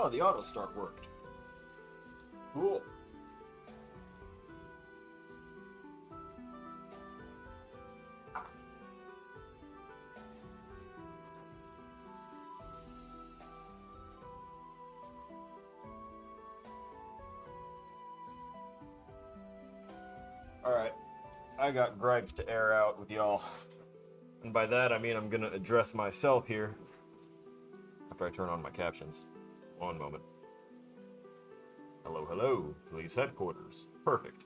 Oh, the auto start worked. Cool. Alright, I got gripes to air out with y'all. And by that, I mean I'm gonna address myself here after I turn on my captions. One moment. Hello, hello, police headquarters. Perfect.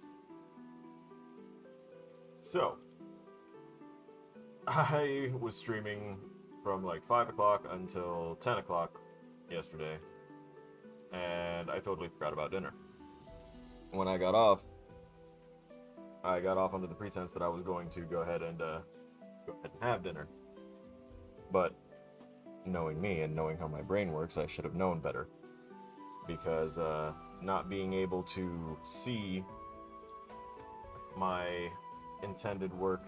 So, I was streaming from like 5 o'clock until 10 o'clock yesterday, and I totally forgot about dinner. When I got off under the pretense that I was going to go ahead and have dinner. But knowing me and knowing how my brain works, I should have known better. Because not being able to see my intended work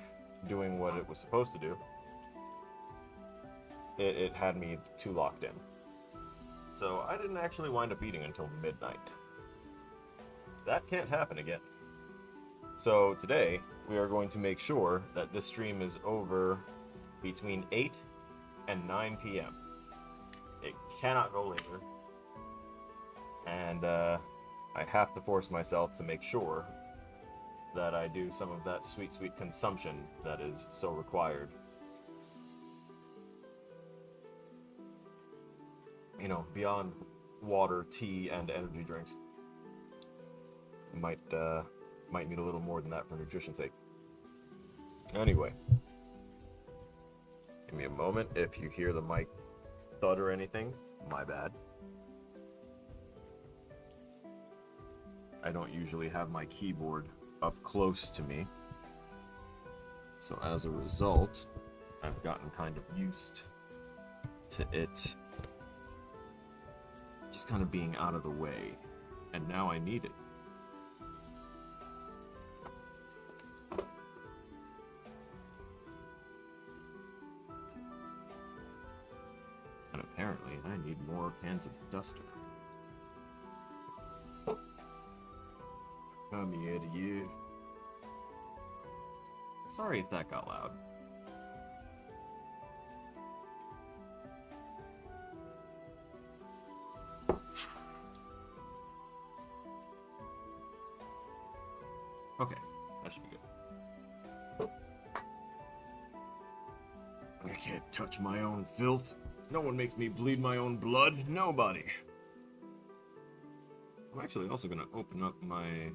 doing what it was supposed to do, it had me too locked in. So I didn't actually wind up eating until midnight. That can't happen again. So today, we are going to make sure that this stream is over between 8 and 9 p.m. It cannot go later. And I have to force myself to make sure that I do some of that sweet, sweet consumption that is so required. You know, beyond water, tea, and energy drinks. Might need a little more than that for nutrition's sake. Anyway. Give me a moment. If you hear the mic thud or anything, my bad. I don't usually have my keyboard up close to me. So as a result, I've gotten kind of used to it just kind of being out of the way. And now I need it. And apparently, I need more cans of duster. Come here to you. Sorry if that got loud. Okay, that should be good. I can't touch my own filth. No one makes me bleed my own blood. Nobody. I'm actually also going to open up my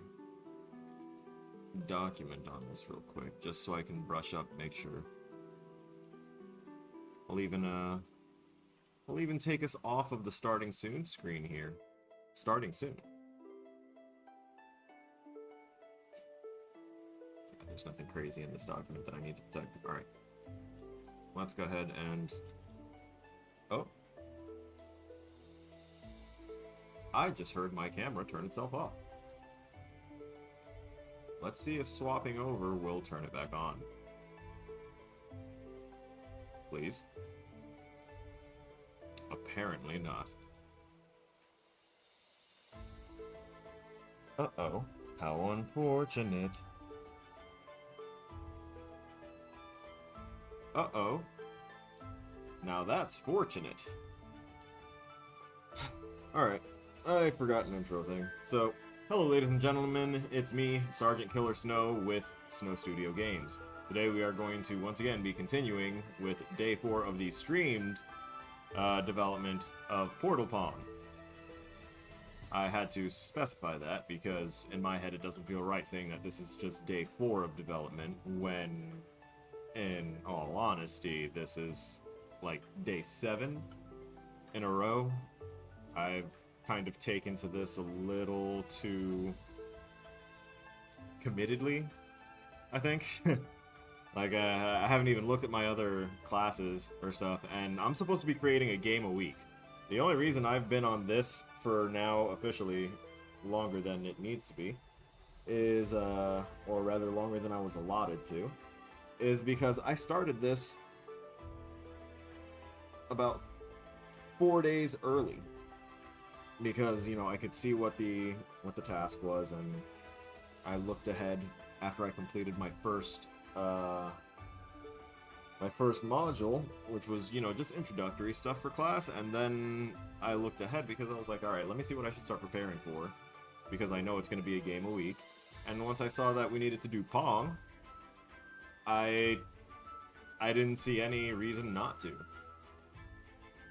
document on this real quick, just so I can brush up, make sure. I'll even take us off of the starting soon screen here. Starting soon. There's nothing crazy in this document that I need to protect. Alright. Let's go ahead and... Oh. I just heard my camera turn itself off. Let's see if swapping over will turn it back on. Please. Apparently not. Uh-oh. How unfortunate. Uh-oh. Now that's fortunate. Alright. I forgot an intro thing. So, hello ladies and gentlemen, it's me, Sergeant Killer Snow with Snow Studio Games. Today we are going to once again be continuing with day 4 of the streamed development of Portal Pong. I had to specify that because in my head it doesn't feel right saying that this is just day 4 of development when, in all honesty, this is like day 7 in a row. I've kind of taken to this a little too committedly, I think. Like, I haven't even looked at my other classes or stuff, and I'm supposed to be creating a game a week. The only reason I've been on this for now officially longer than it needs to be is, or rather longer than I was allotted to, is because I started this about 4 days early. because, you know, I could see what the task was, and I looked ahead after I completed my first module, which was, you know, just introductory stuff for class, and then I looked ahead because I was like, alright, let me see what I should start preparing for, because I know it's going to be a game a week. And once I saw that we needed to do Pong, I didn't see any reason not to.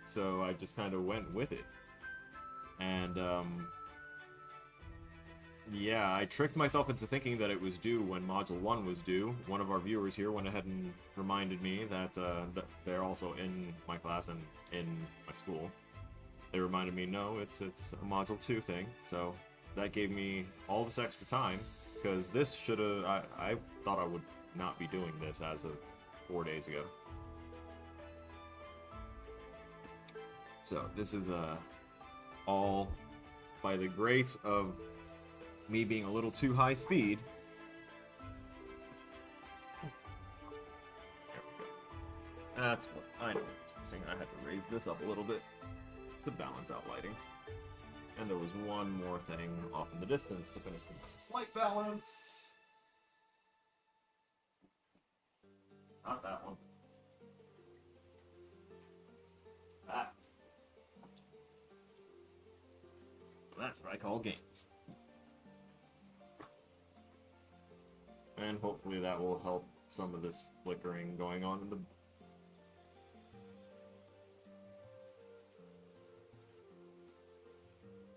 So I just kind of went with it. And, yeah, I tricked myself into thinking that it was due when Module 1 was due. One of our viewers here went ahead and reminded me that, that they're also in my class and in my school. They reminded me, no, it's a Module 2 thing, so that gave me all this extra time, because this should have... I thought I would not be doing this as of 4 days ago. So, this is, all by the grace of me being a little too high speed. There we go. That's what I know was missing. I had to raise this up a little bit to balance out lighting. And there was one more thing off in the distance to finish the light balance. Not that one. That. That's what I call games. And hopefully that will help some of this flickering going on in the...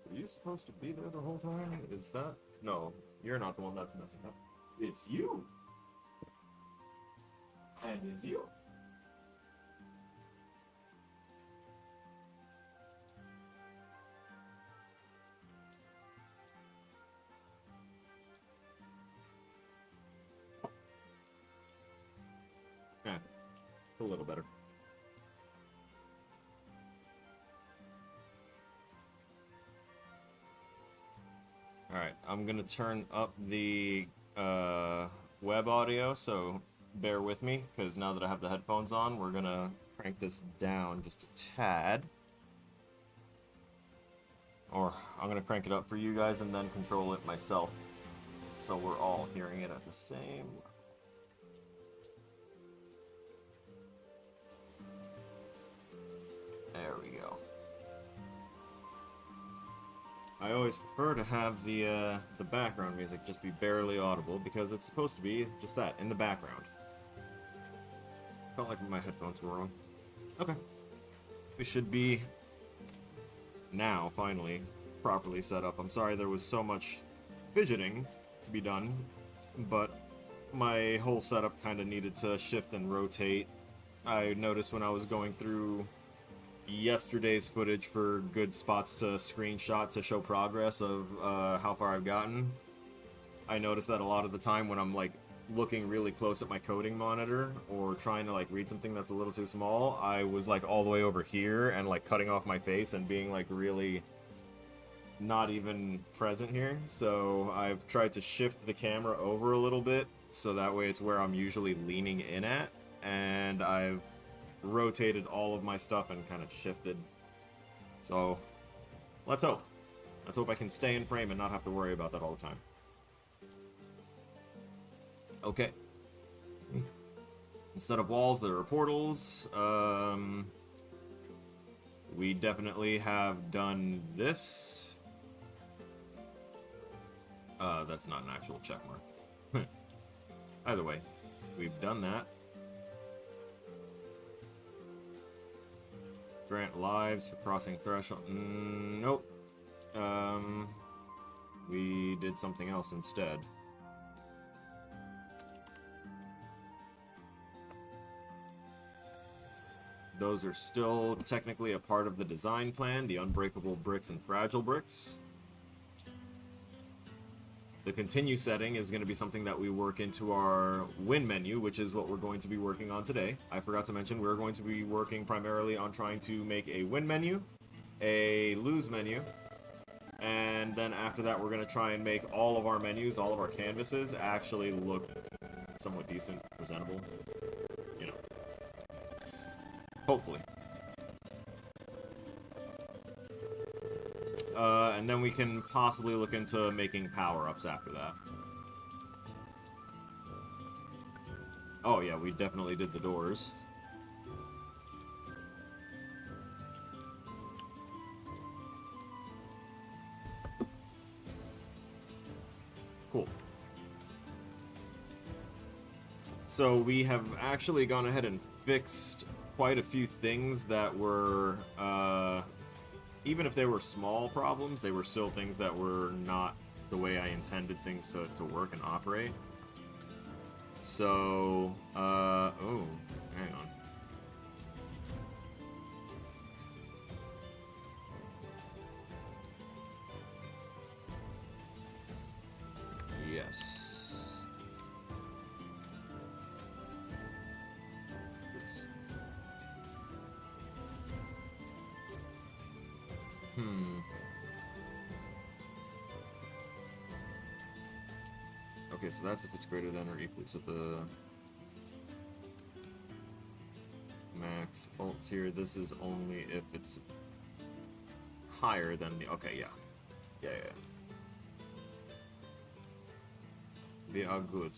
Are you supposed to be there the whole time? Is that... No, you're not the one that's messing up. It's you! And it's you! A little better. Alright, I'm gonna turn up the web audio, so bear with me, because now that I have the headphones on, we're gonna crank this down just a tad. Or I'm gonna crank it up for you guys and then control it myself, so we're all hearing it at the same. There we go. I always prefer to have the background music just be barely audible, because it's supposed to be just that, in the background. Felt like my headphones were wrong. Okay. We should be now, finally, properly set up. I'm sorry there was so much fidgeting to be done, but my whole setup kind of needed to shift and rotate. I noticed when I was going through yesterday's footage for good spots to screenshot to show progress of how far I've gotten, I noticed that a lot of the time when I'm like looking really close at my coding monitor or trying to like read something that's a little too small, I was like all the way over here and like cutting off my face and being like really not even present here. So I've tried to shift the camera over a little bit so that way it's where I'm usually leaning in at, and I've rotated all of my stuff and kind of shifted. So let's hope I can stay in frame and not have to worry about that all the time. Okay. Instead of walls, there are portals. We definitely have done this. That's not an actual check mark. Either way, we've done that. Grant lives for crossing threshold. Nope. We did something else instead. Those are still technically a part of the design plan, the unbreakable bricks and fragile bricks. The continue setting is going to be something that we work into our win menu, which is what we're going to be working on today. I forgot to mention we're going to be working primarily on trying to make a win menu, a lose menu, and then after that we're going to try and make all of our menus, all of our canvases actually look somewhat decent, presentable, you know. And then we can possibly look into making power-ups after that. Oh yeah, we definitely did the doors. Cool. So we have actually gone ahead and fixed quite a few things that were, even if they were small problems, they were still things that were not the way I intended things to work and operate. So, oh, hang on. Yes. Okay, so that's if it's greater than or equal to the max ult tier. This is only if it's higher than the... Okay, yeah. Yeah. We are good.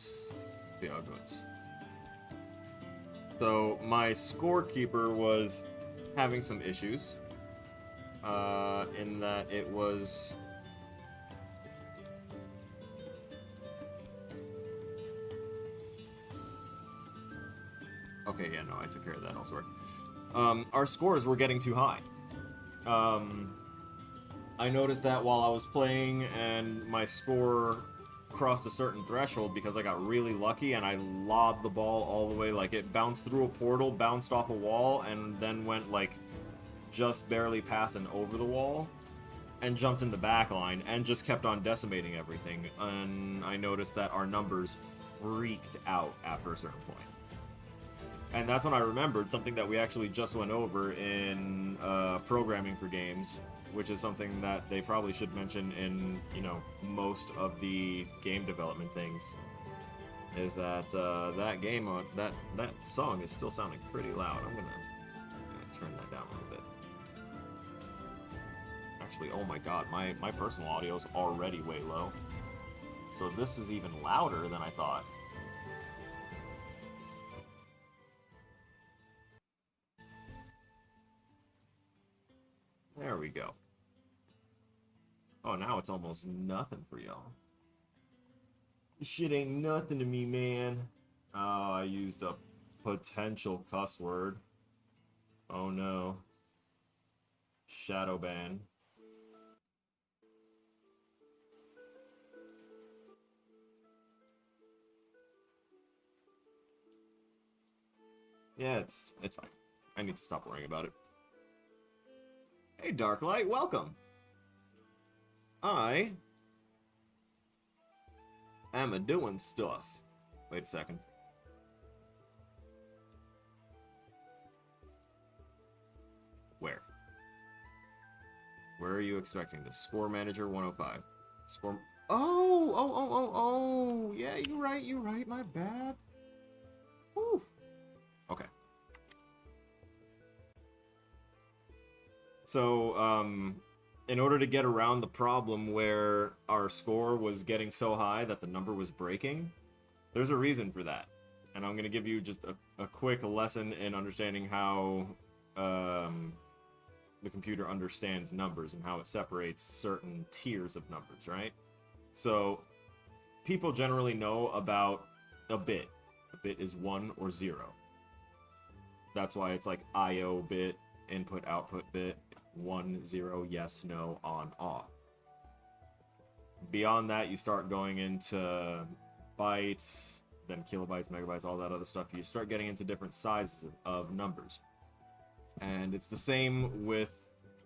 So, my scorekeeper was having some issues. In that it was... Okay, yeah, no, I took care of that elsewhere. Our scores were getting too high. I noticed that while I was playing and my score crossed a certain threshold because I got really lucky and I lobbed the ball all the way, like it bounced through a portal, bounced off a wall, and then went like just barely past and over the wall and jumped in the back line and just kept on decimating everything. And I noticed that our numbers freaked out after a certain point. And that's when I remembered something that we actually just went over in programming for games, which is something that they probably should mention in, you know, most of the game development things, is that that game, that song is still sounding pretty loud. I'm gonna turn that down a little bit. Actually, oh my god, my personal audio is already way low. So this is even louder than I thought. There we go. Oh, now it's almost nothing for y'all. This shit ain't nothing to me, man. Oh, I used a potential cuss word. Oh no. Shadow ban. Yeah, it's fine. I need to stop worrying about it. Hey, Darklight, welcome. I am a-doing stuff. Wait a second. Where? Where are you expecting this? Score Manager 105. Score... Oh! Yeah, you're right, my bad. Whew. Okay. So, in order to get around the problem where our score was getting so high that the number was breaking, there's a reason for that. And I'm going to give you just a quick lesson in understanding how the computer understands numbers and how it separates certain tiers of numbers, right? So, people generally know about a bit. A bit is 1 or 0. That's why it's like IO bit, input, output bit. 1, 0, yes, no, on, off. Beyond that, you start going into bytes, then kilobytes, megabytes, all that other stuff. You start getting into different sizes of numbers. And it's the same with,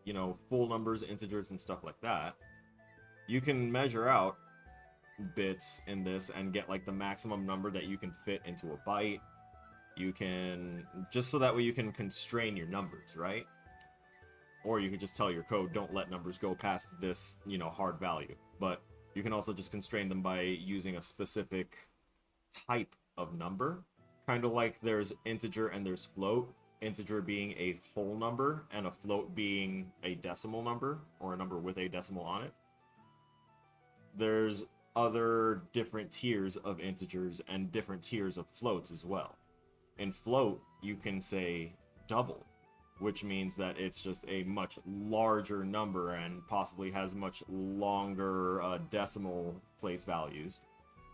you know, full numbers, integers, and stuff like that. You can measure out bits in this and get, like, the maximum number that you can fit into a byte. You can, just so that way you can constrain your numbers, right? Or you could just tell your code, don't let numbers go past this, you know, hard value. But you can also just constrain them by using a specific type of number. Kind of like there's integer and there's float. integer being a whole number and a float being a decimal number, or a number with a decimal on it. There's other different tiers of integers and different tiers of floats as well. In float, you can say double, which means that it's just a much larger number and possibly has much longer decimal place values.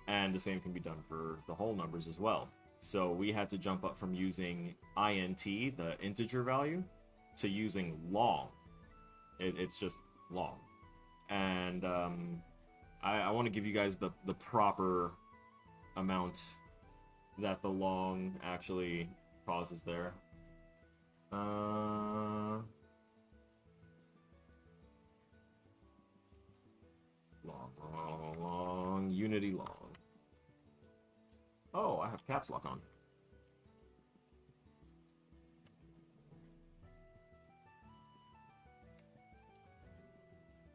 And the same can be done for the whole numbers as well. So we had to jump up from using int, the integer value, to using long. It's just long. And I want to give you guys the proper amount that the long actually causes there. Long, Unity long. Oh, I have caps lock on.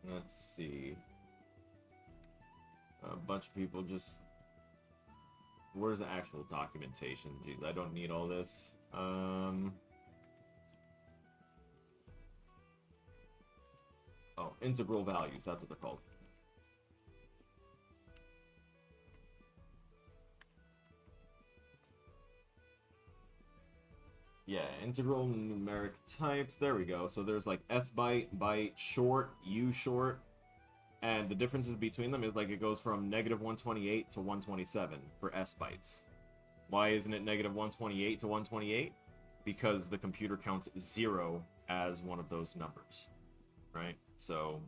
Let's see. A bunch of people just... Where's the actual documentation? Jeez, I don't need all this. Oh, integral values, that's what they're called. Yeah, integral numeric types, there we go. So there's like S-byte, byte, short, U short, and the differences between them is like it goes from -128 to 127 for S-bytes. Why isn't it -128 to 128? Because the computer counts 0 as one of those numbers, right? So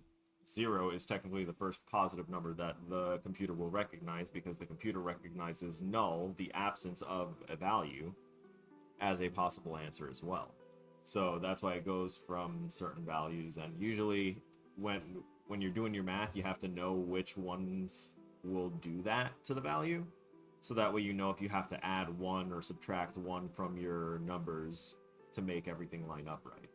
0 is technically the first positive number that the computer will recognize, because the computer recognizes null, the absence of a value, as a possible answer as well. So that's why it goes from certain values, and usually when you're doing your math, you have to know which ones will do that to the value, so that way you know if you have to add 1 or subtract 1 from your numbers to make everything line up right.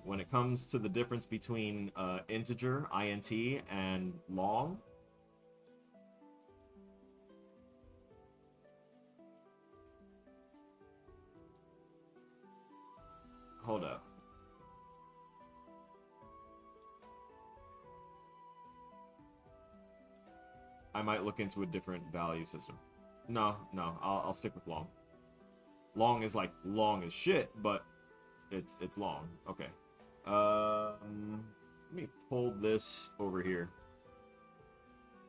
When it comes to the difference between integer, int, and long, hold up. I might look into a different value system. No, I'll stick with long. Long is like long as shit, but it's long. Okay. Let me pull this over here,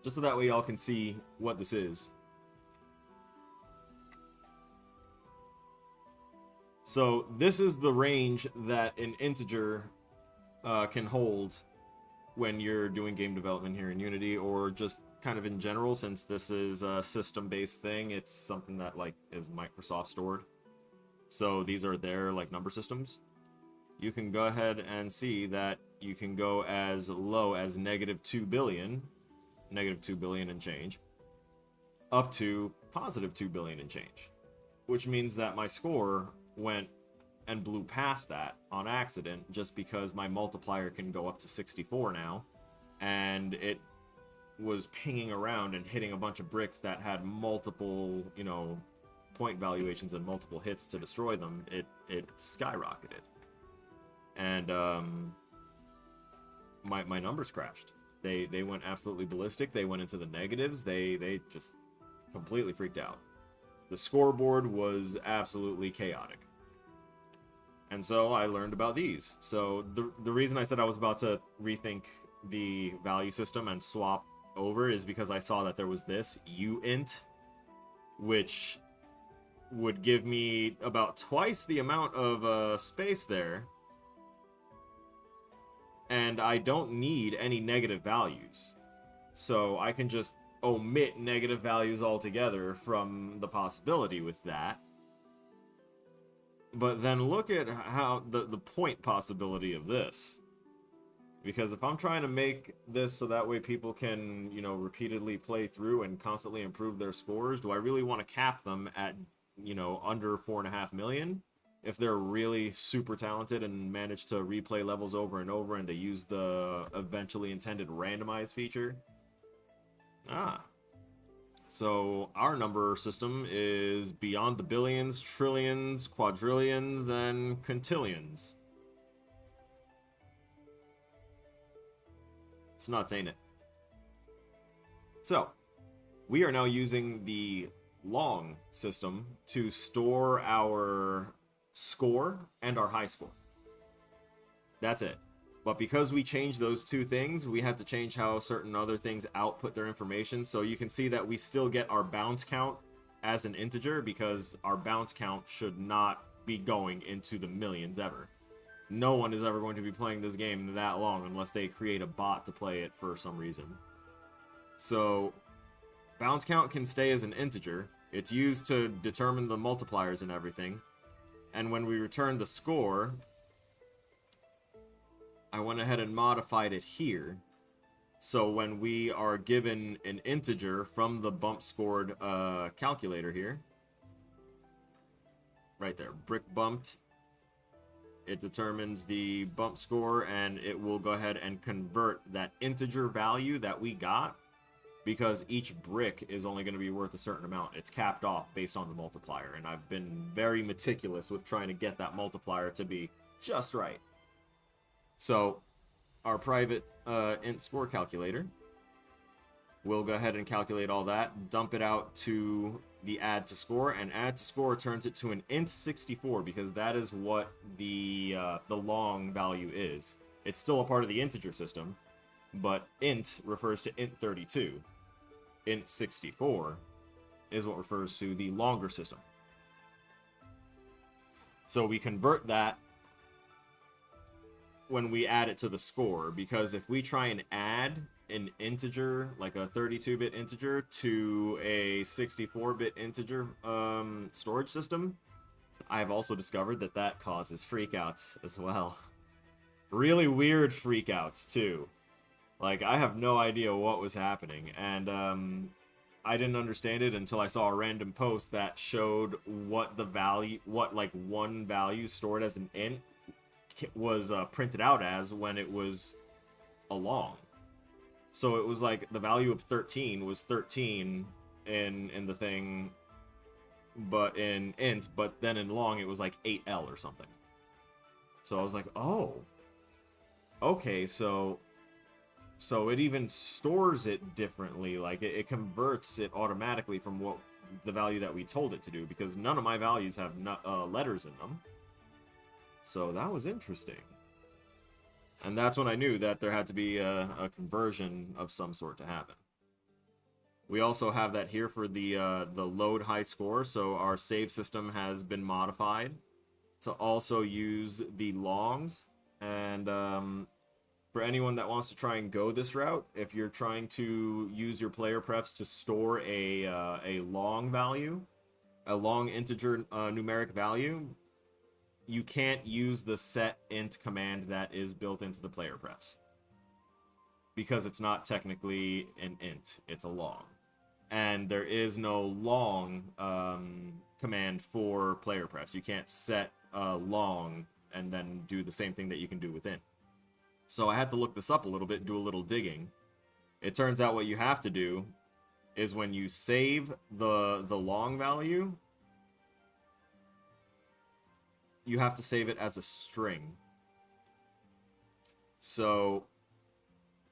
just so that way y'all can see what this is. So this is the range that an integer can hold when you're doing game development here in Unity, or just kind of in general, since this is a system-based thing. It's something that like is Microsoft stored. So these are their like number systems. You can go ahead and see that you can go as low as -2 billion, -2 billion and change, up to +2 billion and change, which means that my score went and blew past that on accident, just because my multiplier can go up to 64 now, and it was pinging around and hitting a bunch of bricks that had multiple, you know, point valuations and multiple hits to destroy them. It skyrocketed, and my numbers crashed. They went absolutely ballistic. They went into the negatives. They just completely freaked out. The scoreboard was absolutely chaotic. And so I learned about these. So the reason I said I was about to rethink the value system and swap over is because I saw that there was this uint, which would give me about twice the amount of space there, and I don't need any negative values, so I can just omit negative values altogether from the possibility with that. But then look at how the point possibility of this. Because if I'm trying to make this so that way people can, you know, repeatedly play through and constantly improve their scores, do I really want to cap them at, you know, under 4.5 million? If they're really super talented and manage to replay levels over and over, and they use the eventually intended randomized feature? So our number system is beyond the billions, trillions, quadrillions, and quintillions. It's nuts, ain't it? So, we are now using the long system to store our score and our high score. That's it. But because we changed those two things, we had to change how certain other things output their information. So you can see that we still get our bounce count as an integer because our bounce count should not be going into the millions ever. No one is ever going to be playing this game that long unless they create a bot to play it for some reason. So bounce count can stay as an integer. It's used to determine the multipliers and everything. And when we return the score, I went ahead and modified it here. So when we are given an integer from the bump scored calculator here, right there, brick bumped, it determines the bump score, and it will go ahead and convert that integer value that we got, because each brick is only going to be worth a certain amount. It's capped off based on the multiplier, and I've been very meticulous with trying to get that multiplier to be just right. So our private int score calculator will go ahead and calculate all that, dump it out to the add to score, and add to score turns it to an int 64 because that is what the long value is. It's still a part of the integer system, but int refers to int 32. Int 64 is what refers to the longer system. So we convert that when we add it to the score, because if we try and add an integer, like a 32-bit integer, to a 64-bit integer storage system, I've also discovered that that causes freakouts as well. Really weird freakouts, too. Like, I have no idea what was happening, and I didn't understand it until I saw a random post that showed what the value, what, like, one value stored as an int was printed out as when it was a long. So it was like the value of 13 was 13 in the thing, but in int, but then in long it was like 8L or something. So I was like, oh, okay, so it even stores it differently. Like it converts it automatically from what the value that we told it to do, because none of my values have letters in them. So that was interesting. And that's when I knew that there had to be a conversion of some sort to happen. We also have that here for the load high score. So our save system has been modified to also use the longs. And for anyone that wants to try and go this route, if you're trying to use your player prefs to store a long value, a long integer numeric value, you can't use the set int command that is built into the player prefs, because it's not technically an int, it's a long. And there is no long command for player prefs. You can't set long and then do the same thing that you can do with int. So I had to look this up a little bit, do a little digging. It turns out what you have to do is when you save the long value, you have to save it as a string. So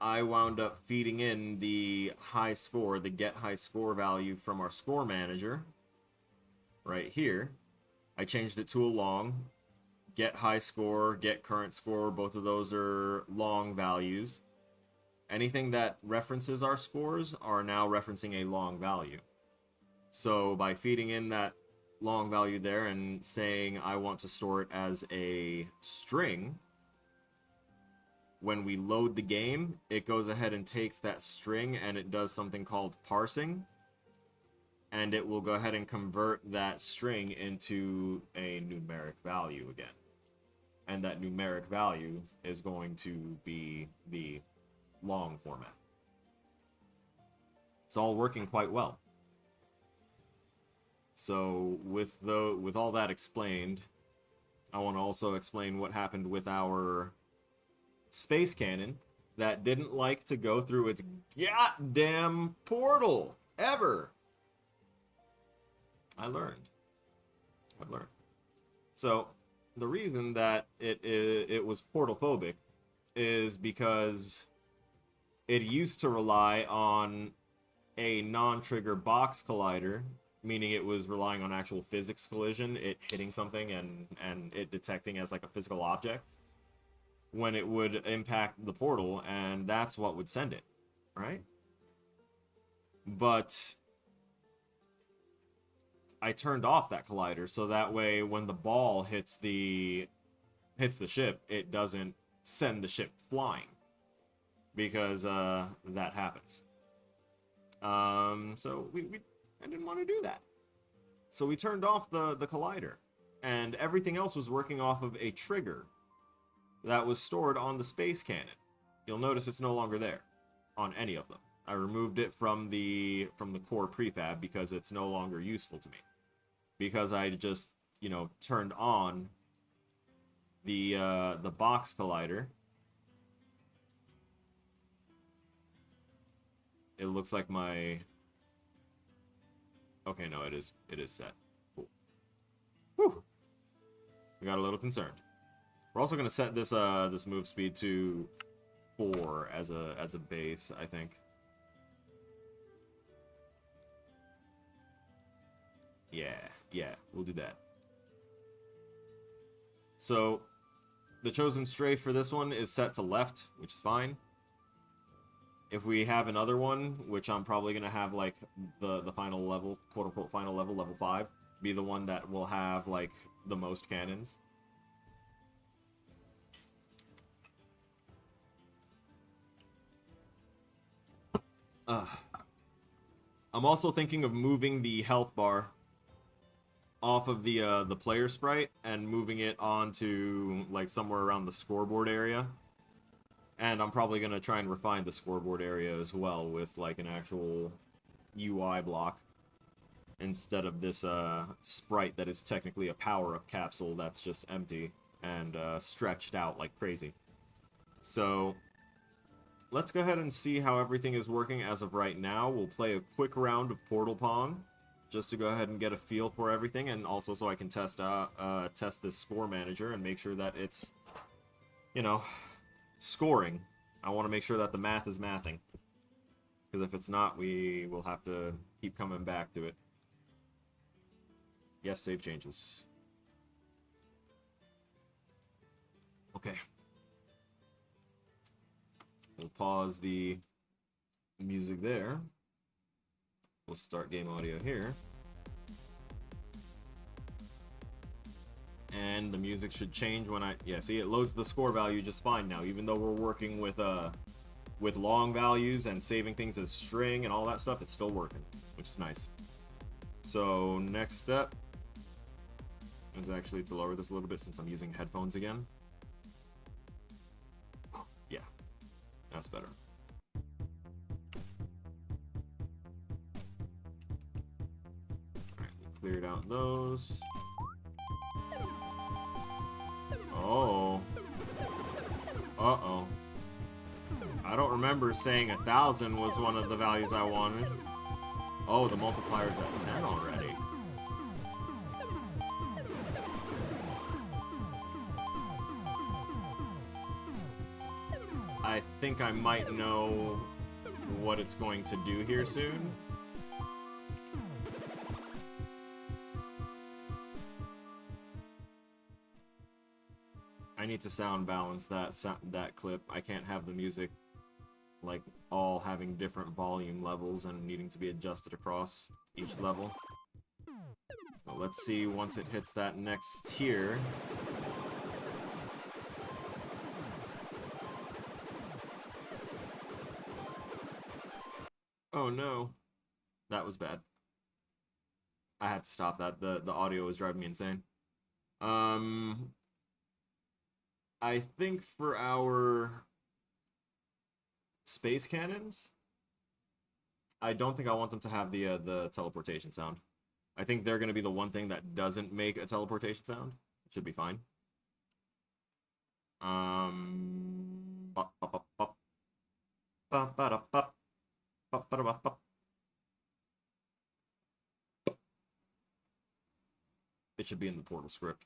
I wound up feeding in the high score, the get high score value from our score manager right here. I changed it to a long. Get high score, get current score, both of those are long values. Anything that references our scores are now referencing a long value. So by feeding in that long value there and saying I want to store it as a string, when we load the game, it goes ahead and takes that string and it does something called parsing, and it will go ahead and convert that string into a numeric value again. And that numeric value is going to be the long format. It's all working quite well. So with all that explained, I want to also explain what happened with our space cannon that didn't like to go through its goddamn portal ever. I learned. I learned. So, the reason that it was portal phobic is because it used to rely on a non-trigger box collider, meaning it was relying on actual physics collision, it hitting something and it detecting as like a physical object when it would impact the portal, and that's what would send it, right? But I turned off that collider so that way when the ball hits the ship, it doesn't send the ship flying, because that happens. So I didn't want to do that. So we turned off the collider, and everything else was working off of a trigger that was stored on the space cannon. You'll notice it's no longer there on any of them. I removed it from the core prefab because it's no longer useful to me. Because I just, you know, turned on the box collider. It looks like my... Okay, no, it is set. Cool. Whew! I got a little concerned. We're also gonna set this this move speed to 4 as a base, I think. Yeah, we'll do that. So, the chosen strafe for this one is set to left, which is fine. If we have another one, which I'm probably going to have, like, the final level, quote-unquote final level, level 5, be the one that will have, like, the most cannons. I'm also thinking of moving the health bar off of the player sprite and moving it onto, like, somewhere around the scoreboard area. And I'm probably going to try and refine the scoreboard area as well with, like, an actual UI block instead of this sprite that is technically a power-up capsule that's just empty and stretched out like crazy. So, let's go ahead and see how everything is working as of right now. We'll play a quick round of Portal Pong, just to go ahead and get a feel for everything, and also so I can test this score manager and make sure that it's, you know, scoring. I want to make sure that the math is mathing, because if it's not, we will have to keep coming back to it. Yes, save changes. Okay. We'll pause the music there. We'll start game audio here. And the music should change when yeah, see, it loads the score value just fine now, even though we're working with long values and saving things as string and all that stuff, it's still working, which is nice. So next step is actually to lower this a little bit since I'm using headphones again. Yeah, that's better. Alright, we cleared out those. Oh. Uh-oh. I don't remember saying 1,000 was one of the values I wanted. Oh, the multiplier's at 10 already. I think I might know what it's going to do here soon. I need to sound balance that clip. I can't have the music like all having different volume levels and needing to be adjusted across each level. But let's see once it hits that next tier. Oh no. That was bad. I had to stop that. The audio was driving me insane. I think for our space cannons, I don't think I want them to have the teleportation sound. I think they're going to be the one thing that doesn't make a teleportation sound. It should be fine. It should be in the portal script.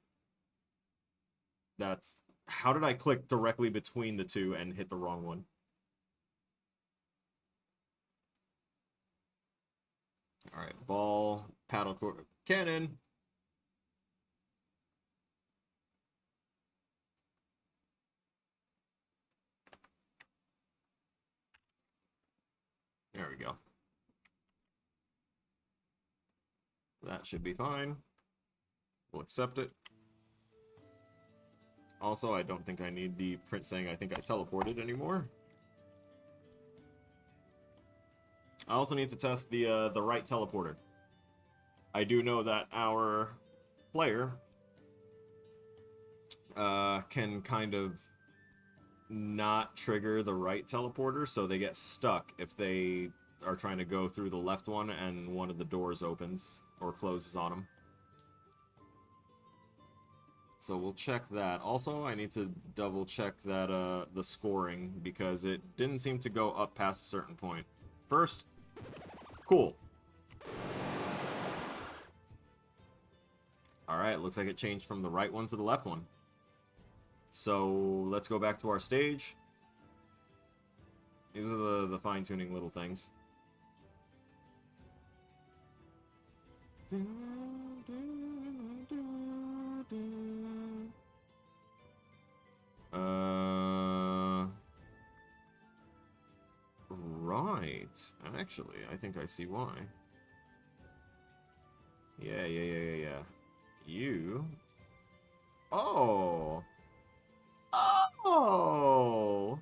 That's... How did I click directly between the two and hit the wrong one? Alright, ball, paddle, cannon! There we go. That should be fine. We'll accept it. Also, I don't think I need the print saying I think I teleported anymore. I also need to test the right teleporter. I do know that our player can kind of not trigger the right teleporter, so they get stuck if they are trying to go through the left one and one of the doors opens or closes on them. So we'll check that. Also, I need to double check that the scoring, because it didn't seem to go up past a certain point. First, cool. Alright, looks like it changed from the right one to the left one. So let's go back to our stage. These are the fine-tuning little things. Right. Actually, I think I see why. Yeah. You... Oh! Oh!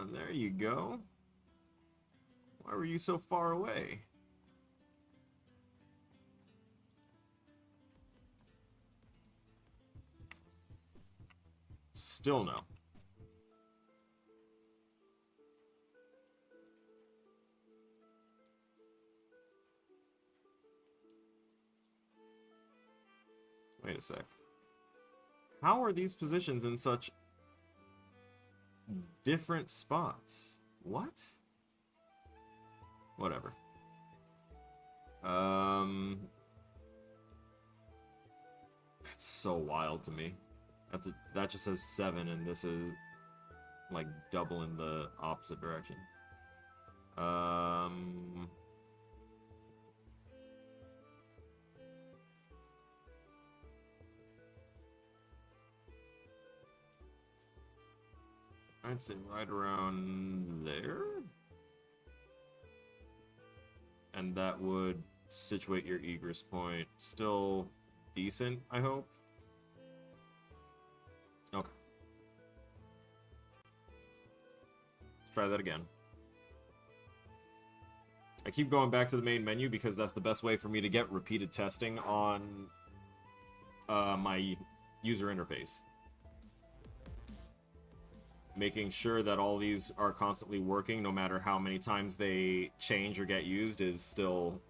And there you go. Why were you so far away? Still no. Wait a sec. How are these positions in such different spots? What? Whatever. That's so wild to me. That just says 7, and this is like double in the opposite direction. I'd say right around there. And that would situate your egress point. Still decent, I hope. Okay. Let's try that again. I keep going back to the main menu because that's the best way for me to get repeated testing on my user interface. Making sure that all these are constantly working, no matter how many times they change or get used, is still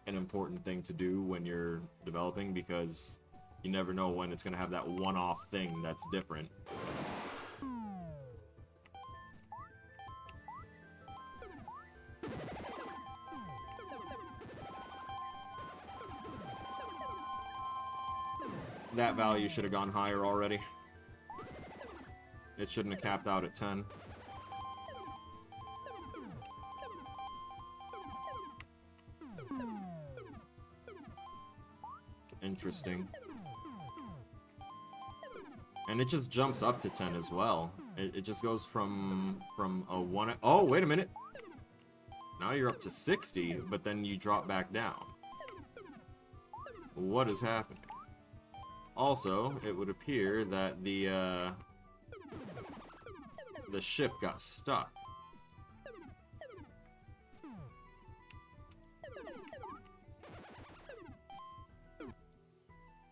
an important thing to do when you're developing, because you never know when it's going to have that one-off thing that's different. That value should have gone higher already. It shouldn't have capped out at 10. It's interesting. And it just jumps up to 10 as well. It just goes from a 1... Oh, wait a minute! Now you're up to 60, but then you drop back down. What is happening? Also, it would appear that the ship got stuck.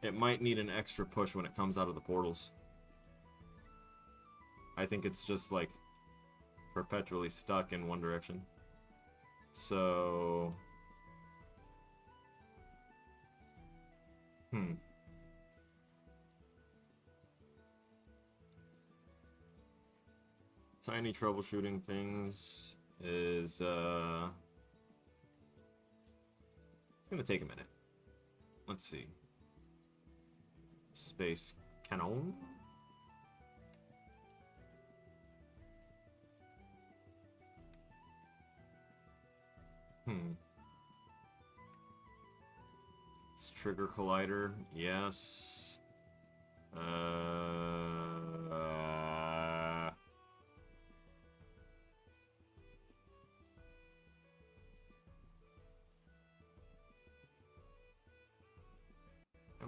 It might need an extra push when it comes out of the portals. I think it's just, like, perpetually stuck in one direction. So... Tiny troubleshooting things. is it's gonna take a minute. Let's see. Space cannon. It's trigger collider. Yes.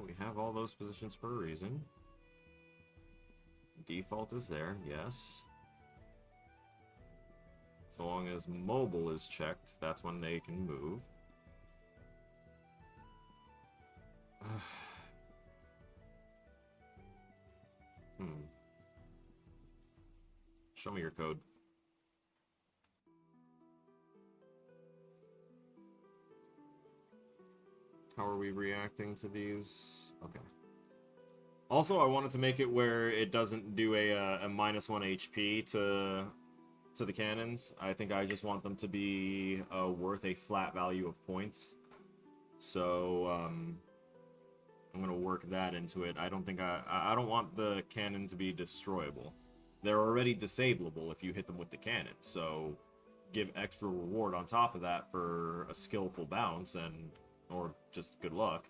We have all those positions for a reason. Default is there, yes. So long as mobile is checked, that's when they can move. Show me your code. How are we reacting to these? Okay. Also, I wanted to make it where it doesn't do a -1 HP to the cannons. I think I just want them to be worth a flat value of points. So I'm gonna work that into it. I don't think I don't want the cannon to be destroyable. They're already disableable if you hit them with the cannon. So give extra reward on top of that for a skillful bounce or just good luck.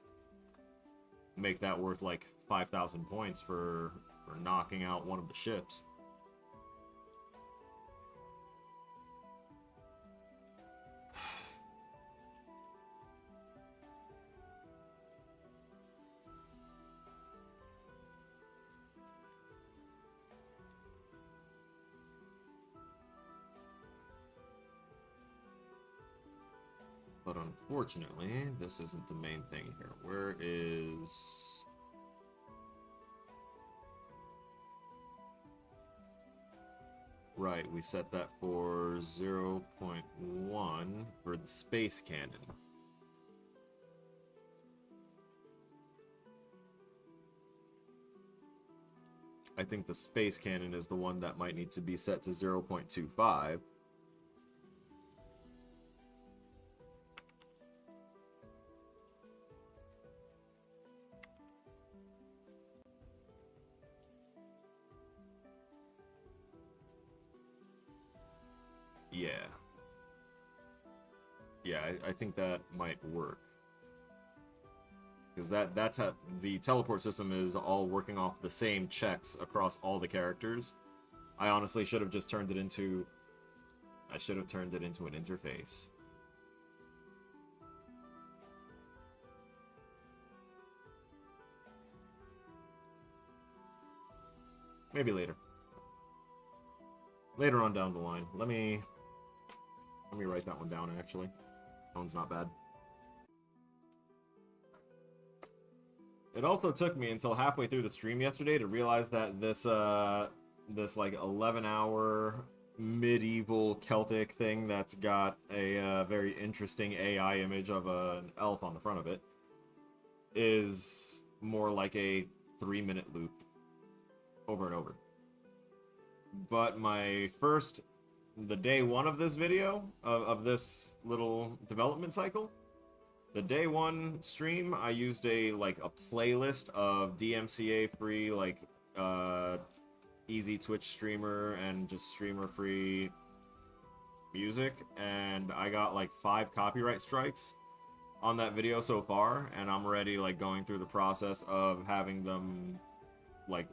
Make that worth like 5,000 points for knocking out one of the ships. But unfortunately, this isn't the main thing here. Where is... Right, we set that for 0.1 for the space cannon. I think the space cannon is the one that might need to be set to 0.25. Yeah, I think that might work. Because that's how the teleport system is all working off the same checks across all the characters. I honestly should have just turned it into... I should have turned it into an interface. Maybe later. Later on down the line. Let me write that one down, actually. That one's not bad. It also took me until halfway through the stream yesterday to realize that this like 11-hour medieval Celtic thing that's got a very interesting AI image of an elf on the front of it is more like a 3-minute loop over and over. But the day one of this video, of this little development cycle, the day one stream, I used a playlist of DMCA free, easy Twitch streamer and just streamer free music, and I got like 5 copyright strikes on that video so far, and I'm already going through the process of having them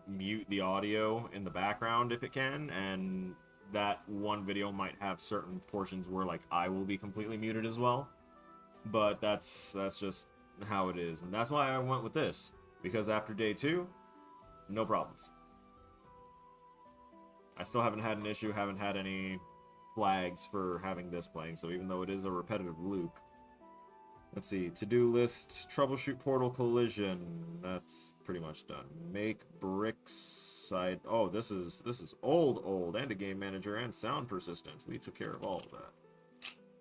mute the audio in the background if it can, and that one video might have certain portions where I will be completely muted as well. But that's just how it is, and that's why I went with this, because after day 2, no problems. I still haven't had an issue, haven't had any flags for having this playing, so even though it is a repetitive loop. Let's see, to-do list, troubleshoot portal collision, that's pretty much done. Make bricks side, oh, this is old, and a game manager and sound persistence. We took care of all of that.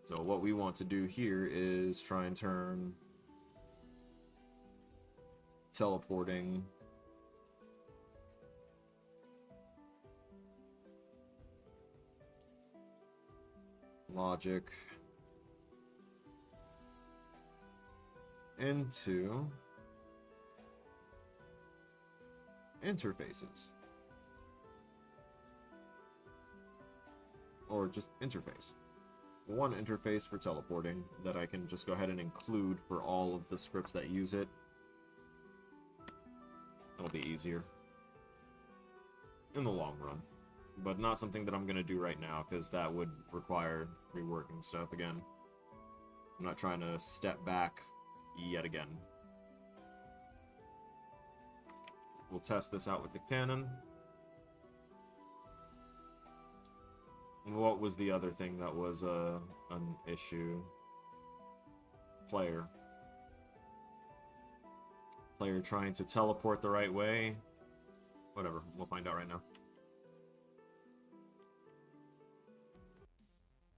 So what we want to do here is try and turn teleporting logic into interfaces. Or just interface. One interface for teleporting that I can just go ahead and include for all of the scripts that use it. It'll be easier in the long run, but not something that I'm going to do right now because that would require reworking stuff again. I'm not trying to step back yet again. We'll test this out with the cannon. What was the other thing that was an issue? Player. Player trying to teleport the right way. Whatever, we'll find out right now.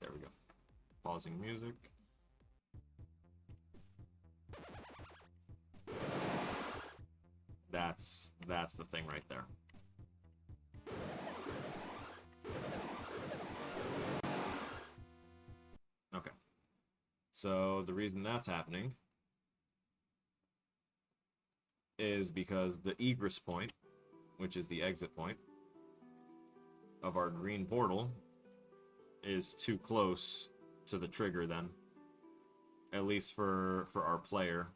There we go. Pausing music. That's the thing right there. Okay. So the reason that's happening is because the egress point, which is the exit point of our green portal, is too close to the trigger then. At least for our player.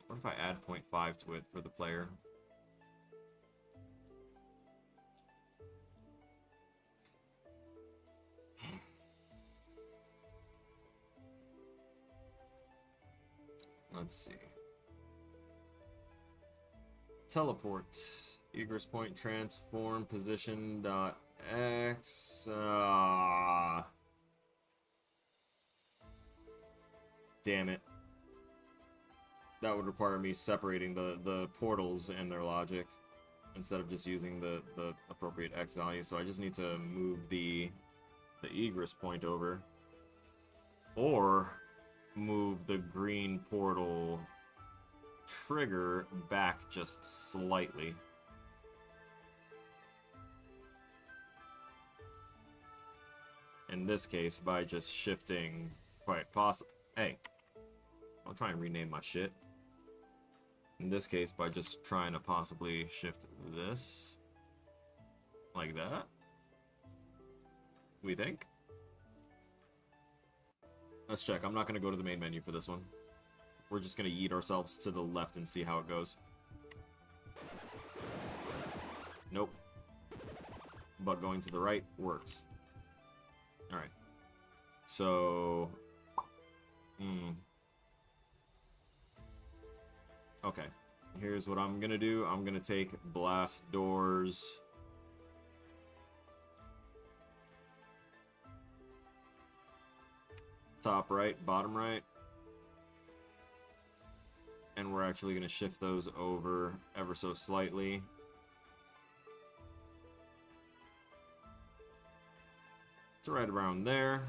What if I add 0.5 to it for the player? Let's see. Teleport. Egress point transform position dot x. Damn it. That would require me separating the portals and their logic instead of just using the appropriate x value. So I just need to move the egress point over, or move the green portal trigger back just slightly. In this case, by just shifting, quite possible. Hey, I'll try and rename my shit. In this case, by just trying to possibly shift this like that. We think. Let's check. I'm not going to go to the main menu for this one. We're just going to yeet ourselves to the left and see how it goes. Nope. But going to the right works. Alright. So... Okay. Here's what I'm going to do. I'm going to take blast doors... top right, bottom right. And we're actually going to shift those over ever so slightly. To right around there.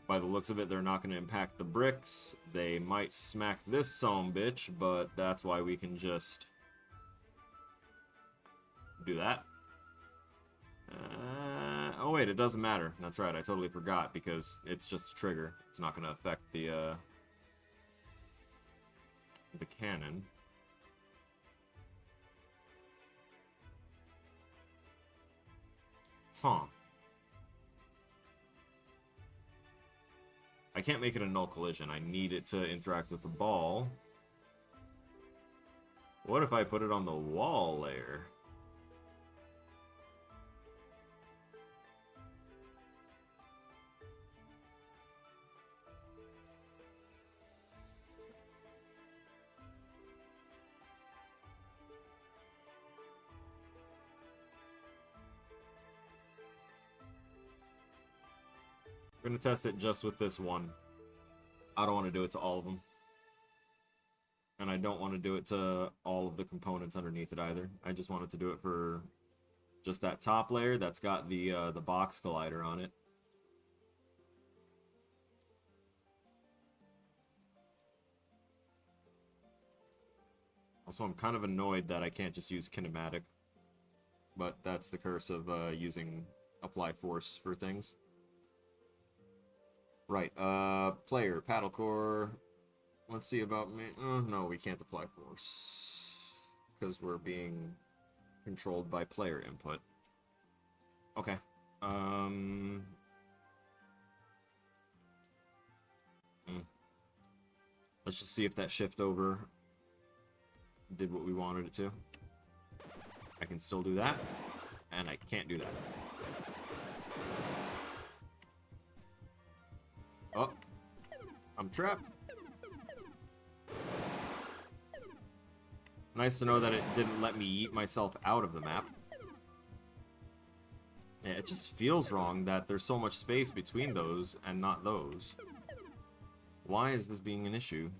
By the looks of it, they're not going to impact the bricks. They might smack this bitch, but that's why we can just do that. Oh wait, it doesn't matter. That's right, I totally forgot because it's just a trigger. It's not going to affect the cannon. Huh. I can't make it a null collision. I need it to interact with the ball. What if I put it on the wall layer? I'm going to test it just with this one. I don't want to do it to all of them. And I don't want to do it to all of the components underneath it either. I just wanted to do it for just that top layer that's got the box collider on it. Also, I'm kind of annoyed that I can't just use kinematic. But that's the curse of using apply force for things. Right, player, paddle core. Let's see about me. No, we can't apply force. Because we're being controlled by player input. Okay. Let's just see if that shift over did what we wanted it to. I can still do that, and I can't do that. Oh, I'm trapped. Nice to know that it didn't let me yeet myself out of the map. Yeah, it just feels wrong that there's so much space between those and not those. Why is this being an issue?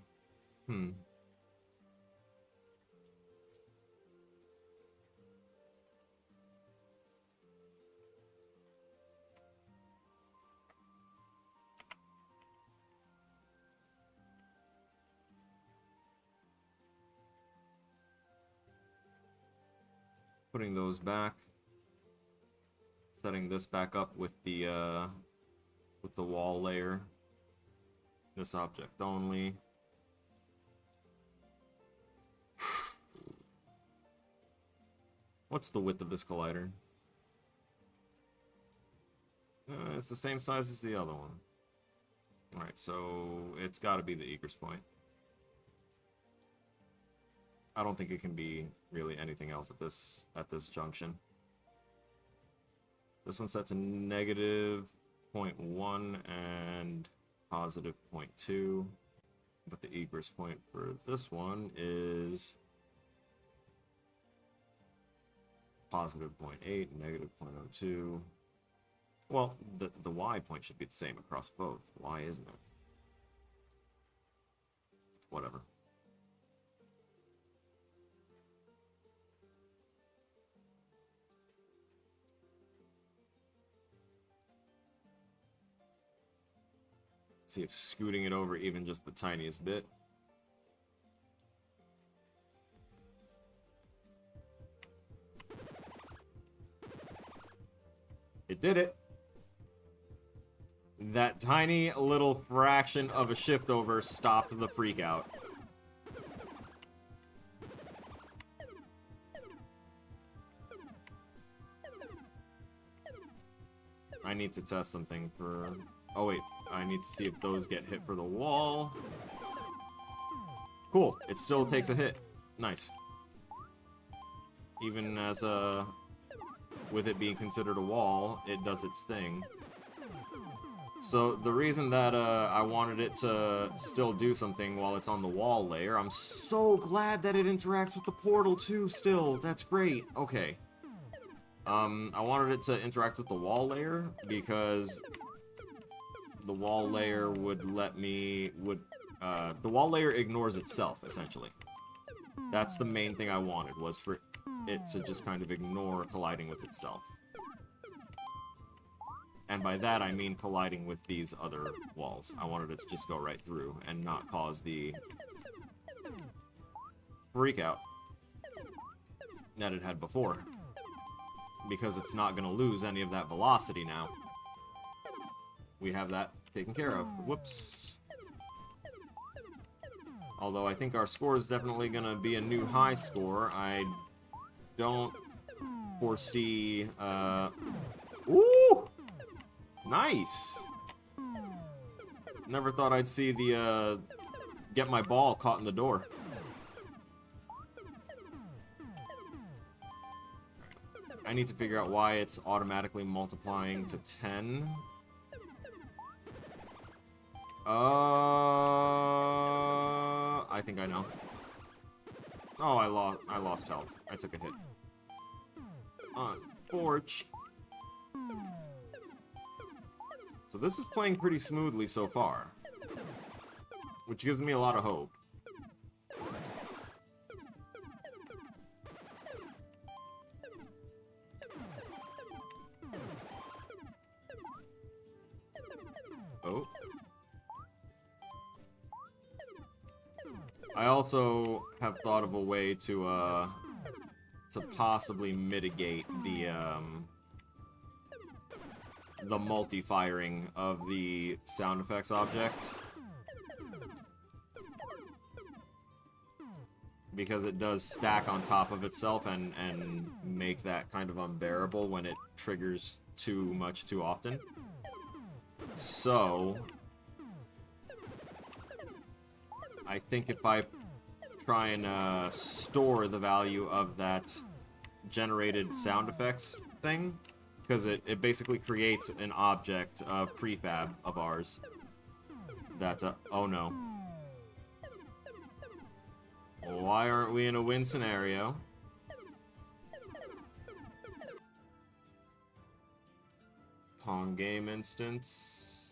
Putting those back. Setting this back up with the wall layer. This object only. What's the width of this collider? It's the same size as the other one. Alright, so it's got to be the egress point. I don't think it can be really anything else at this junction. This one's set to negative 0.1 and positive 0.2. But the egress point for this one is positive 0.8, negative 0.02. Well, the Y point should be the same across both. Why isn't it? Whatever. See if scooting it over even just the tiniest bit. It did it. That tiny little fraction of a shift over stopped the freak out. I need to test something for... Oh wait, I need to see if those get hit for the wall. Cool, it still takes a hit. Nice. Even as with it being considered a wall, it does its thing. So the reason that I wanted it to still do something while it's on the wall layer, I'm so glad that it interacts with the portal too still. That's great. Okay. I wanted it to interact with the wall layer because the wall layer would let me, the wall layer ignores itself, essentially. That's the main thing I wanted, was for it to just kind of ignore colliding with itself. And by that, I mean colliding with these other walls. I wanted it to just go right through and not cause the freak out that it had before. Because it's not going to lose any of that velocity now. We have that taken care of. Whoops. Although I think our score is definitely going to be a new high score. I don't foresee... Ooh! Nice! Never thought I'd see the, get my ball caught in the door. I need to figure out why it's automatically multiplying to 10. I think I know. Oh, I lost health. I took a hit. Unfortunate. So this is playing pretty smoothly so far, which gives me a lot of hope. Oh. I also have thought of a way to possibly mitigate the multi-firing of the sound effects object. Because it does stack on top of itself and make that kind of unbearable when it triggers too much too often. So, I think if I try and store the value of that generated sound effects thing, because it basically creates an object, a prefab of ours. That's a... oh no. Why aren't we in a win scenario? Pong game instance.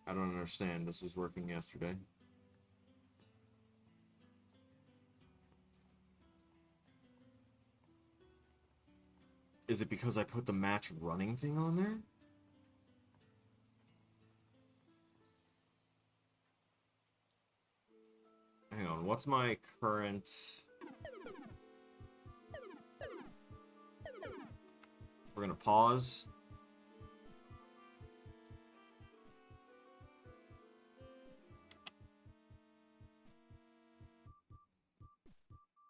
I don't understand. This was working yesterday. Is it because I put the match running thing on there? Hang on, what's my current... We're gonna pause.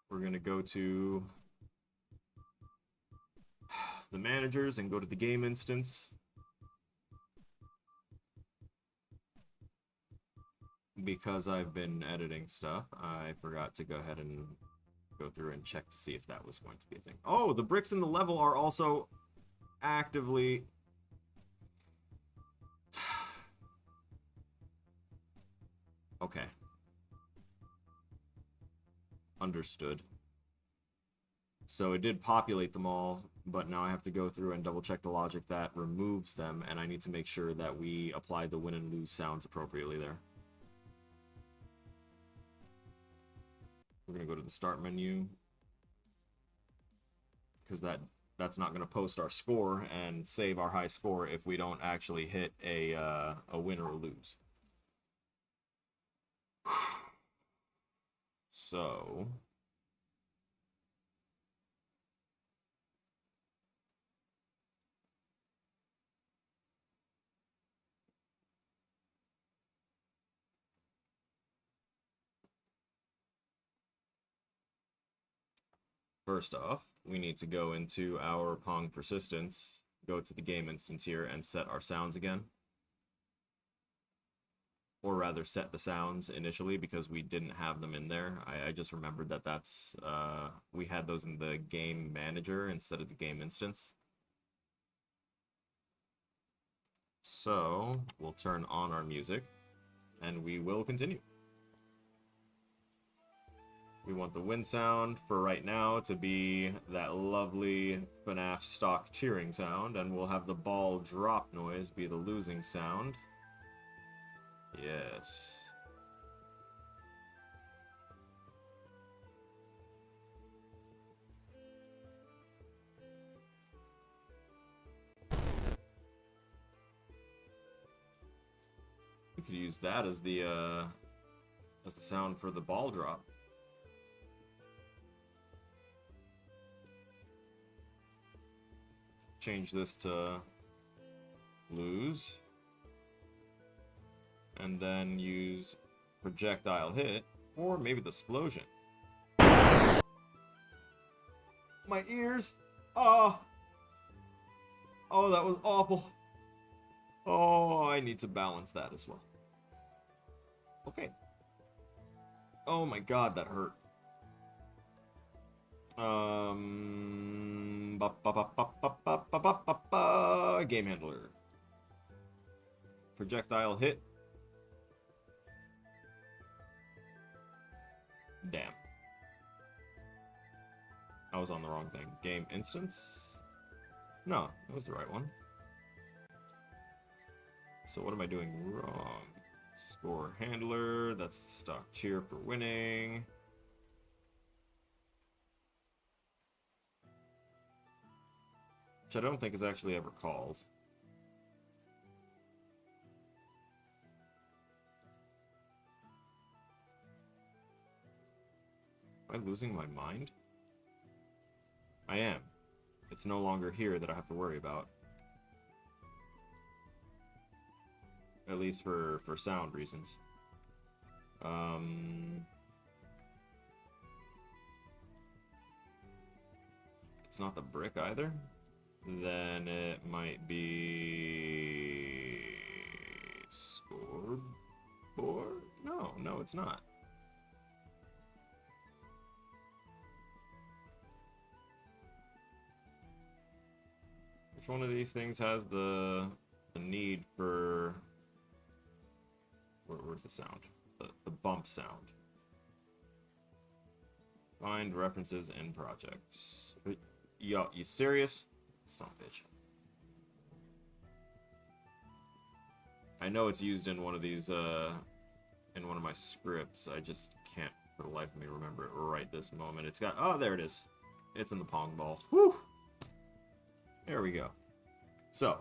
We're gonna go to the managers and go to the game instance. Because I've been editing stuff, I forgot to go ahead and go through and check to see if that was going to be a thing. Oh, the bricks in the level are also actively... Okay. Understood. So it did populate them all, but now I have to go through and double check the logic that removes them, and I need to make sure that we apply the win and lose sounds appropriately there. We're going to go to the start menu, because that's not going to post our score and save our high score if we don't actually hit a win or a lose. So... First off, we need to go into our Pong persistence, go to the game instance here, and set our sounds again. Or rather, set the sounds initially, because we didn't have them in there. I just remembered that that's... we had those in the game manager instead of the game instance. So, we'll turn on our music, and we will continue. We want the win sound for right now to be that lovely FNAF stock cheering sound, and we'll have the ball drop noise be the losing sound. Yes. We could use that as the sound for the ball drop. Change this to lose, and then use projectile hit, or maybe the explosion. My ears! Oh! Oh, that was awful. Oh, I need to balance that as well. Okay. Oh my god, that hurt. Game handler. Projectile hit. Damn. I was on the wrong thing. Game instance? No, that was the right one. So what am I doing wrong? Score handler. That's the stock cheer for winning. which I don't think is actually ever called. Am I losing my mind? I am. It's no longer here that I have to worry about. At least for sound reasons. It's not the brick either. Then it might be... scoreboard? No, it's not. Which one of these things has the need for... Where's the sound? The bump sound. Find references in projects. Yo, you serious? Son of a bitch. I know it's used in one of these, in one of my scripts. I just can't, for the life of me, remember it right this moment. It's got... Oh, there it is. It's in the Pong ball. Whew! There we go. So,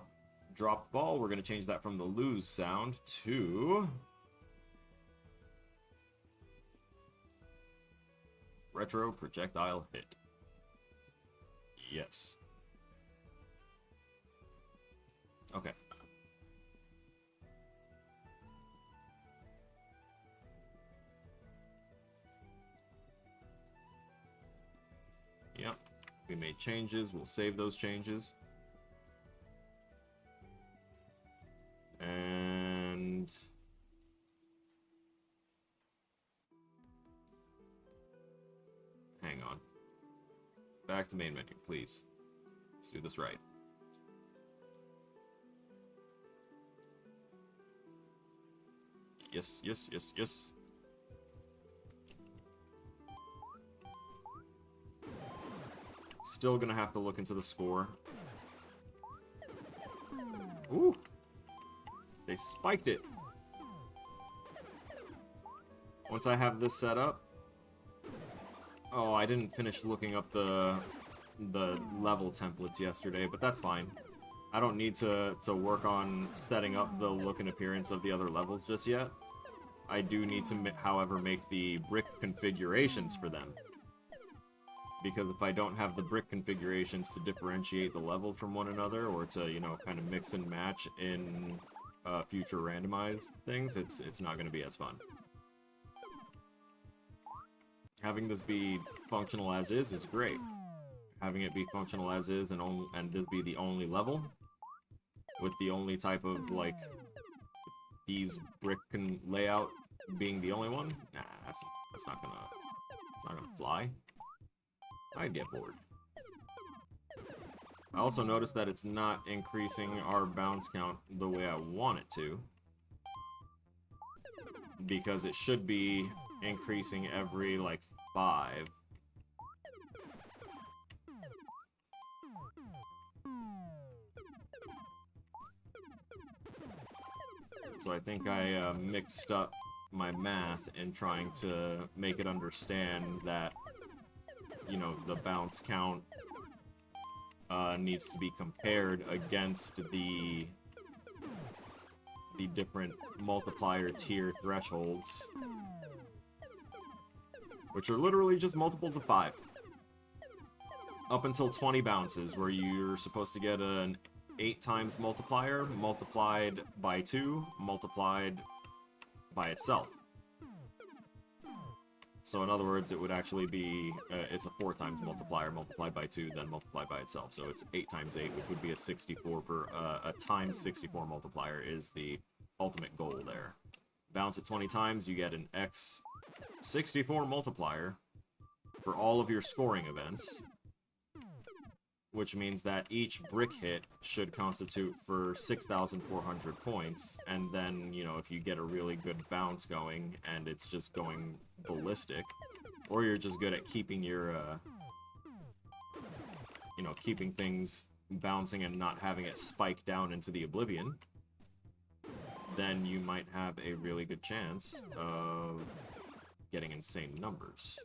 dropped ball. We're going to change that from the lose sound to... retro projectile hit. Yes. Okay. Yep. We made changes. We'll save those changes. And... hang on. Back to main menu, please. Let's do this right. Yes, yes, yes, yes. Still gonna have to look into the score. Ooh! They spiked it! Once I have this set up... Oh, I didn't finish looking up the level templates yesterday, but that's fine. I don't need to work on setting up the look and appearance of the other levels just yet. I do need to, however, make the brick configurations for them. Because if I don't have the brick configurations to differentiate the levels from one another, or to, you know, kind of mix and match in future randomized things, it's not going to be as fun. Having this be functional as is great. Having it be functional as is and this be the only level, with the only type of, like, these brick layout being the only one, nah, that's not gonna fly. I'd get bored. I also noticed that it's not increasing our bounce count the way I want it to, because it should be increasing every, like, 5. So I think I mixed up my math in trying to make it understand that, you know, the bounce count needs to be compared against the different multiplier tier thresholds, which are literally just multiples of 5. Up until 20 bounces, where you're supposed to get an 8 times multiplier multiplied by 2 multiplied by itself. So in other words, it would actually be, it's a 4 times multiplier multiplied by 2, then multiplied by itself. So it's 8 times 8, which would be a 64 per, a times 64 multiplier is the ultimate goal there. Bounce it 20 times, you get an X 64 multiplier for all of your scoring events, which means that each brick hit should constitute for 6,400 points, and then, you know, if you get a really good bounce going, and it's just going ballistic, or you're just good at keeping your, you know, keeping things bouncing and not having it spike down into the oblivion, then you might have a really good chance of getting insane numbers.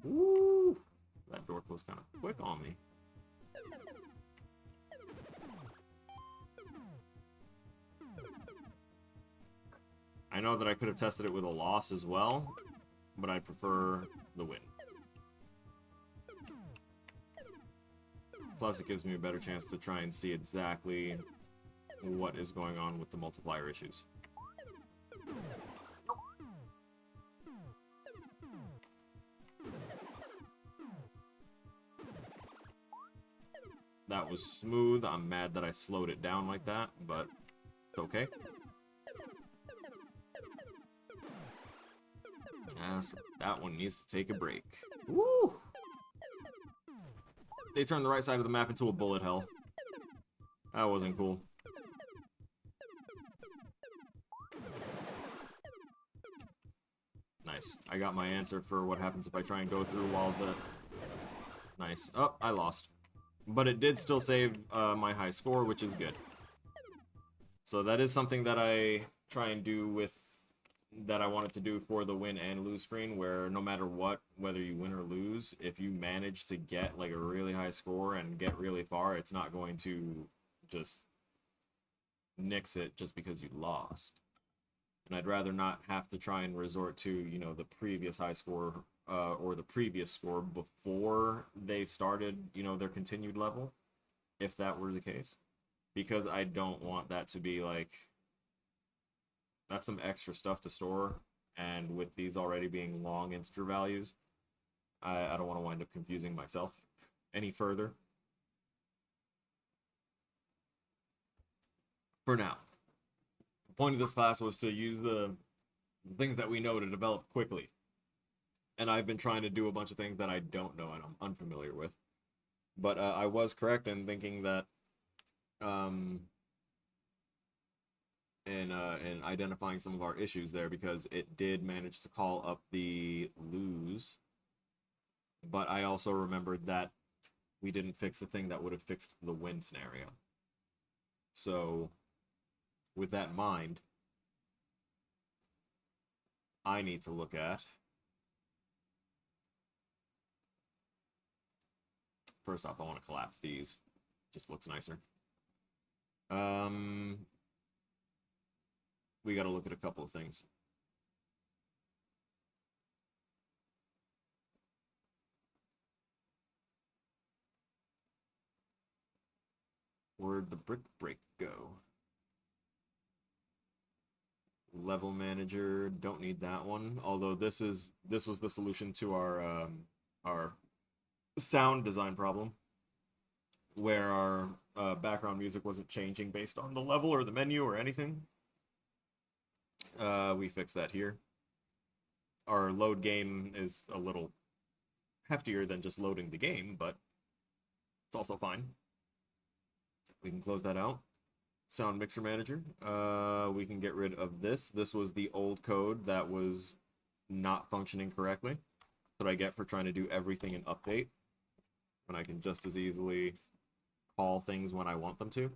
Ooh! That door closed kind of quick on me. know that I could have tested it with a loss as well, but I prefer the win. Plus, it gives me a better chance to try and see exactly what is going on with the multiplier issues. That was smooth. I'm mad that I slowed it down like that, but it's okay. That one needs to take a break. Woo! They turned the right side of the map into a bullet hell. That wasn't cool. Nice. I got my answer for what happens if I try and go through while the... Nice. Oh, I lost. But it did still save my high score, which is good. So that is something that I try and do with... that I wanted to do for the win and lose screen, where no matter what, whether you win or lose, if you manage to get like a really high score and get really far, it's not going to just nix it just because you lost. And I'd rather not have to try and resort to, you know, the previous high score or the previous score before they started, you know, their continued level, if that were the case. Because I don't want that to be like... That's some extra stuff to store, and with these already being long integer values, I don't want to wind up confusing myself any further. For now. The point of this class was to use the things that we know to develop quickly. And I've been trying to do a bunch of things that I don't know and I'm unfamiliar with. But I was correct in thinking that in identifying some of our issues there, because it did manage to call up the lose. But I also remembered that we didn't fix the thing that would have fixed the win scenario. So, with that in mind, I need to look at... First off, I want to collapse these. Just looks nicer. We got to look at a couple of things. Where'd the brick break go? Level manager, don't need that one. Although this was the solution to our sound design problem, where our background music wasn't changing based on the level or the menu or anything. We fixed that here. Our load game is a little heftier than just loading the game, but it's also fine. We can close that out. Sound mixer manager. We can get rid of this. This was the old code that was not functioning correctly. That's what I get for trying to do everything in update, when I can just as easily call things when I want them to.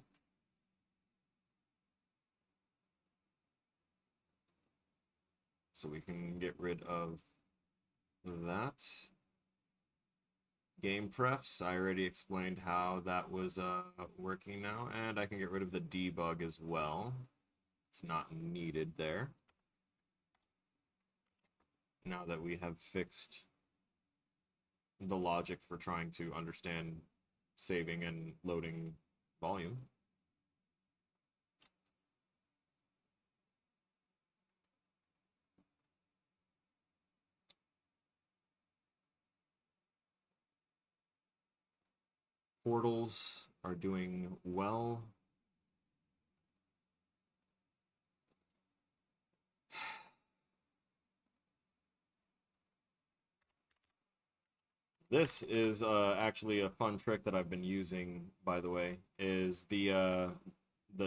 So we can get rid of that. Game prefs, I already explained how that was working now, and I can get rid of the debug as well. It's not needed there. Now that we have fixed the logic for trying to understand saving and loading volume. Portals are doing well. This is actually a fun trick that I've been using, by the way, is the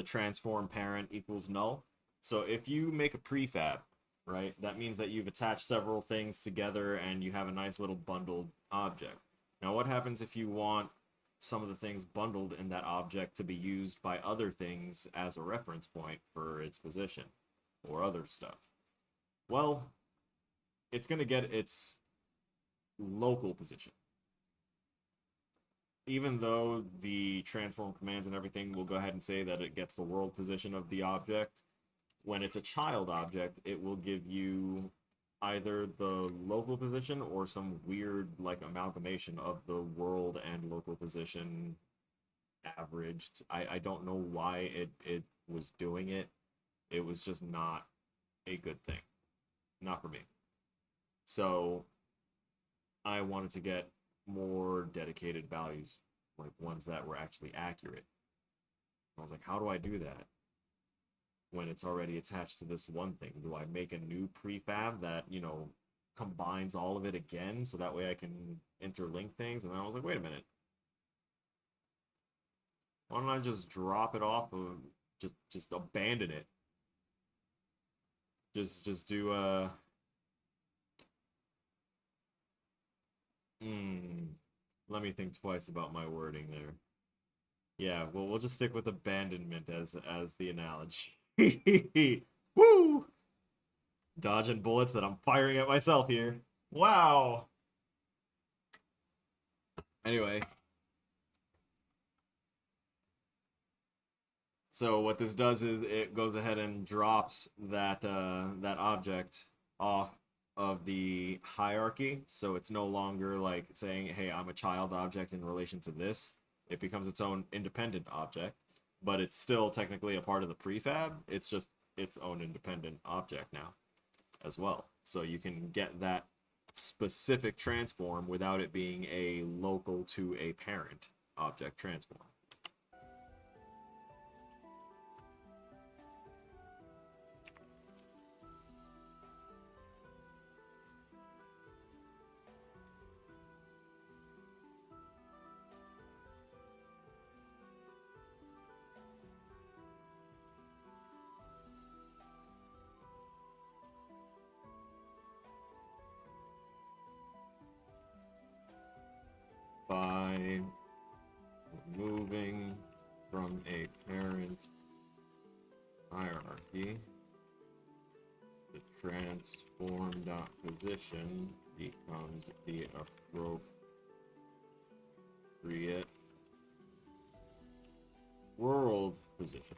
transform parent equals null. So if you make a prefab, right, that means that you've attached several things together and you have a nice little bundled object. Now what happens if you want some of the things bundled in that object to be used by other things as a reference point for its position or other stuff? Well, it's going to get its local position. Even though the transform commands and everything will go ahead and say that it gets the world position of the object, when it's a child object, it will give you either the local position or some weird like amalgamation of the world and local position averaged. I don't know why it was doing it. It was just not a good thing. Not for me. So I wanted to get more dedicated values, like ones that were actually accurate. I was like, how do I do that when it's already attached to this one thing? Do I make a new prefab that, you know, combines all of it again so that way I can interlink things? And then I was like, wait a minute. Why don't I just drop it off of just abandon it? Just do let me think twice about my wording there. Yeah, well, we'll just stick with abandonment as the analogy. Woo! Dodging bullets that I'm firing at myself here. Wow. Anyway, so what this does is it goes ahead and drops that object off of the hierarchy. So it's no longer like saying, hey, I'm a child object in relation to this. It becomes its own independent object, but it's still technically a part of the prefab. It's just its own independent object now as well. So you can get that specific transform without it being a local to a parent object transform. By moving from a parent hierarchy, the transformed position becomes the appropriate world position.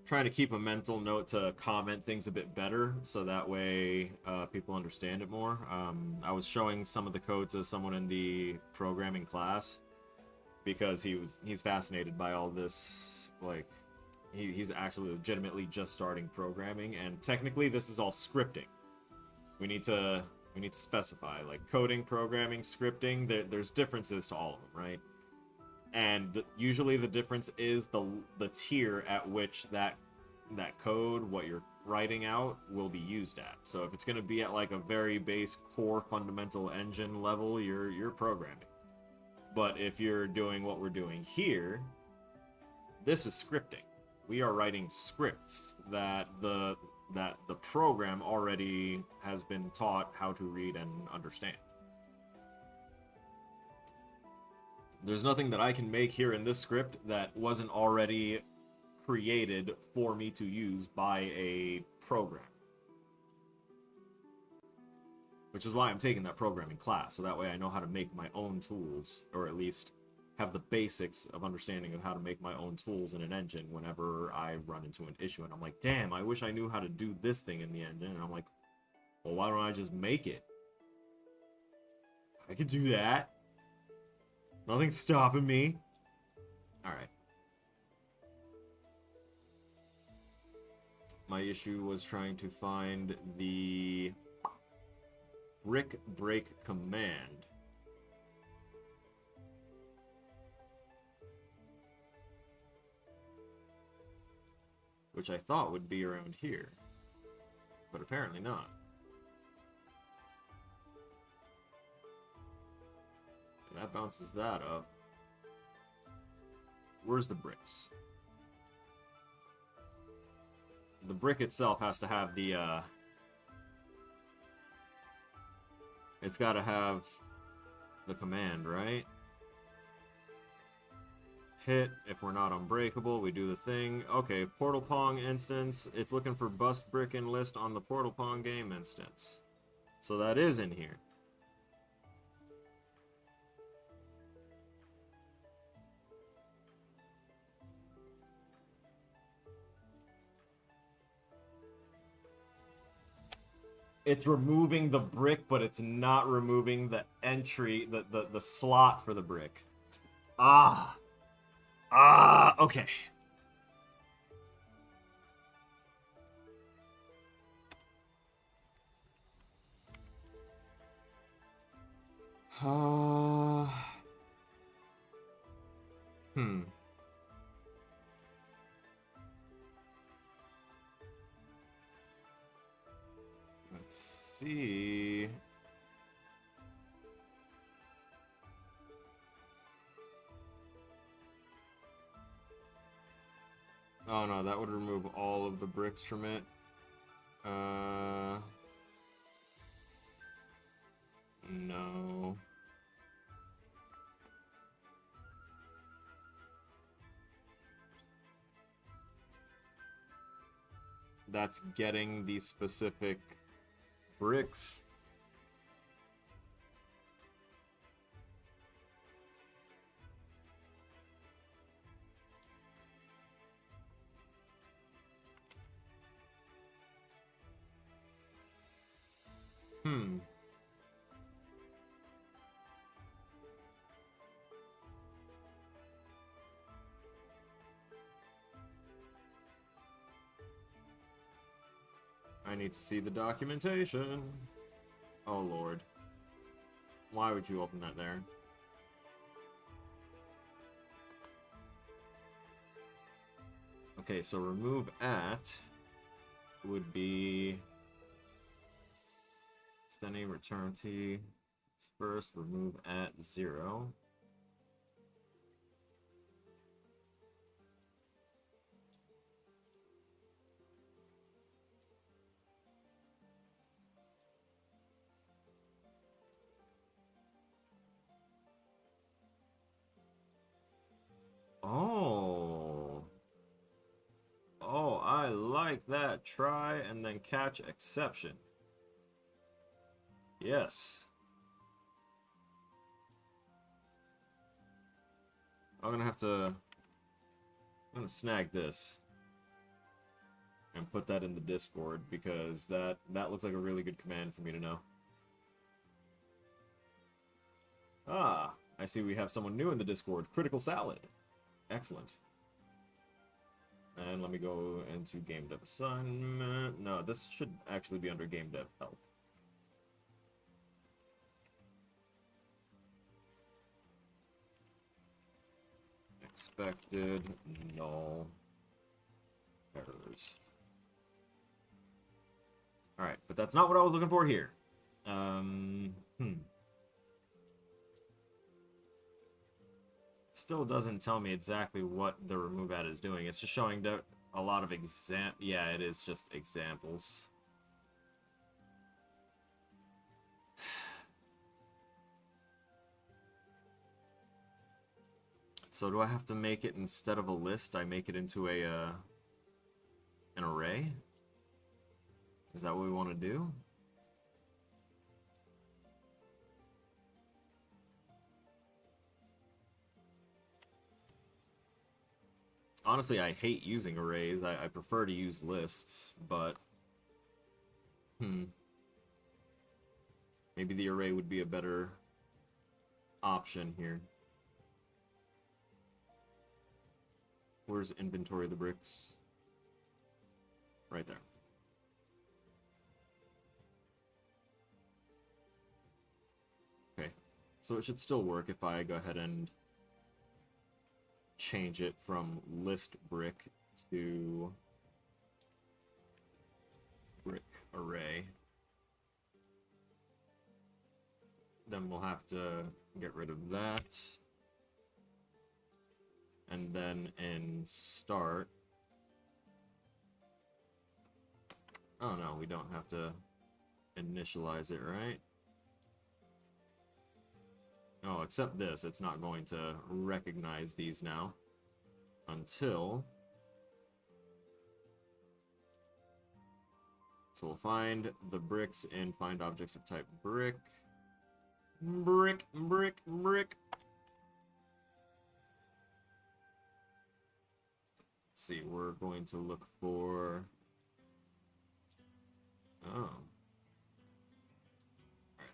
Trying to keep a mental note to comment things a bit better so that way people understand it more. I was showing some of the code to someone in the programming class because he's fascinated by all this. Like he's actually legitimately just starting programming, and technically this is all scripting. We need to specify like coding, programming, scripting. There's differences to all of them, right? And usually the difference is the tier at which that code, what you're writing out, will be used at. So if it's going to be at like a very base core fundamental engine level, you're programming. But if you're doing what we're doing here, this is scripting. We are writing scripts that the program already has been taught how to read and understand. There's nothing that I can make here in this script that wasn't already created for me to use by a program. Which is why I'm taking that programming class, so that way I know how to make my own tools, or at least have the basics of understanding of how to make my own tools in an engine whenever I run into an issue. And I'm like, damn, I wish I knew how to do this thing in the engine. And I'm like, well, why don't I just make it? I could do that. Nothing's stopping me. Alright. My issue was trying to find the brick break command. Which I thought would be around here. But apparently not. That bounces that up. Where's the bricks? The brick itself has to have the, it's got to have the command, right? Hit, if we're not unbreakable, we do the thing. Okay, Portal Pong instance. It's looking for bust brick and list on the Portal Pong game instance. So that is in here. It's removing the brick, but it's not removing the entry, the slot for the brick. Ah. Ah, okay. Uh, hmm. Let's see. Oh no, that would remove all of the bricks from it. No. That's getting the specific bricks. Hmm. I need to see the documentation. Oh lord. Why would you open that there? Okay, so remove at would be extending return T. First, remove at 0. Oh. Oh, I like that. Try and then catch exception. Yes. I'm gonna snag this and put that in the Discord because that looks like a really good command for me to know. Ah, I see we have someone new in the Discord. Critical Salad. Excellent. And let me go into GameDev assignment. No, this should actually be under GameDev help. Expected null errors. Alright, but that's not what I was looking for here. Still doesn't tell me exactly what the remove at is doing. It's just showing that a lot of yeah, it is just examples. So do I have to make it instead of a list? I make it into an array? Is that what we want to do? Honestly, I hate using arrays. I prefer to use lists, but maybe the array would be a better option here. Where's inventory of the bricks? Right there. Okay, so it should still work if I go ahead and change it from list brick to brick array. Then we'll have to get rid of that. And then in start... Oh no, we don't have to initialize it, right? Oh, except this, it's not going to recognize these now until... So we'll find the bricks and find objects of type brick. Brick, brick, brick. Let's see, we're going to look for... Oh.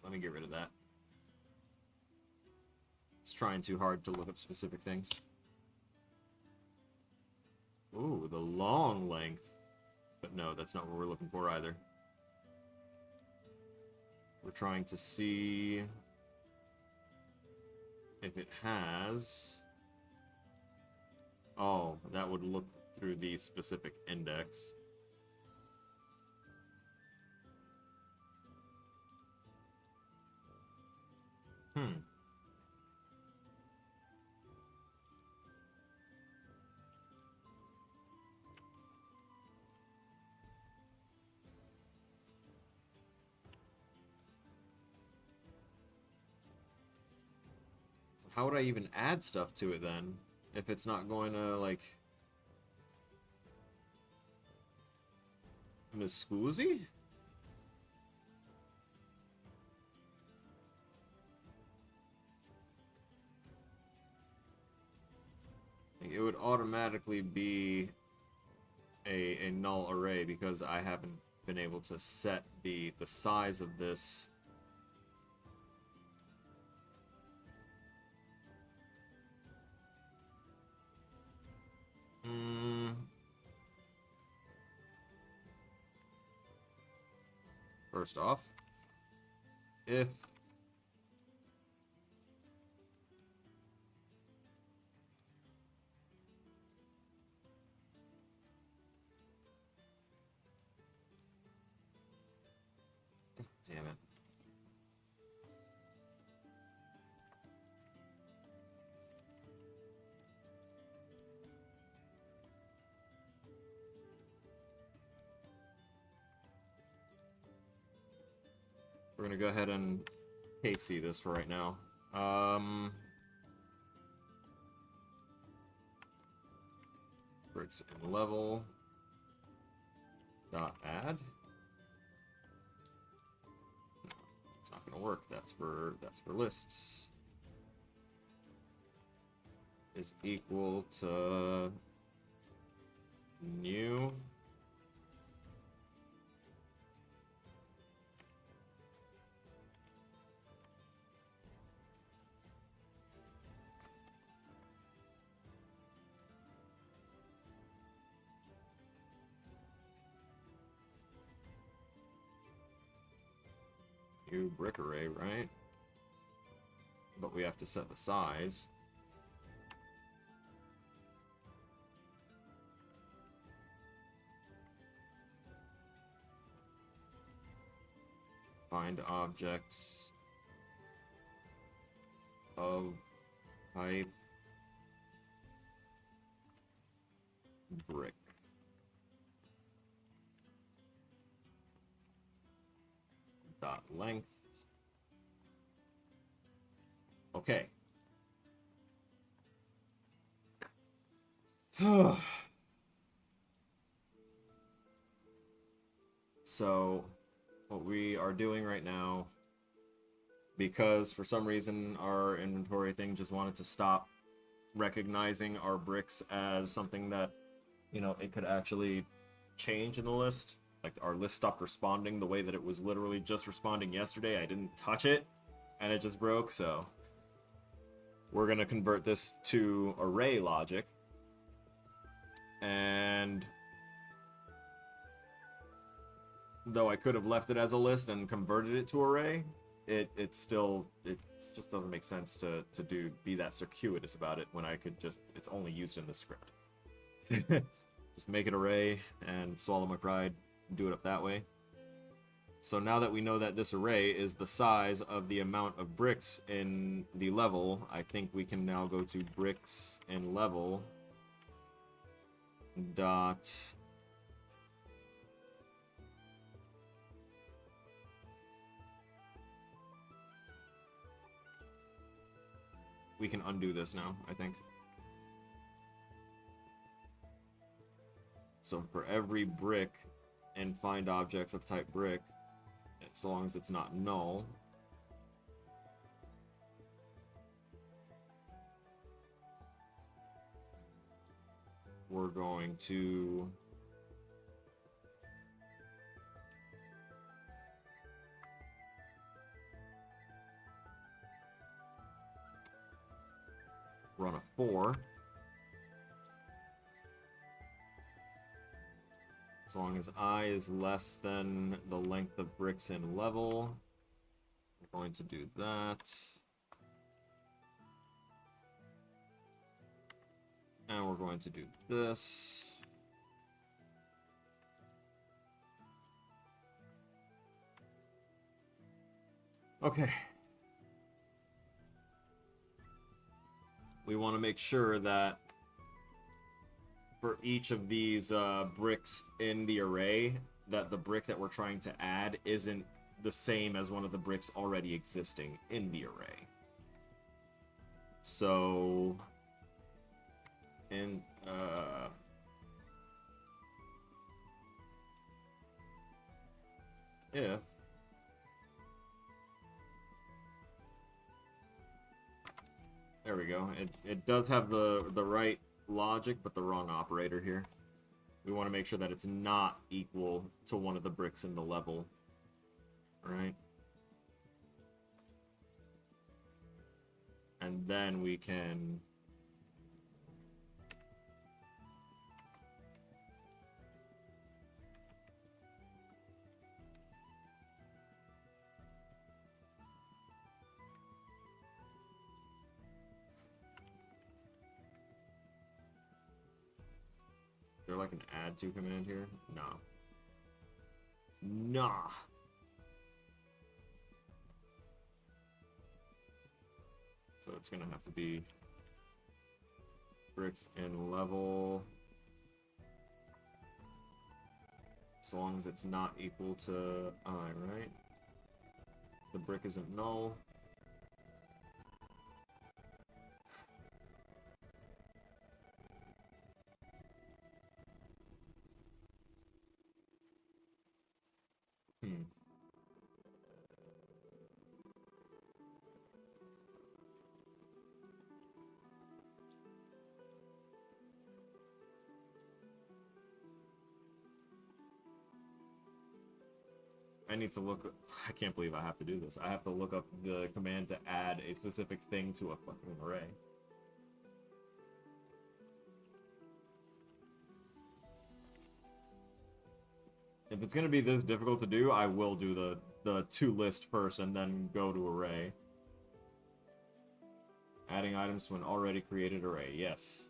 let me get rid of that. It's trying too hard to look up specific things. Ooh, the long length. But no, that's not what we're looking for either. We're trying to see if it has... Oh, that would look through the specific index. How would I even add stuff to it then? If it's not going to, like... Miss Scoozy? It would automatically be a null array because I haven't been able to set the size of this. First off, if damn it. We're gonna go ahead and KC this for right now. Bricks in level dot add. No, it's not gonna work. That's for lists. Is equal to new. New brick array, right? But we have to set the size. Find objects of type brick. Dot length. Okay. So, what we are doing right now, because for some reason our inventory thing just wanted to stop recognizing our bricks as something that, you know, it could actually change in the list. Like, our list stopped responding the way that it was literally just responding yesterday. I didn't touch it, and it just broke, so... We're going to convert this to array logic. And... though I could have left it as a list and converted it to array, it just doesn't make sense to be that circuitous about it when I could just... It's only used in the script. Just make it array and swallow my pride. Do it up that way. So now that we know that this array is the size of the amount of bricks in the level, I think we can now go to bricks in level dot we can undo this now, I think. So for every brick and find objects of type brick, as long as it's not null, we're going to run a 4. As long as I is less than the length of bricks in level, we're going to do that. And we're going to do this. Okay. We want to make sure that for each of these bricks in the array, that the brick that we're trying to add isn't the same as one of the bricks already existing in the array. So, and yeah. There we go. It does have the right logic, but the wrong operator here. We want to make sure that it's not equal to one of the bricks in the level. Right? And then we can... Is there like an add to command here? Nah. Nah. So it's gonna have to be bricks in level. As long as it's not equal to I, right? The brick isn't null. I need to look... I can't believe I have to do this. I have to look up the command to add a specific thing to a fucking array. If it's gonna be this difficult to do, I will do the to list first and then go to array. Adding items to an already created array, yes.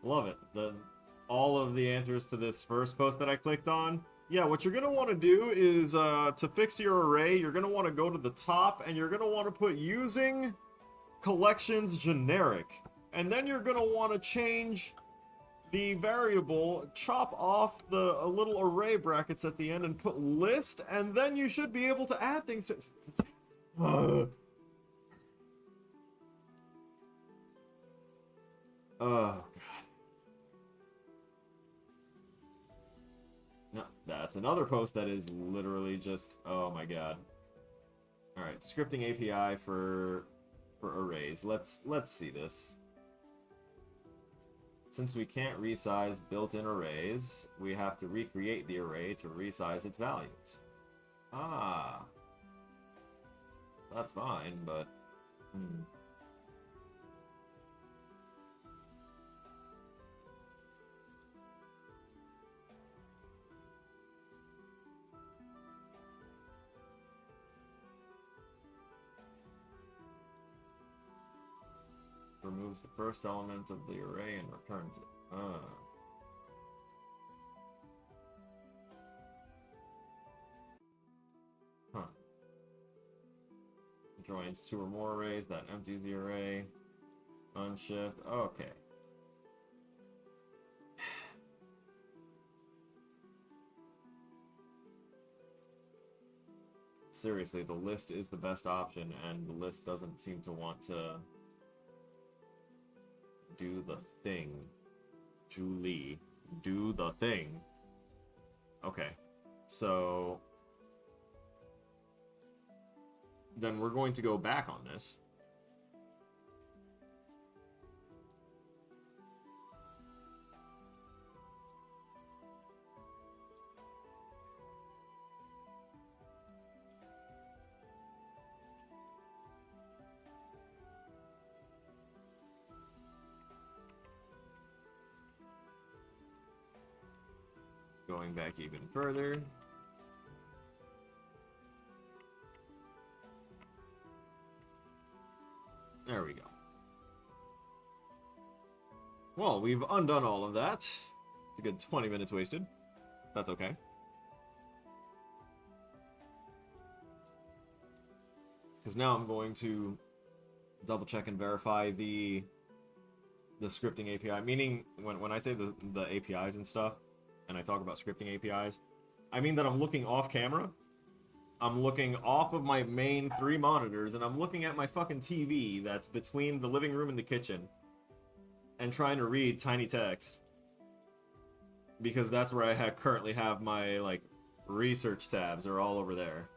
Love it. All of the answers to this first post that I clicked on. Yeah, what you're going to want to do is, to fix your array, you're going to want to go to the top, and you're going to want to put using collections generic. And then you're going to want to change the variable, chop off the little array brackets at the end, and put list, and then you should be able to add things to... Oh, God. No, that's another post that is literally just... Oh, my God. Alright, scripting API for arrays. Let's see this. Since we can't resize built-in arrays, we have to recreate the array to resize its values. Ah. That's fine, but... Removes the first element of the array and returns it. Huh. Joins two or more arrays, that empties the array. Unshift. Okay. Seriously, the list is the best option, and the list doesn't seem to want to do the thing. Julie, do the thing. Okay, so then we're going to go back on this. Going back even further. There we go. Well, we've undone all of that. It's a good 20 minutes wasted. That's okay. Because now I'm going to double check and verify the scripting API. Meaning, when I say the APIs and stuff, and I talk about scripting APIs, I mean that I'm looking off camera. I'm looking off of my main 3 monitors, and I'm looking at my fucking TV that's between the living room and the kitchen, and trying to read tiny text. Because that's where I currently have my, like, research tabs are all over there.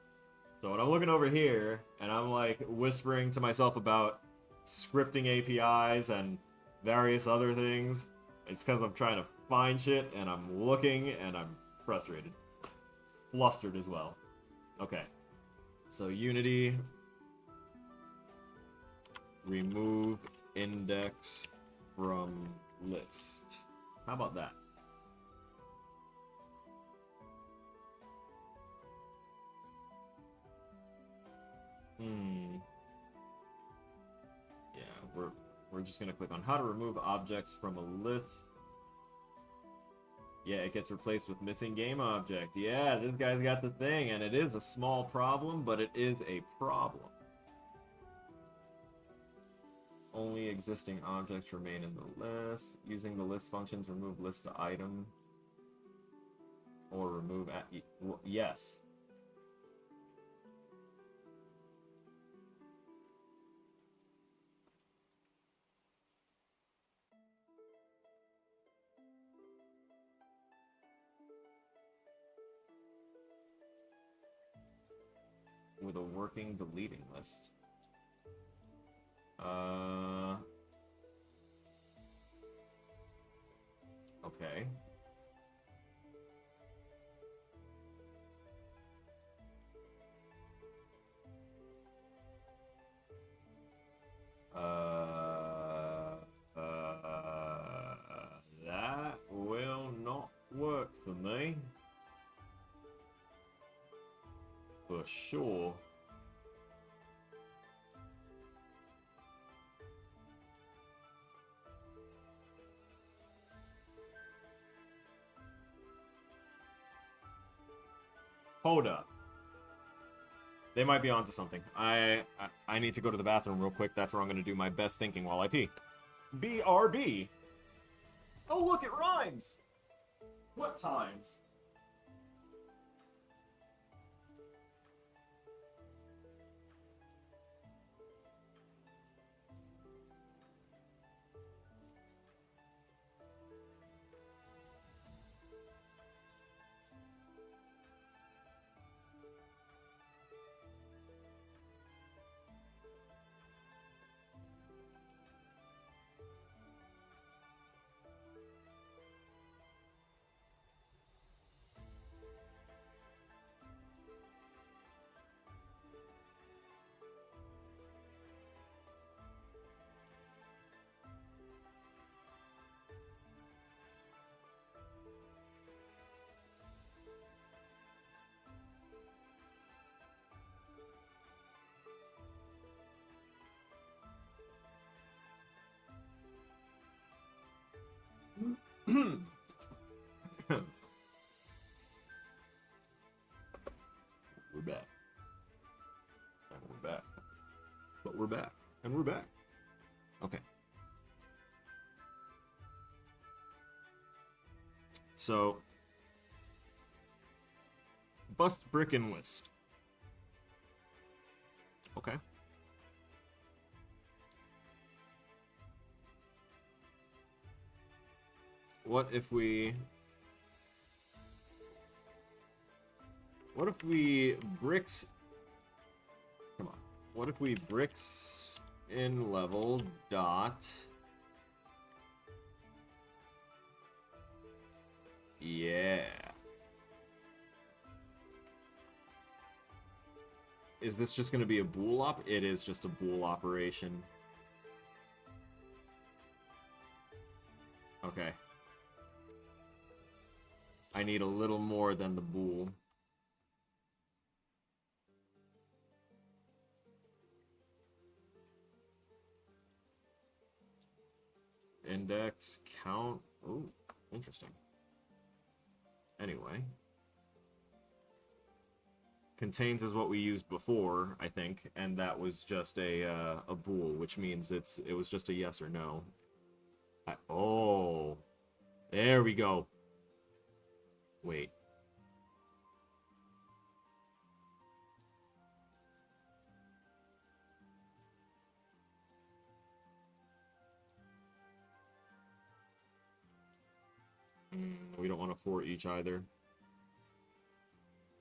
So when I'm looking over here, and I'm, like, whispering to myself about scripting APIs and various other things, it's because I'm trying to find shit, and I'm looking, and I'm frustrated. Flustered as well. Okay. So Unity. Remove index from list. How about that? Yeah, we're just gonna click on how to remove objects from a list. Yeah, it gets replaced with missing game object. Yeah, this guy's got the thing, and it is a small problem, but it is a problem. Only existing objects remain in the list. Using the list functions, remove list to item. Or remove at... Yes. With a working deleting list. Okay. That will not work for me. For sure. Hold up. They might be onto something. I need to go to the bathroom real quick. That's where I'm going to do my best thinking while I pee. BRB. Oh, look, it rhymes. What times? We're back. And we're back. But we're back. And we're back. Okay. So, bust brick and list. Okay. What if we bricks... Come on. what if we bricks in level dot... Yeah. Is this just going to be a bool op? It is just a bool operation. Okay. I need a little more than the bool. Index, count. Ooh, interesting. Anyway. Contains is what we used before, I think, and that was just a bool, which means it was just a yes or no. Oh, there we go. Wait. We don't want a for each either.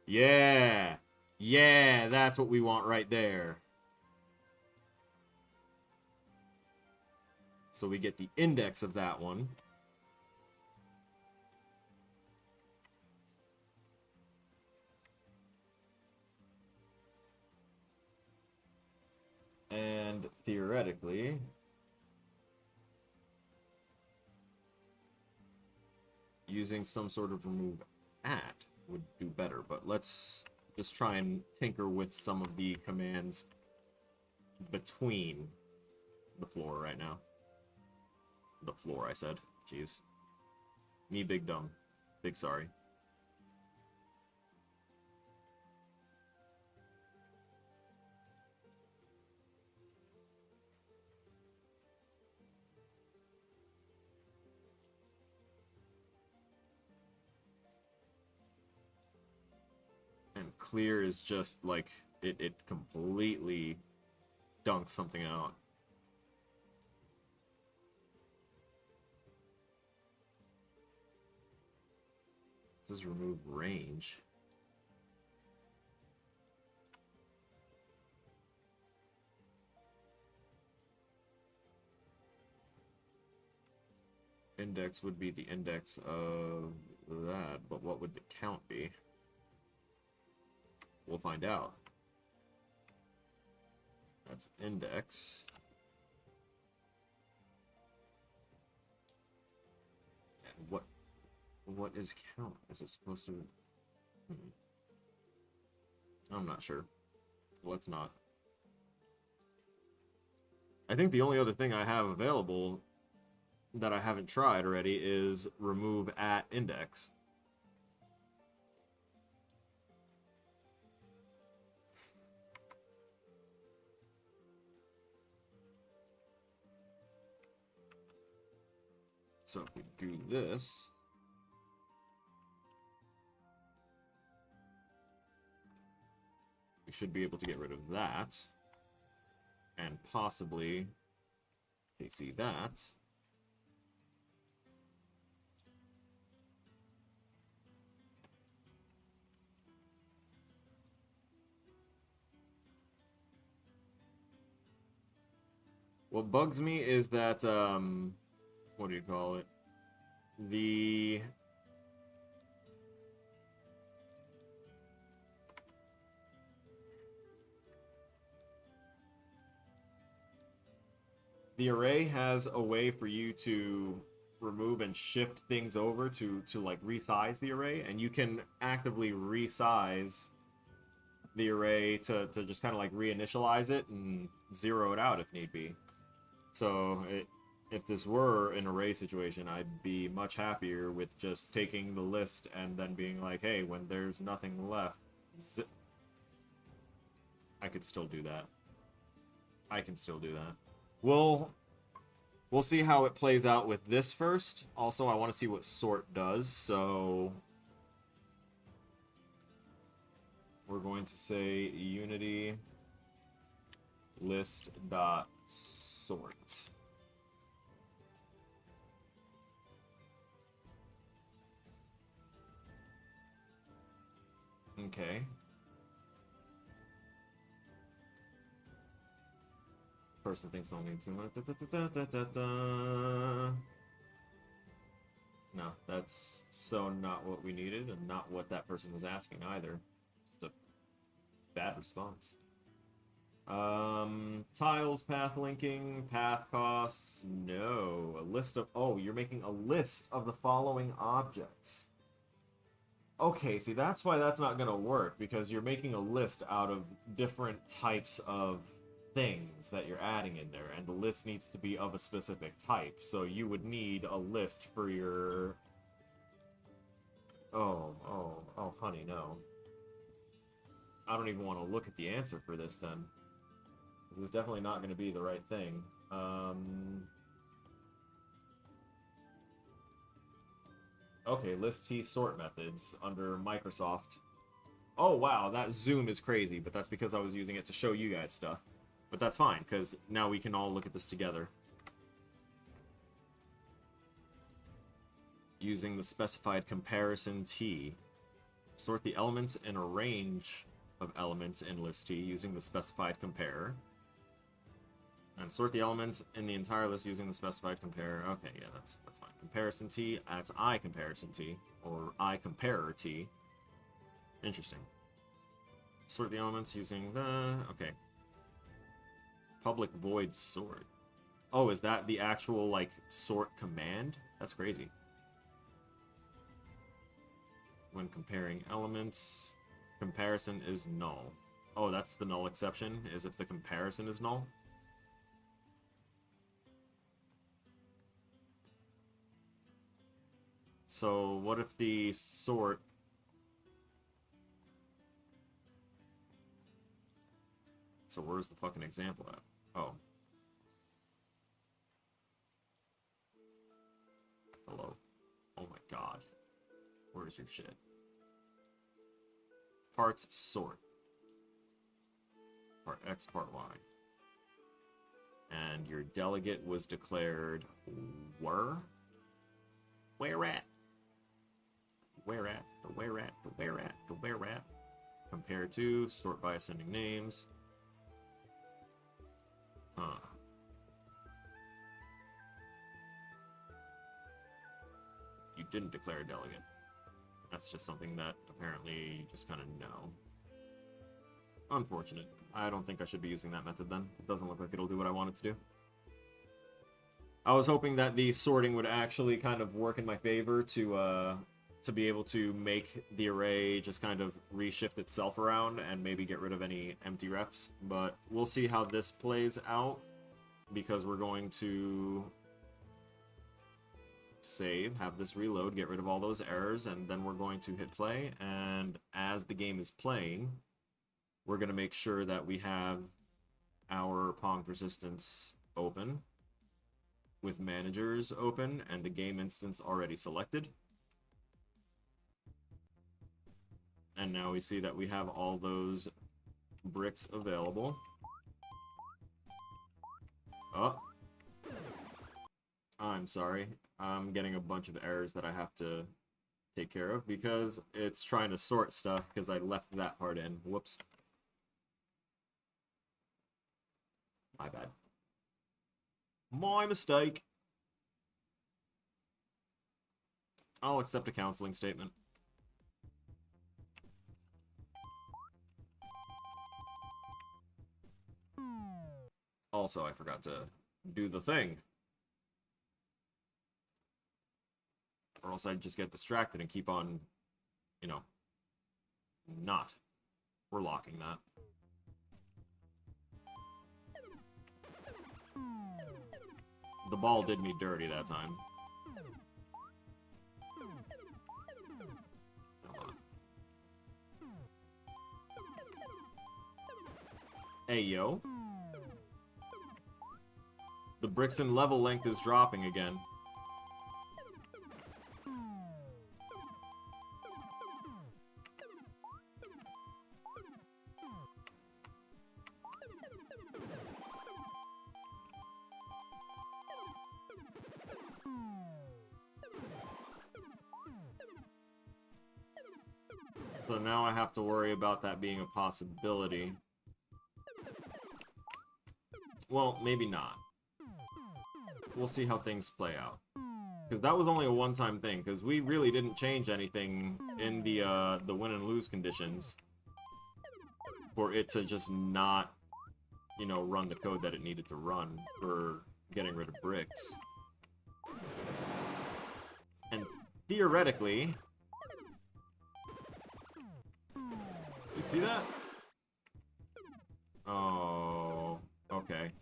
Yeah! Yeah, that's what we want right there. So we get the index of that one. And theoretically... using some sort of remove at would do better, but let's just try and tinker with some of the commands between the floor right now. The floor, I said. Jeez. Me big dumb. Big sorry. And clear is just like it completely dunks something out. Does remove range. Index would be the index of that, but what would the count be? We'll find out. That's index. And what is count? Is it supposed to... I'm not sure. Well, it's not. I think the only other thing I have available that I haven't tried already is remove at index. So if we do this, we should be able to get rid of that, and possibly, okay, see that. What bugs me is that, what do you call it? The array has a way for you to remove and shift things over to like resize the array, and you can actively resize the array to just kind of like reinitialize it and zero it out if need be. So if this were an array situation, I'd be much happier with just taking the list and then being like, hey, when there's nothing left, I could still do that. I can still do that. We'll see how it plays out with this first. Also, I want to see what sort does, so we're going to say unity list dot sort. Okay. Person thinks they'll need too much. No, that's so not what we needed, and not what that person was asking either. Just a bad response. Tiles, path linking, path costs, no. A list of, oh, you're making a list of the following objects. Okay, see, that's why that's not gonna work, because you're making a list out of different types of things that you're adding in there, and the list needs to be of a specific type, so you would need a list for your... Oh, honey, no. I don't even want to look at the answer for this, then. This is definitely not going to be the right thing. Okay, list T sort methods under Microsoft. Oh, wow, that zoom is crazy, but that's because I was using it to show you guys stuff. But that's fine, because now we can all look at this together. Using the specified comparison T. Sort the elements in a range of elements in list T using the specified compare. And sort the elements in the entire list using the specified compare. Okay, yeah, that's fine. Comparison T, that's I comparison T, or I comparer T. Interesting. Sort the elements using the... Okay. Public void sort. Oh, is that the actual, like, sort command? That's crazy. When comparing elements, comparison is null. Oh, that's the null exception, is if the comparison is null? So, what if the sort... So where's the fucking example at? Oh. Hello. Oh my god. Where's your shit? Parts sort. Part X, part Y. And your delegate was declared where? Where at? Where at? The where at? The where at? The where at? Compare to, sort by ascending names. Huh. You didn't declare a delegate. That's just something that apparently you just kind of know. Unfortunate. I don't think I should be using that method then. It doesn't look like it'll do what I want it to do. I was hoping that the sorting would actually kind of work in my favor to be able to make the array just kind of reshift itself around and maybe get rid of any empty refs. But we'll see how this plays out, because we're going to save, have this reload, get rid of all those errors, and then we're going to hit play. And as the game is playing, we're going to make sure that we have our Pong persistence open, with managers open, and the game instance already selected. And now we see that we have all those bricks available. Oh. I'm sorry. I'm getting a bunch of errors that I have to take care of because it's trying to sort stuff because I left that part in. Whoops. My bad. My mistake. I'll accept a counseling statement. Also, I forgot to do the thing. Or else I'd just get distracted and keep on, you know, not. We're locking that. The ball did me dirty that time. Hold on. Hey, yo. The bricks and level length is dropping again. So now I have to worry about that being a possibility. Well, maybe not. We'll see how things play out. Because that was only a one-time thing, because we really didn't change anything in the win and lose conditions for it to just not, you know, run the code that it needed to run for getting rid of bricks. And theoretically... You see that? Oh, okay.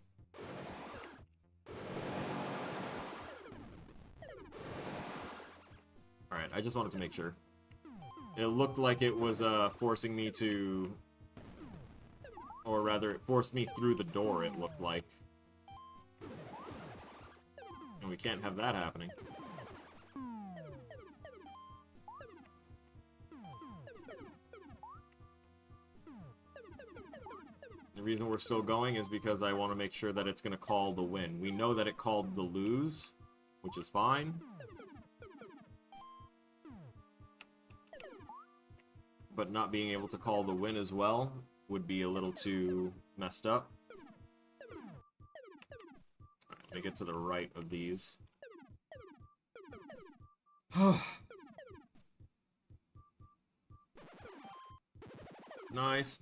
Alright, I just wanted to make sure. It looked like it was forcing me to... Or rather, it forced me through the door, it looked like. And we can't have that happening. The reason we're still going is because I want to make sure that it's going to call the win. We know that it called the lose, which is fine. But not being able to call the win as well would be a little too messed up. Alright, let me get to the right of these. Nice.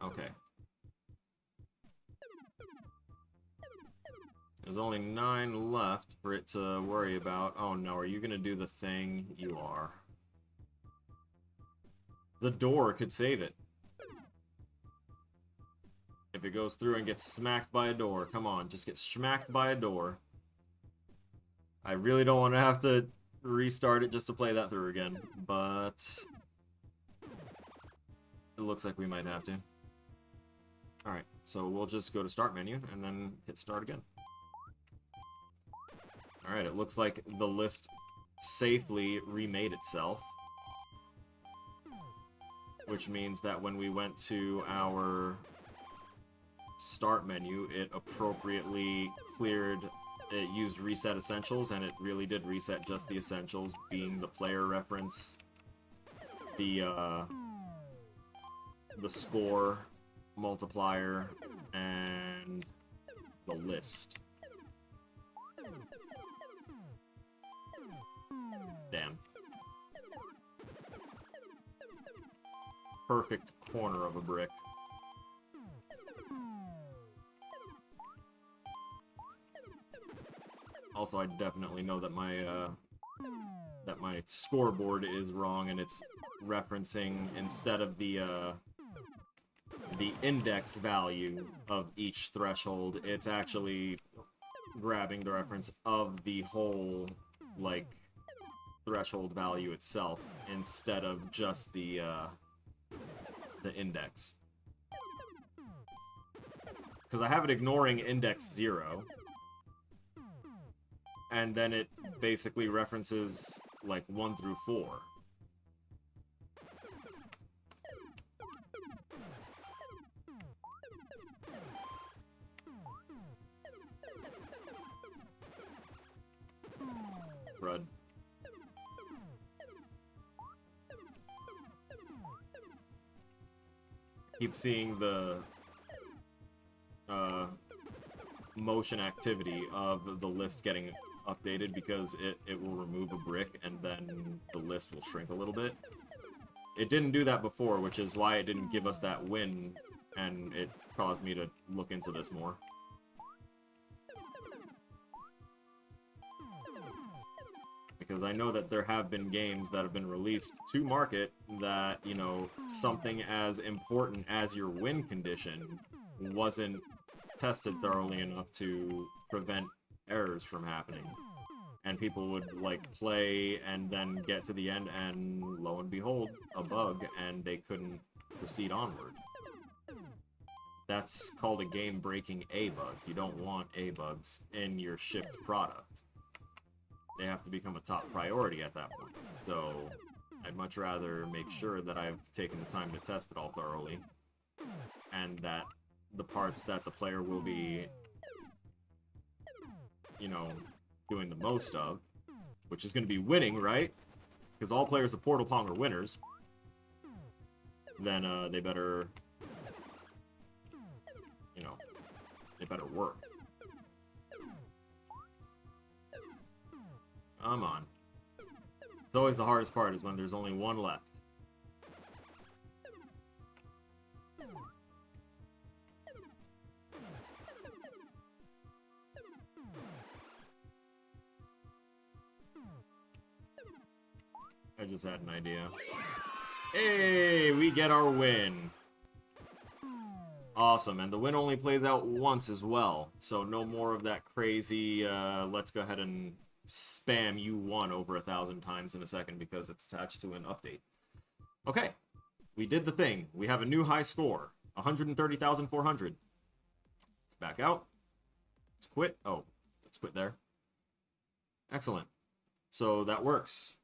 Okay. There's only 9 left for it to worry about. Oh no, are you gonna do the thing? You are. The door could save it. If it goes through and gets smacked by a door. Come on, just get smacked by a door. I really don't want to have to restart it just to play that through again, but... It looks like we might have to. Alright, so we'll just go to start menu and then hit start again. Alright, it looks like the list safely remade itself. Which means that when we went to our start menu, it appropriately cleared, it used reset essentials, and it really did reset just the essentials, being the player reference, the score multiplier, and the list. Damn. Perfect corner of a brick. Also, I definitely know that my scoreboard is wrong, and it's referencing, instead of the index value of each threshold, it's actually grabbing the reference of the whole, like, threshold value itself, instead of just the index. Because I have it ignoring index 0, and then it basically references, like, 1 through 4. Crud. Keep seeing the motion activity of the list getting updated, because it will remove a brick and then the list will shrink a little bit. It didn't do that before, which is why it didn't give us that win, and it caused me to look into this more. Because I know that there have been games that have been released to market that, you know, something as important as your win condition wasn't tested thoroughly enough to prevent errors from happening. And people would, like, play and then get to the end and, lo and behold, a bug, and they couldn't proceed onward. That's called a game-breaking A-bug. You don't want A-bugs in your shipped product. They have to become a top priority at that point. So, I'd much rather make sure that I've taken the time to test it all thoroughly, and that the parts that the player will be, you know, doing the most of, which is going to be winning, right? Because all players of Portal Pong are winners. Then, they better, you know, It better work. Come on. It's always the hardest part, is when there's only one left. I just had an idea. Hey, we get our win. Awesome, and the win only plays out once as well, so no more of that crazy, let's go ahead and spam U1 over 1,000 times in a second because it's attached to an update. Okay, we did the thing. We have a new high score, 130,400. Let's back out. Let's quit. Oh, let's quit there. Excellent. So that works.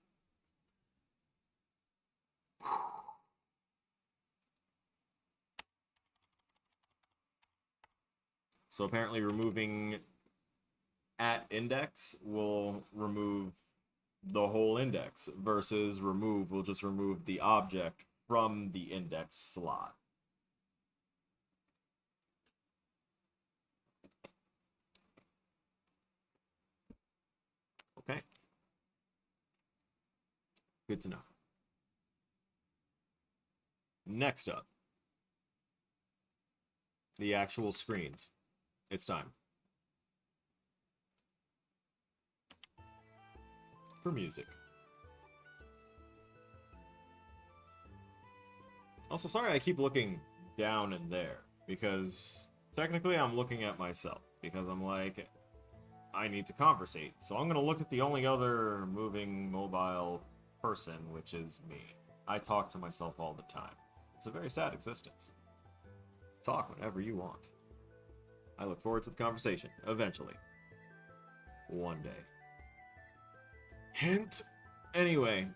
So apparently removing at index will remove the whole index, versus remove will just remove the object from the index slot. Okay. Good to know. Next up, the actual screens. It's time. For music. Also, sorry I keep looking down in there, because technically I'm looking at myself, because I'm like, I need to conversate. So I'm going to look at the only other moving mobile person, which is me. I talk to myself all the time. It's a very sad existence. Talk whenever you want. I look forward to the conversation, eventually. One day. Hint! Anyway,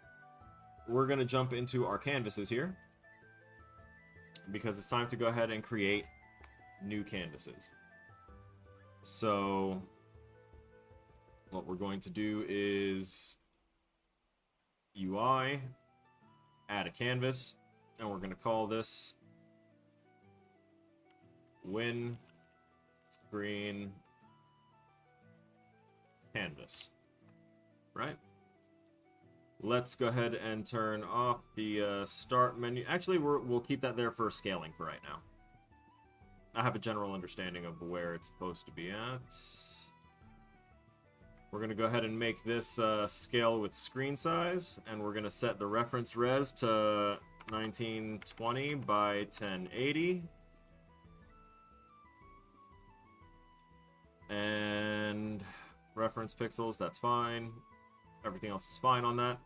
we're going to jump into our canvases here, because it's time to go ahead and create new canvases. So, what we're going to do is UI, add a canvas, and we're going to call this Win Screen Canvas. Right? Let's go ahead and turn off the start menu. Actually, we'll keep that there for scaling for right now. I have a general understanding of where it's supposed to be at. We're going to go ahead and make this scale with screen size, and we're going to set the reference res to 1920 by 1080. And reference pixels, that's fine. Everything else is fine on that.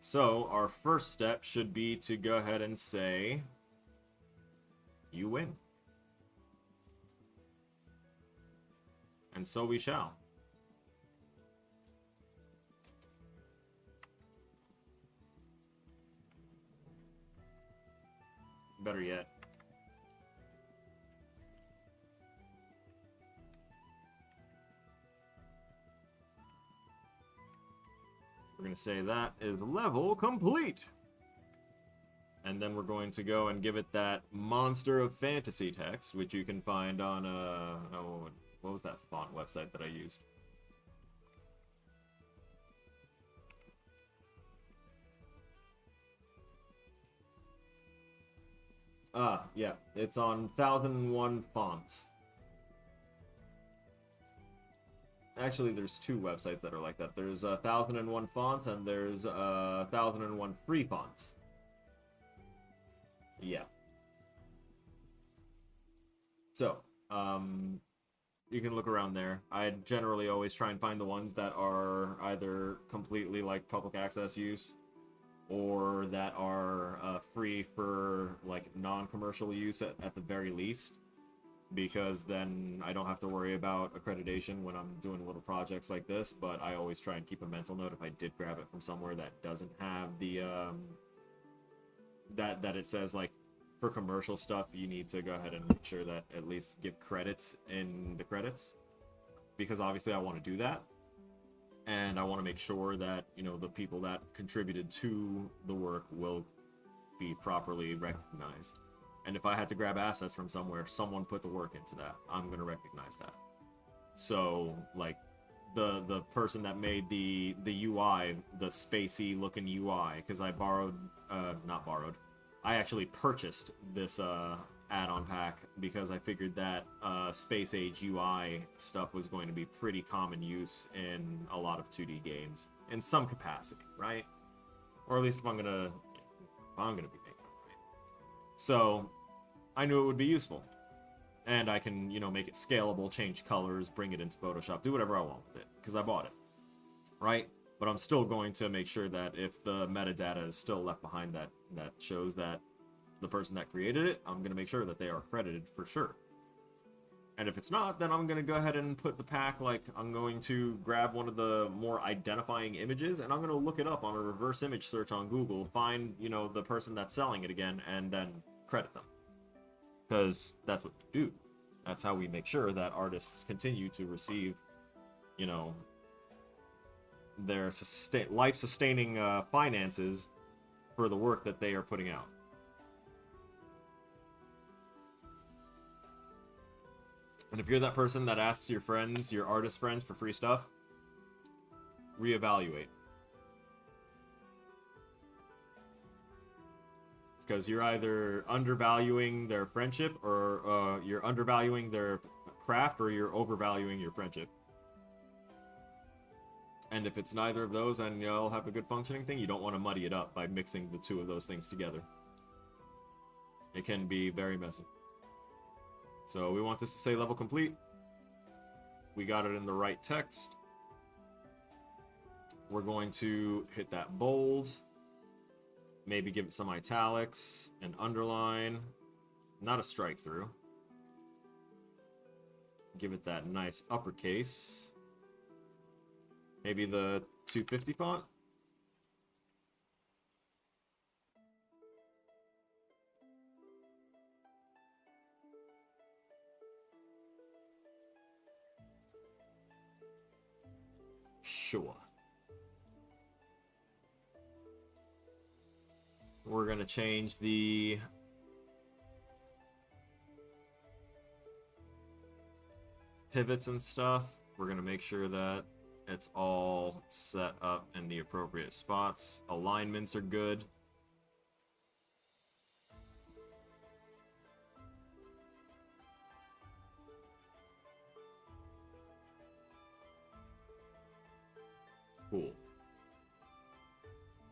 So, our first step should be to go ahead and say, you win. And so we shall. Better yet. We're going to say that is level complete. And then we're going to go and give it that Monster of Fantasy text, which you can find on, oh, what was that font website that I used? Yeah, it's on 1001 Fonts. Actually, there's two websites that are like that. There's 1001 Fonts, and there's 1001 Free Fonts. Yeah. So, you can look around there. I generally always try and find the ones that are either completely like public access use, or that are free for like non-commercial use at the very least, because then I don't have to worry about accreditation when I'm doing little projects like this. But I always try and keep a mental note if I did grab it from somewhere that doesn't have the that it says like, for commercial stuff you need to go ahead and make sure that at least give credits in the credits, because obviously I want to do that, and I want to make sure that, you know, the people that contributed to the work will be properly recognized. And if I had to grab assets from somewhere, someone put the work into that. I'm gonna recognize that. So, like, the person that made the UI, the spacey looking UI, because I not borrowed, I actually purchased this add-on pack because I figured that space age UI stuff was going to be pretty common use in a lot of 2D games in some capacity, right? Or at least if I'm gonna be making them, right? So I knew it would be useful. And I can, you know, make it scalable, change colors, bring it into Photoshop, do whatever I want with it, because I bought it, right? But I'm still going to make sure that if the metadata is still left behind that shows that the person that created it, I'm going to make sure that they are credited for sure. And if it's not, then I'm going to go ahead and put the pack, like, I'm going to grab one of the more identifying images, and I'm going to look it up on a reverse image search on Google, find, you know, the person that's selling it again, and then credit them. Because that's what we do. That's how we make sure that artists continue to receive, you know, their life-sustaining finances for the work that they are putting out. And if you're that person that asks your friends, your artist friends, for free stuff, reevaluate. Because you're either undervaluing their friendship, or you're undervaluing their craft, or you're overvaluing your friendship. And if it's neither of those and you'll have a good functioning thing, you don't want to muddy it up by mixing the two of those things together. It can be very messy. So we want this to say level complete. We got it in the right text. We're going to hit that bold. Maybe give it some italics, an underline, not a strike through. Give it that nice uppercase. Maybe the 250 font. Sure. We're going to change the pivots and stuff. We're going to make sure that it's all set up in the appropriate spots. Alignments are good. Cool.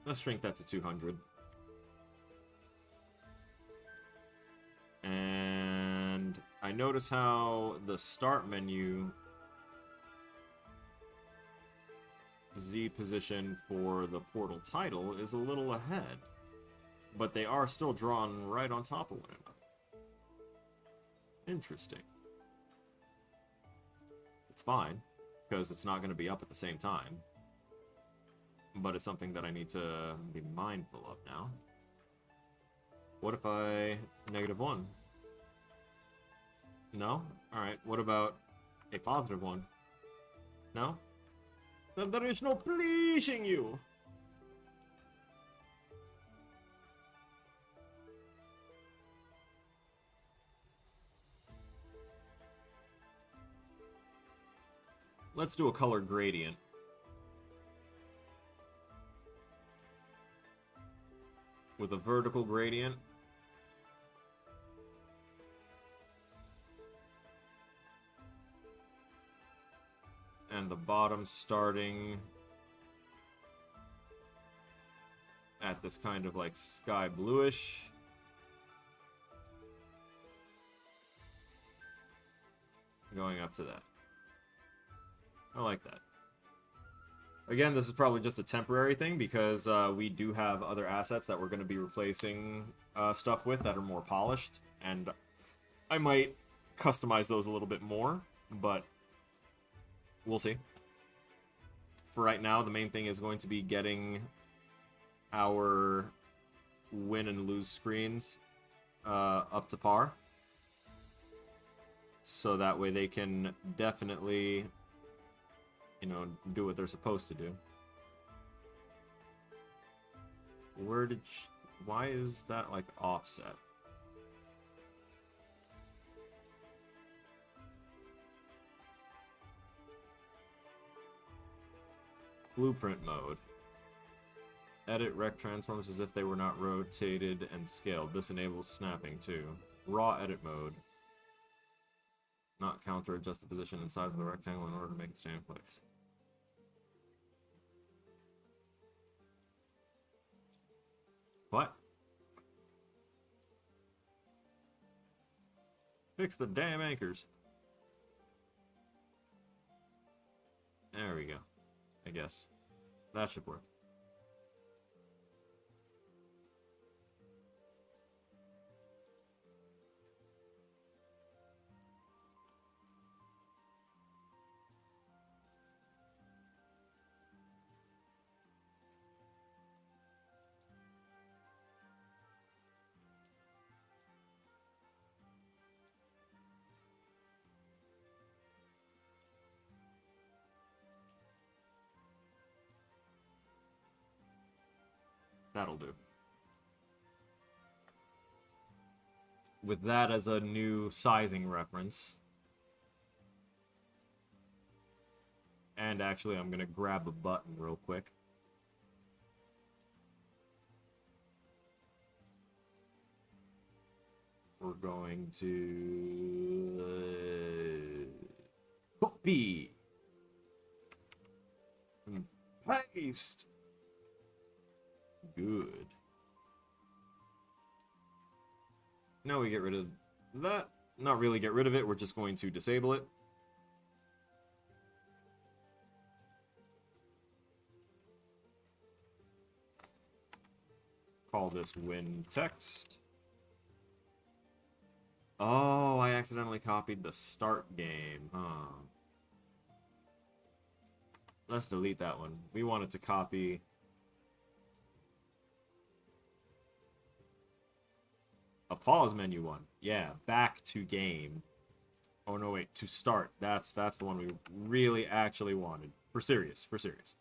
Let's shrink that to 200. And I notice how the start menu Z position for the portal title is a little ahead, but they are still drawn right on top of one another. Interesting. It's fine, because it's not going to be up at the same time, but it's something that I need to be mindful of now. What if I -1? No? Alright, what about a +1? No? Then there is no pleasing you! Let's do a color gradient. With a vertical gradient. And the bottom starting at this kind of like sky bluish. Going up to that. I like that. Again, this is probably just a temporary thing because we do have other assets that we're going to be replacing stuff with that are more polished. And I might customize those a little bit more, but we'll see. For right now, the main thing is going to be getting our win and lose screens up to par. So that way they can definitely, you know, do what they're supposed to do. Why is that like offset? Blueprint mode. Edit rect transforms as if they were not rotated and scaled. This enables snapping too. Raw edit mode. Not counter adjust the position and size of the rectangle in order to make it stay in place. What? Fix the damn anchors. There we go. I guess. That should work. That'll do. With that as a new sizing reference. And actually, I'm going to grab a button real quick. We're going to... copy! And paste! Good. Now we get rid of that. Not really get rid of it, we're just going to disable it. Call this win text. Oh, I accidentally copied the start game, huh? Let's delete that one. We wanted to copy... a pause menu one. Yeah, back to game. Oh no, wait, to start. That's the one we really actually wanted. For serious, for serious.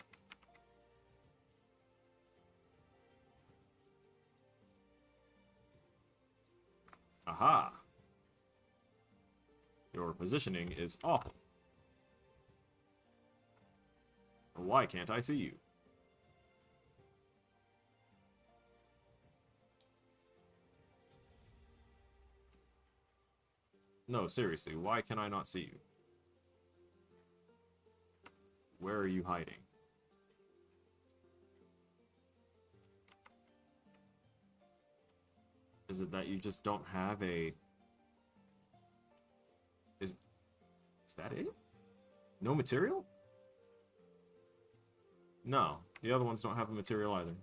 Aha. Your positioning is awful. Why can't I see you? No, seriously, why can I not see you? Where are you hiding? Is it that you just don't have a... Is that it? No material? No, the other ones don't have a material either.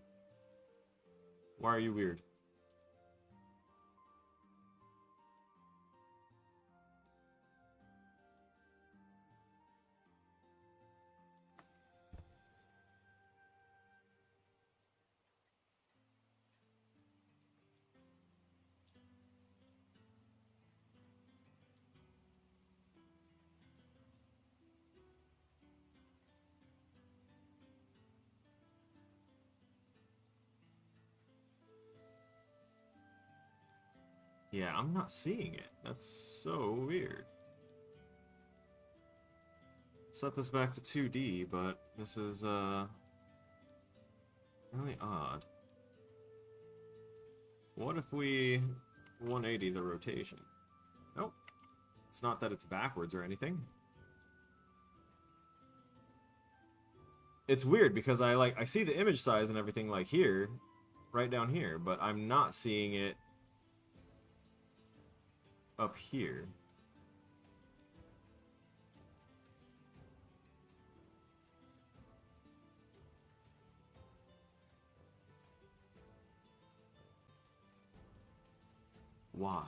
Why are you weird? Yeah, I'm not seeing it. That's so weird. Set this back to 2D, but this is, really odd. What if we 180 the rotation? Nope. It's not that it's backwards or anything. It's weird because I see the image size and everything like here, right down here, but I'm not seeing it up here. Why?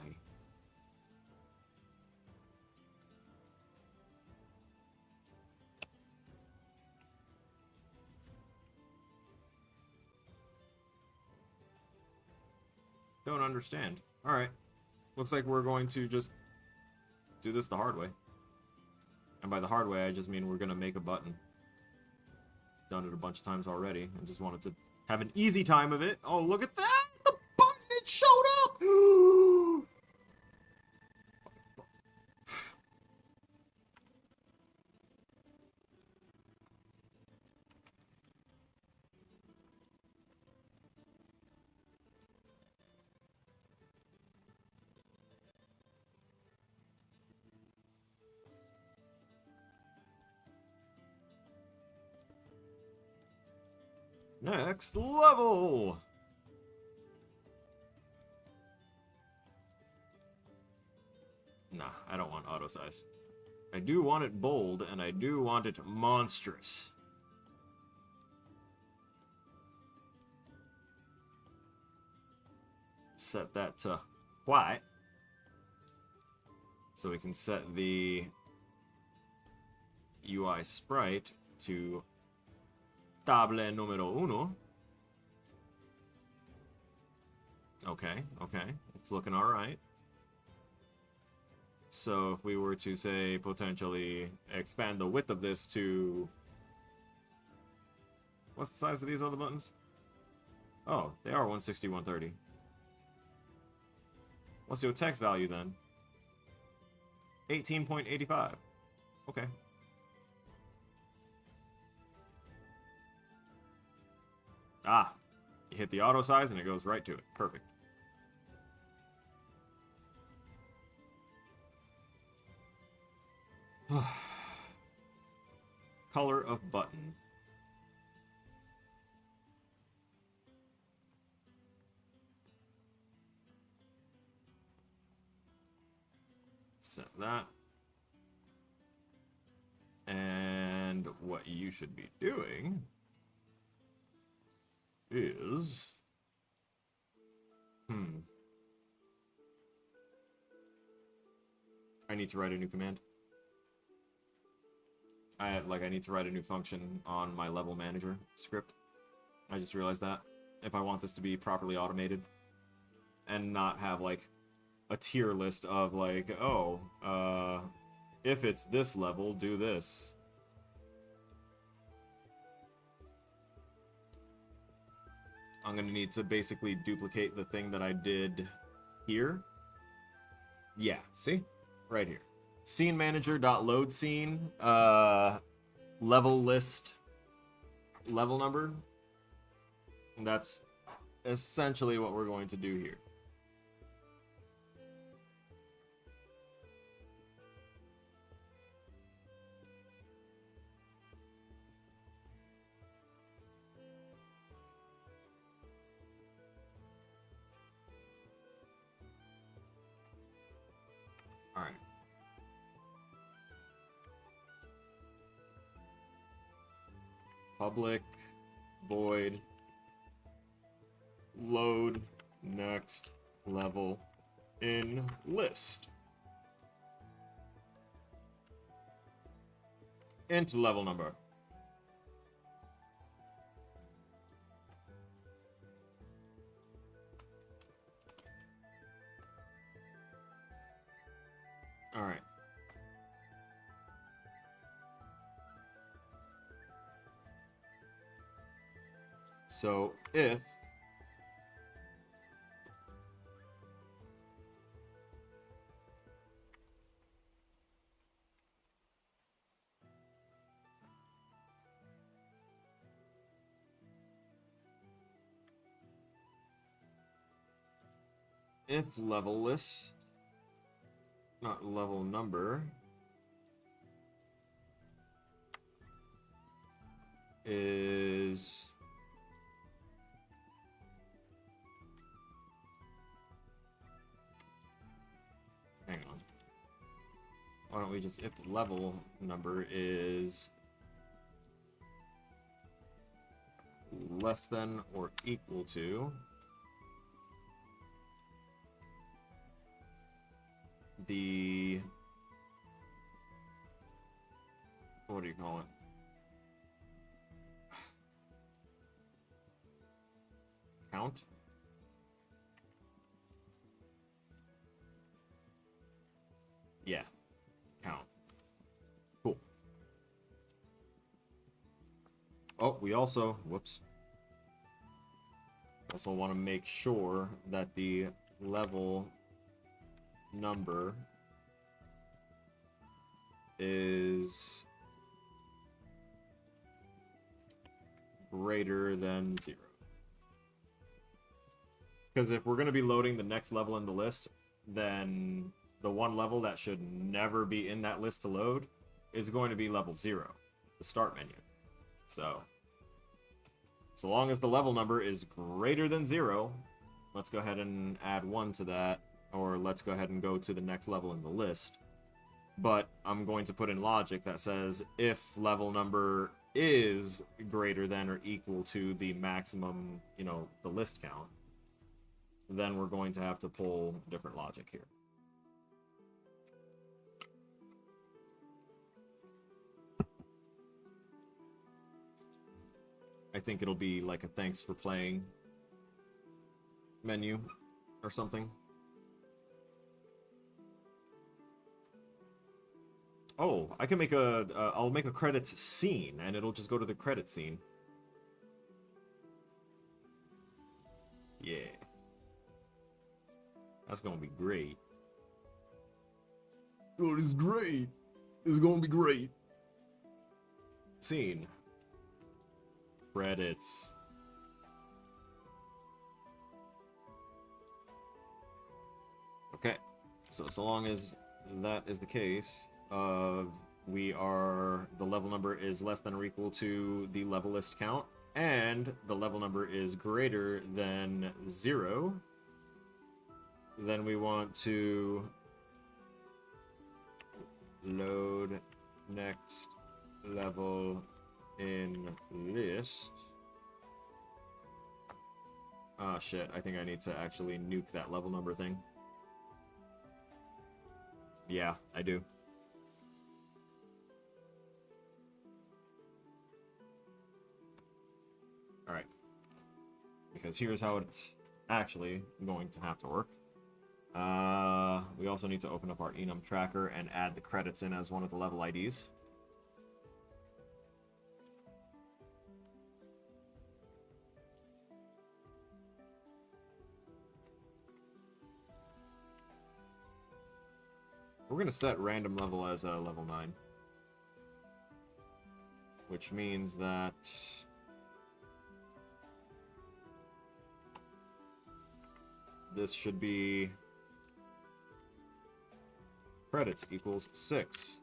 Don't understand. Alright. Looks like we're going to just do this the hard way. And by the hard way, I just mean we're going to make a button. Done it a bunch of times already. I just wanted to have an easy time of it. Oh, look at that! The button, it showed up! Next level! Nah, I don't want auto size. I do want it bold, and I do want it monstrous. Set that to white. So we can set the UI sprite to table número uno. Okay, okay. It's looking alright. So if we were to, say, potentially expand the width of this to... What's the size of these other buttons? Oh, they are 160, 130. Let's do a text value then. 18.85. Okay. Ah, you hit the auto size and it goes right to it. Perfect. Color of button. Set that. And what you should be doing is... I need to write a new command. I need to write a new function on my level manager script. I just realized that. If I want this to be properly automated. And not have, like, a tier list of, like, oh, if it's this level, do this. I'm gonna need to basically duplicate the thing that I did here. Yeah, see? Right here. Scene manager.load scene, level list, level number. And that's essentially what we're going to do here. Alright. Public void load next level in list. Int level number. All right. So if level list, not level number, is hang on. Why don't we just if level number is less than or equal to the, what do you call it? Count? Yeah, count. Cool. Oh, we also, whoops. Also want to make sure that the level number is greater than 0. Because if we're going to be loading the next level in the list, then the one level that should never be in that list to load is going to be level 0, the start menu. So So long as the level number is greater than 0, let's go ahead and add 1 to that, or let's go ahead and go to the next level in the list. But I'm going to put in logic that says if level number is greater than or equal to the maximum, the list count, then we're going to have to pull different logic here. I think it'll be like a thanks for playing menu or something. Oh, I can make I'll make a credits scene, and it'll just go to the credits scene. Yeah. That's gonna be great. Oh, it's great. It's gonna be great. Scene. Credits. Okay. So long as that is the case, the level number is less than or equal to the level list count, and the level number is greater than 0, then we want to load next level in list. Ah, shit, I think I need to actually nuke that level number thing. Yeah, I do. Alright. Because here's how it's actually going to have to work. We also need to open up our enum tracker and add the credits in as one of the level IDs. We're going to set random level as a level 9. Which means that this should be credits equals 6.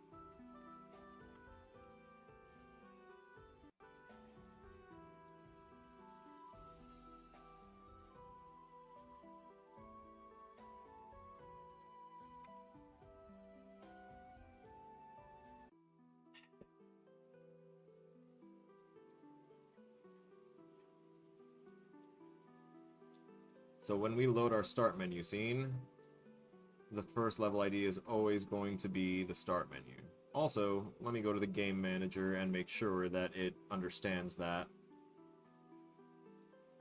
So when we load our start menu scene, the first level ID is always going to be the start menu. Also, let me go to the game manager and make sure that it understands that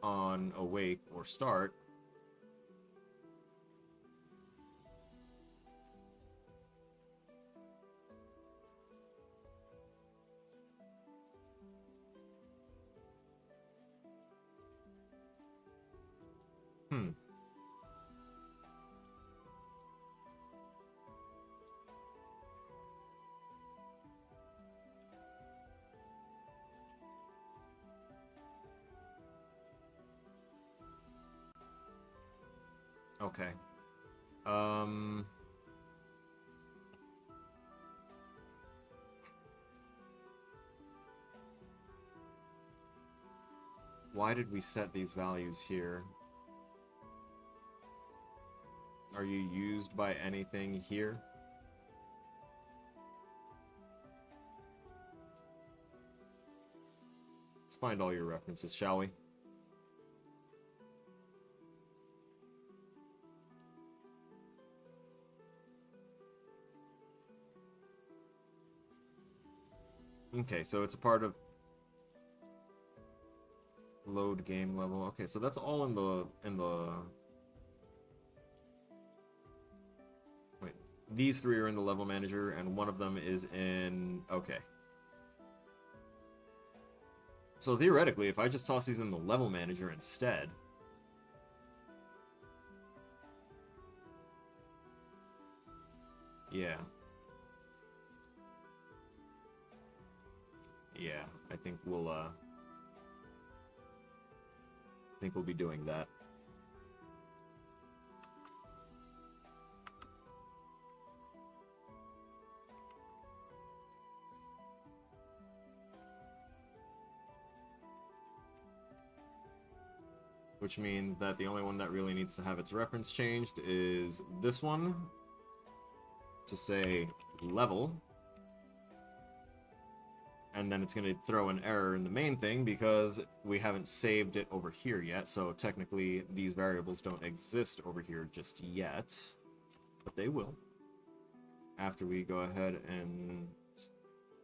on awake or start, Okay. Why did we set these values here? Are you used by anything here? Let's find all your references, shall we? Okay, so it's a part of load game level. Okay, so that's all in the wait, these 3 are in the level manager and one of them is in okay. So theoretically, if I just toss these in the level manager instead, yeah. Yeah, I think we'll be doing that. which means that the only one that really needs to have its reference changed is this one to say level. And then it's going to throw an error in the main thing because we haven't saved it over here yet. So technically these variables don't exist over here just yet, but they will after we go ahead and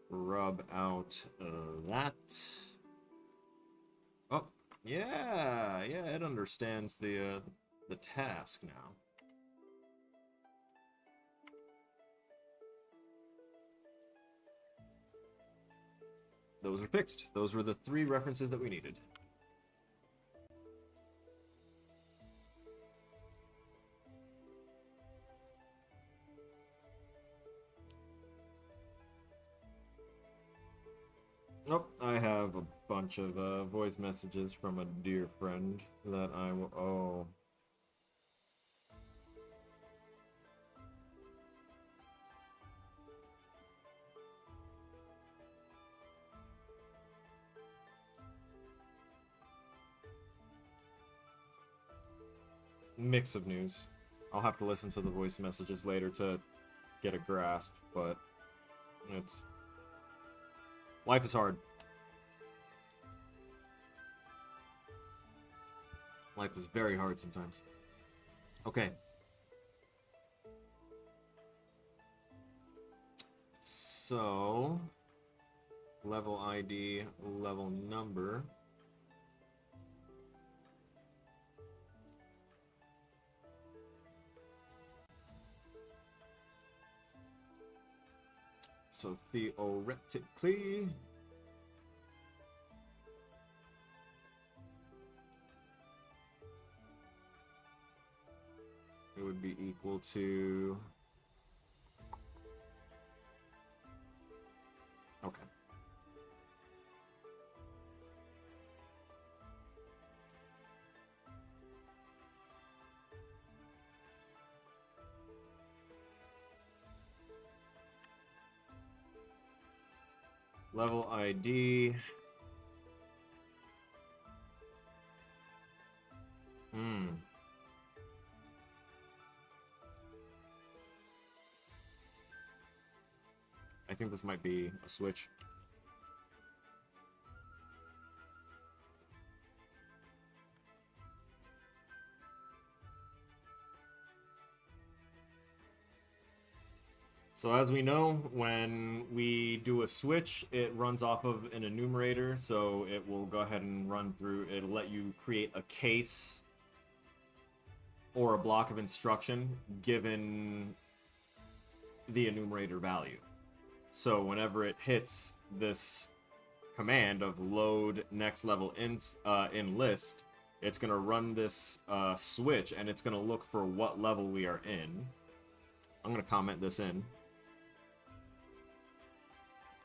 rub out that. Oh, yeah, it understands the task now. Those are fixed. Those were the 3 references that we needed. Oh, I have a bunch of voice messages from a dear friend that I will... Oh. Mix of news. I'll have to listen to the voice messages later to get a grasp, but it's... Life is hard. Life is very hard sometimes. Okay. So, level ID, level number. So theoretically, it would be equal to... Okay. Level ID. I think this might be a switch. So as we know, when we do a switch, it runs off of an enumerator, so it will go ahead and run through, it'll let you create a case or a block of instruction given the enumerator value. So whenever it hits this command of load next level in list, it's going to run this switch, and it's going to look for what level we are in. I'm going to comment this in.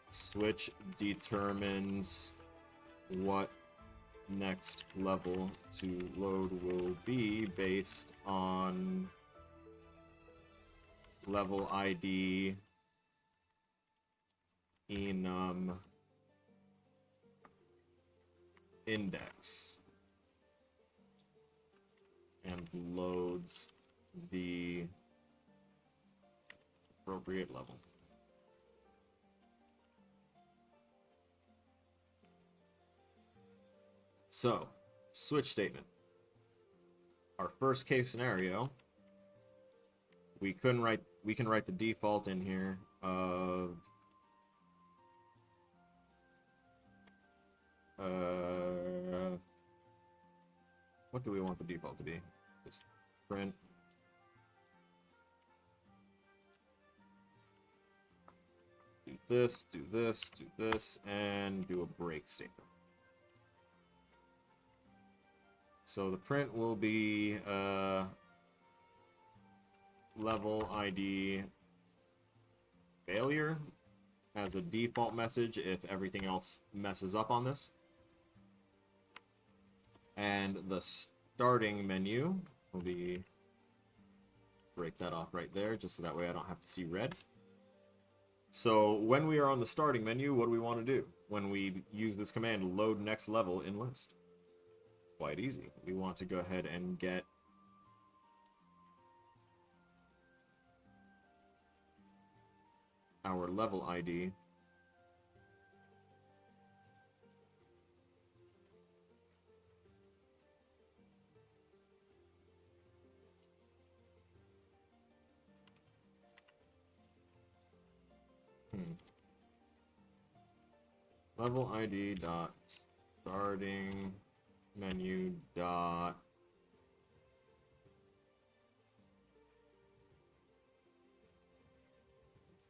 Switch determines what next level to load will be based on level ID enum index, and loads the appropriate level. So, switch statement. Our first case scenario, we can write the default in here of what do we want the default to be? Just print do this, do this, do this, and do a break statement. So the print will be level ID failure as a default message if everything else messes up on this. And the starting menu will be, break that off right there, just so that way I don't have to see red. So when we are on the starting menu, what do we want to do when we use this command, load next level in list? quite easy. We want to go ahead and get our level ID. Level ID dot starting menu dot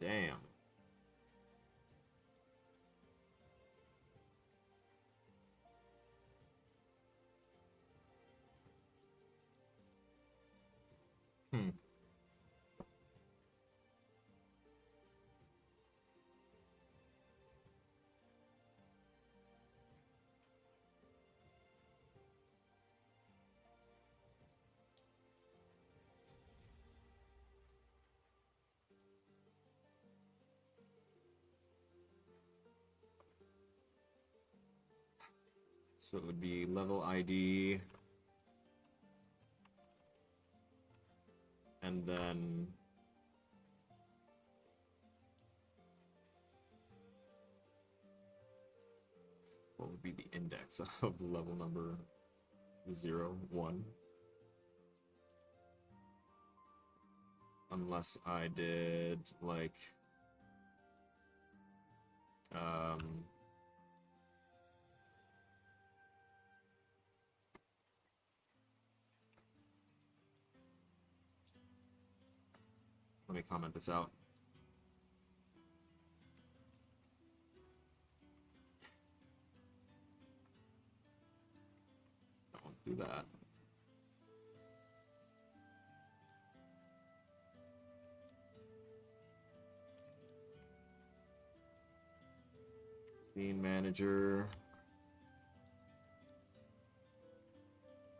damn. So it would be level ID, and then what would be the index of the level number 0, 1? Unless I did, like, let me comment this out. I won't do that. Scene manager.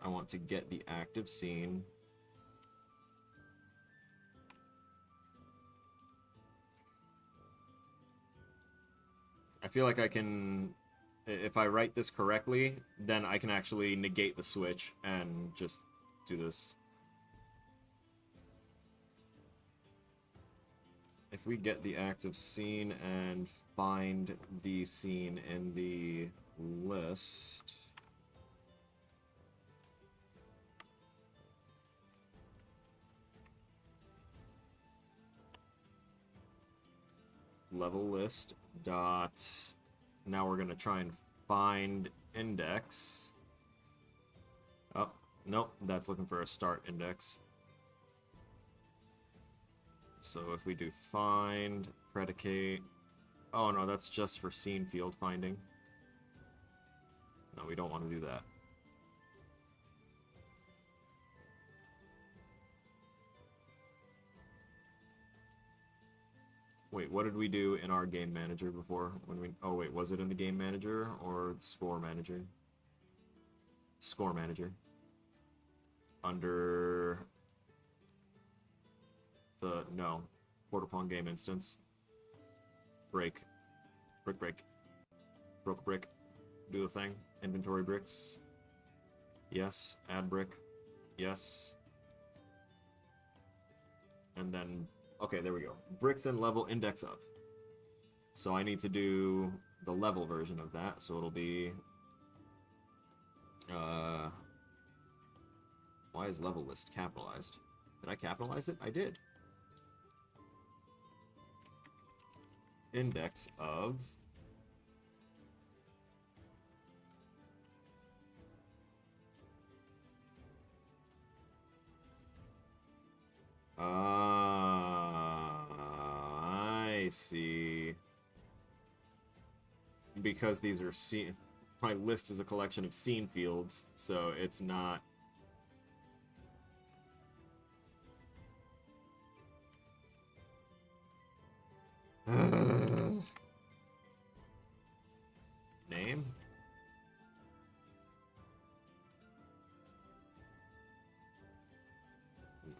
I want to get the active scene. I feel like I can, if I write this correctly, then I can actually negate the switch and just do this. If we get the active scene and find the scene in the list, level list dot, now we're going to try and find index. Oh, nope, that's looking for a start index. So if we do find, predicate, oh no, that's just for scene field finding. No, we don't want to do that. Wait, what did we do in our game manager before? When we, oh wait, was it in the game manager or score manager? Score manager. Under the, no, Pong game instance. Break. Break. Broke brick. Do the thing. Inventory bricks. Yes. Add brick. Yes. And then, okay, there we go. Bricks and level index of. So I need to do the level version of that. So it'll be, why is level list capitalized? Did I capitalize it? I did. Index of I see. Because these are scene, my list is a collection of scene fields, so it's not. Name? No.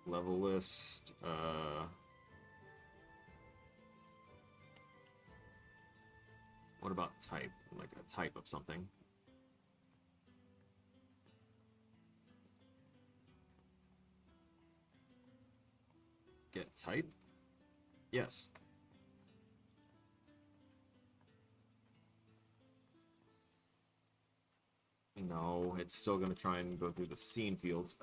Level list, what about type? Like a type of something. Get type? Yes. No, it's still gonna try and go through the scene fields.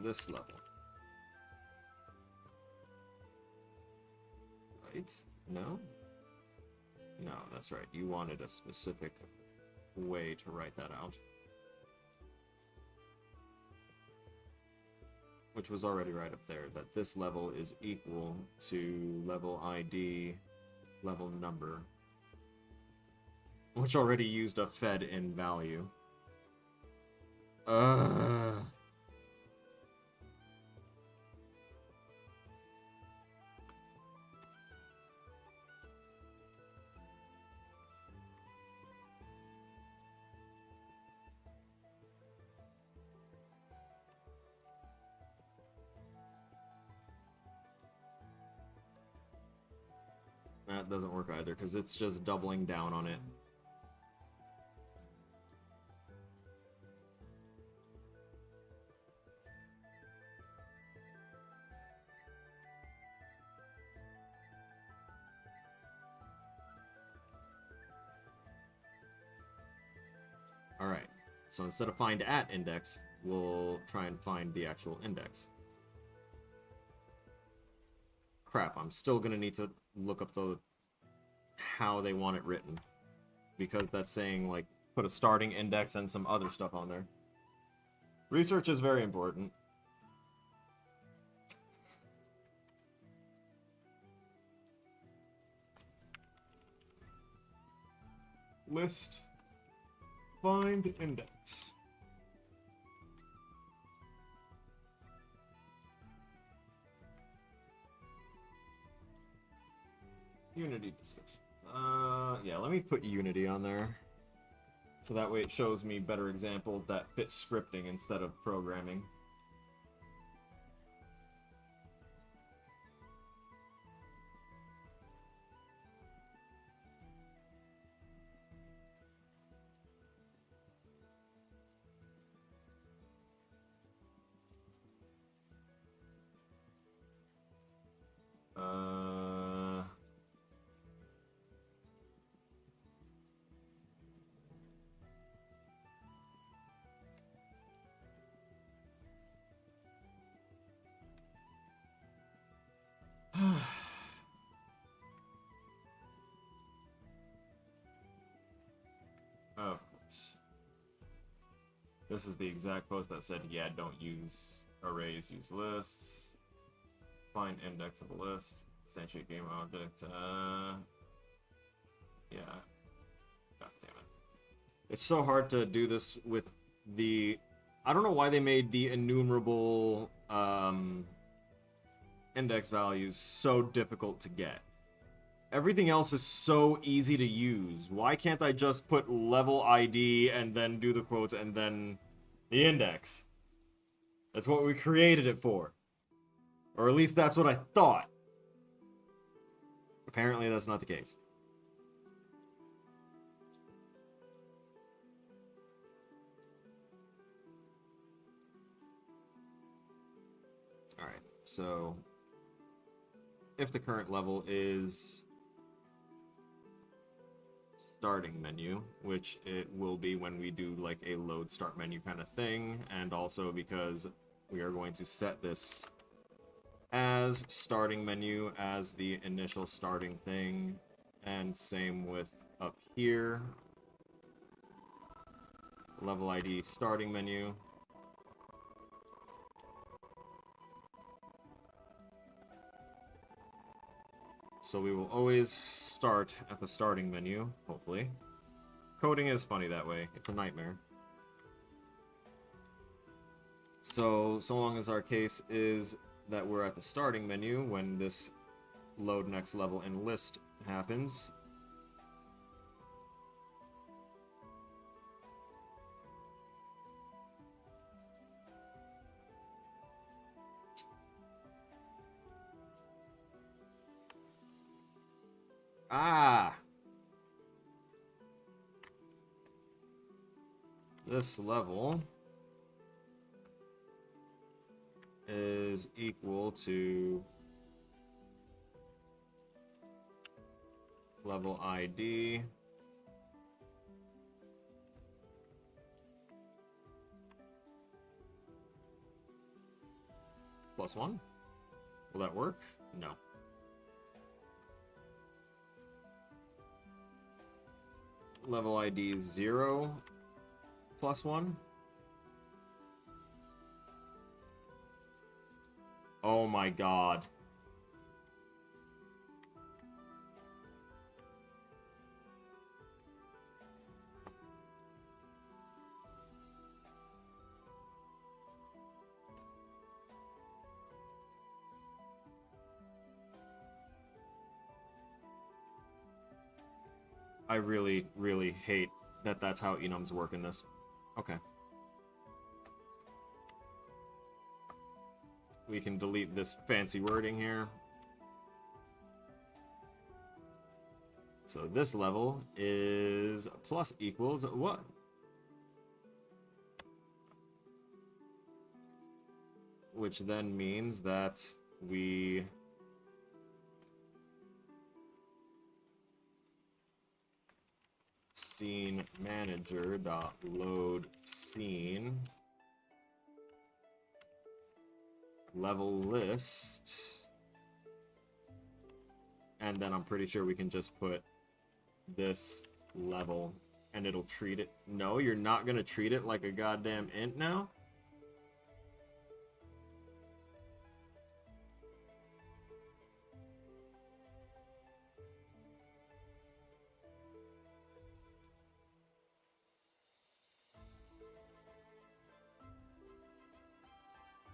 This level. Right? No? No, that's right. You wanted a specific way to write that out. Which was already right up there, that this level is equal to level ID, level number. Which already used a fed in value. That doesn't work either, because it's just doubling down on it. Alright, so instead of find at index, we'll try and find the actual index. Crap, I'm still gonna need to look up how they want it written. Because that's saying, like, put a starting index and some other stuff on there. Research is very important. List. Find index. Unity discussion. Yeah, let me put Unity on there. So that way it shows me better examples that fit scripting instead of programming. Of course. This is the exact post that said, yeah, don't use arrays, use lists. Find index of a list. Instantiate game object. Yeah. God damn it. It's so hard to do this with the... I don't know why they made the enumerable index values so difficult to get. Everything else is so easy to use. Why can't I just put level ID and then do the quotes and then the index? That's what we created it for. Or at least that's what I thought. Apparently that's not the case. Alright, so if the current level is starting menu, which it will be when we do like a load start menu kind of thing, and also because we are going to set this as starting menu as the initial starting thing, and same with up here, level ID starting menu. So we will always start at the starting menu, hopefully. Coding is funny that way. It's a nightmare. So long as our case is that we're at the starting menu when this load next level in list happens. Ah! This level is equal to level ID +1. Will that work? No. Level ID 0 +1. Oh my god. I really, really hate that that's how enums work in this. Okay. We can delete this fancy wording here. So this level is plus equals what? Which then means that we scene manager dot load scene level list, and then I'm pretty sure we can just put this level and it'll treat it. No, you're not gonna treat it like a goddamn int now?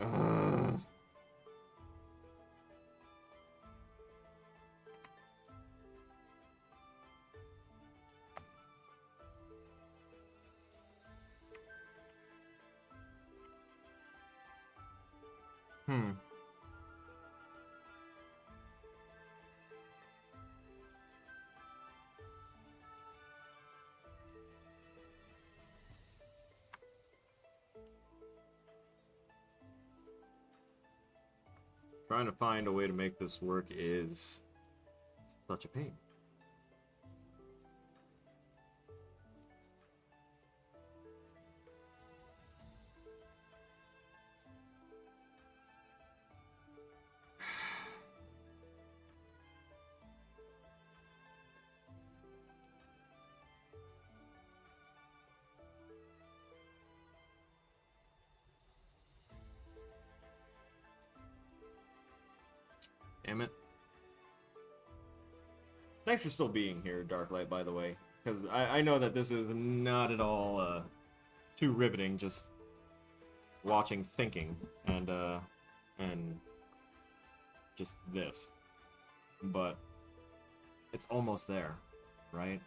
Ugh. Trying to find a way to make this work is such a pain. Damn it. Thanks for still being here, Darklight, by the way. Because I know that this is not at all too riveting, just watching thinking and just this. But it's almost there, right?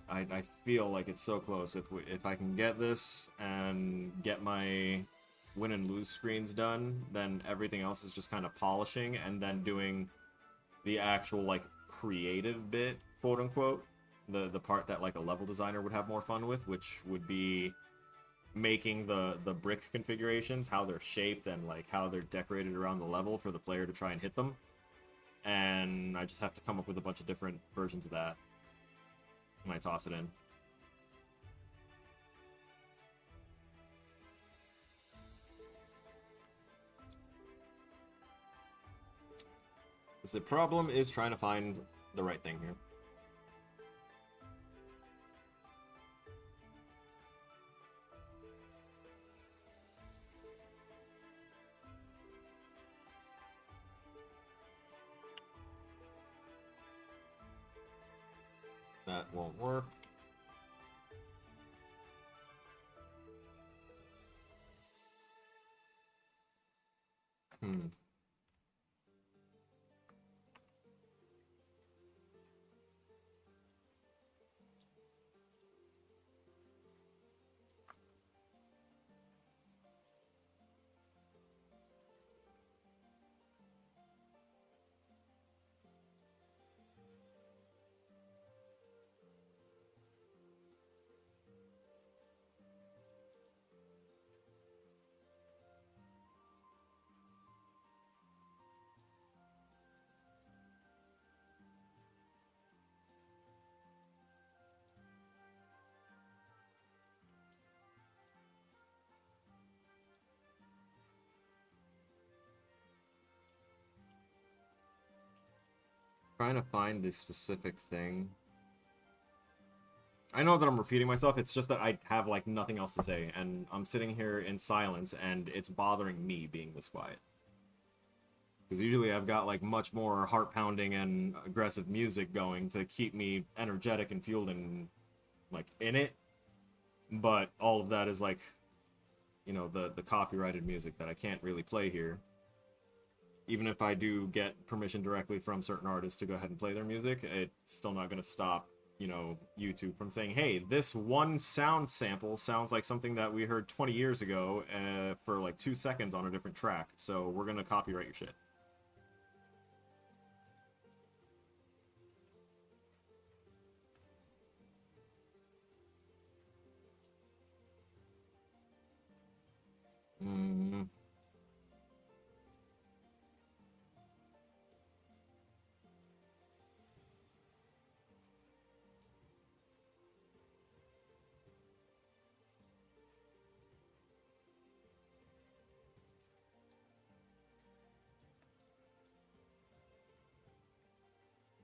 I feel like it's so close. If I can get this and get my win and lose screens done, then everything else is just kind of polishing and then doing the actual like creative bit, quote unquote, the part that like a level designer would have more fun with, which would be making the brick configurations, how they're shaped and like how they're decorated around the level for the player to try and hit them. And I just have to come up with a bunch of different versions of that when I toss it in. The problem is trying to find the right thing here. That won't work. Trying to find this specific thing. I know that I'm repeating myself, it's just that I have, like, nothing else to say, and I'm sitting here in silence, and it's bothering me being this quiet. Because usually I've got, like, much more heart-pounding and aggressive music going to keep me energetic and fueled and, like, in it. But all of that is, like, you know, the copyrighted music that I can't really play here. Even if I do get permission directly from certain artists to go ahead and play their music, it's still not going to stop, you know, YouTube from saying, hey, this one sound sample sounds like something that we heard 20 years ago for like 2 seconds on a different track, so we're going to copyright your shit. Mm.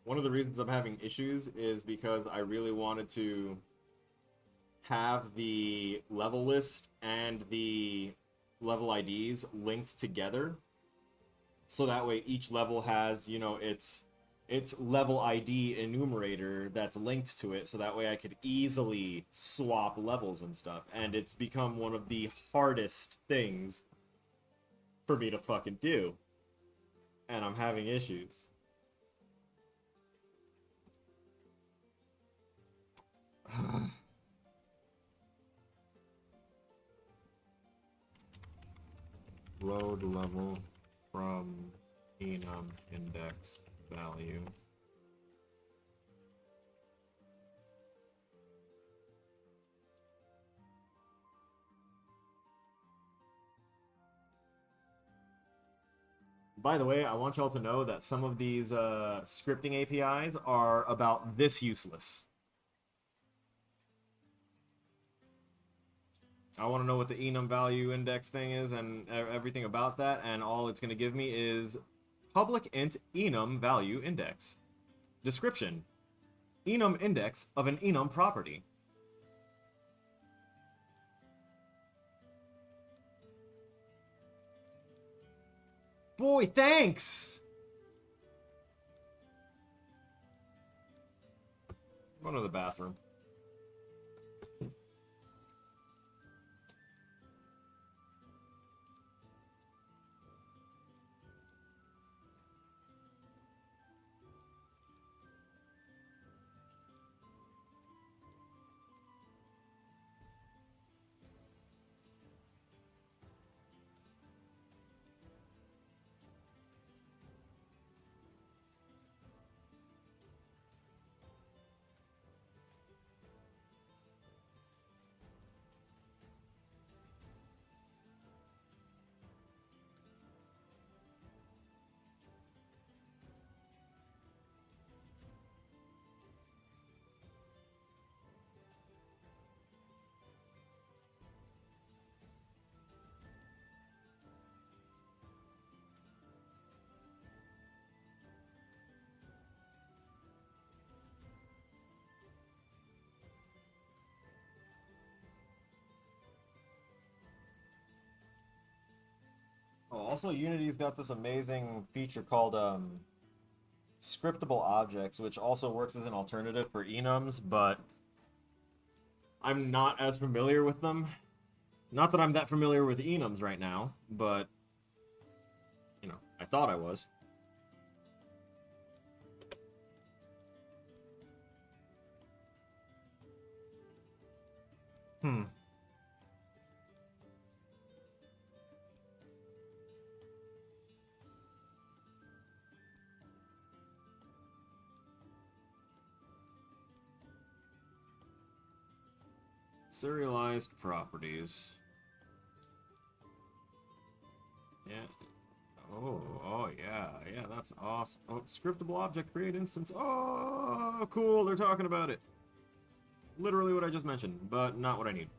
One of the reasons I'm having issues is because I really wanted to have the level list and the level IDs linked together, so that way each level has, you know, its level ID enumerator that's linked to it, so that way I could easily swap levels and stuff. And it's become one of the hardest things for me to fucking do, and I'm having issues. Load level from enum index value. By the way, I want y'all to know that some of these scripting APIs are about this useless. I want to know what the enum value index thing is and everything about that, and all it's going to give me is public int enum value index. Description: enum index of an enum property. Boy, thanks! Go to the bathroom. Oh, also, Unity's got this amazing feature called scriptable objects, which also works as an alternative for enums, but I'm not as familiar with them. Not that I'm that familiar with enums right now, but, you know, I thought I was. Hmm. Serialized properties. Yeah. Oh, yeah, that's awesome. Oh, scriptable object create instance. Oh, cool, they're talking about it. Literally what I just mentioned, but not what I need.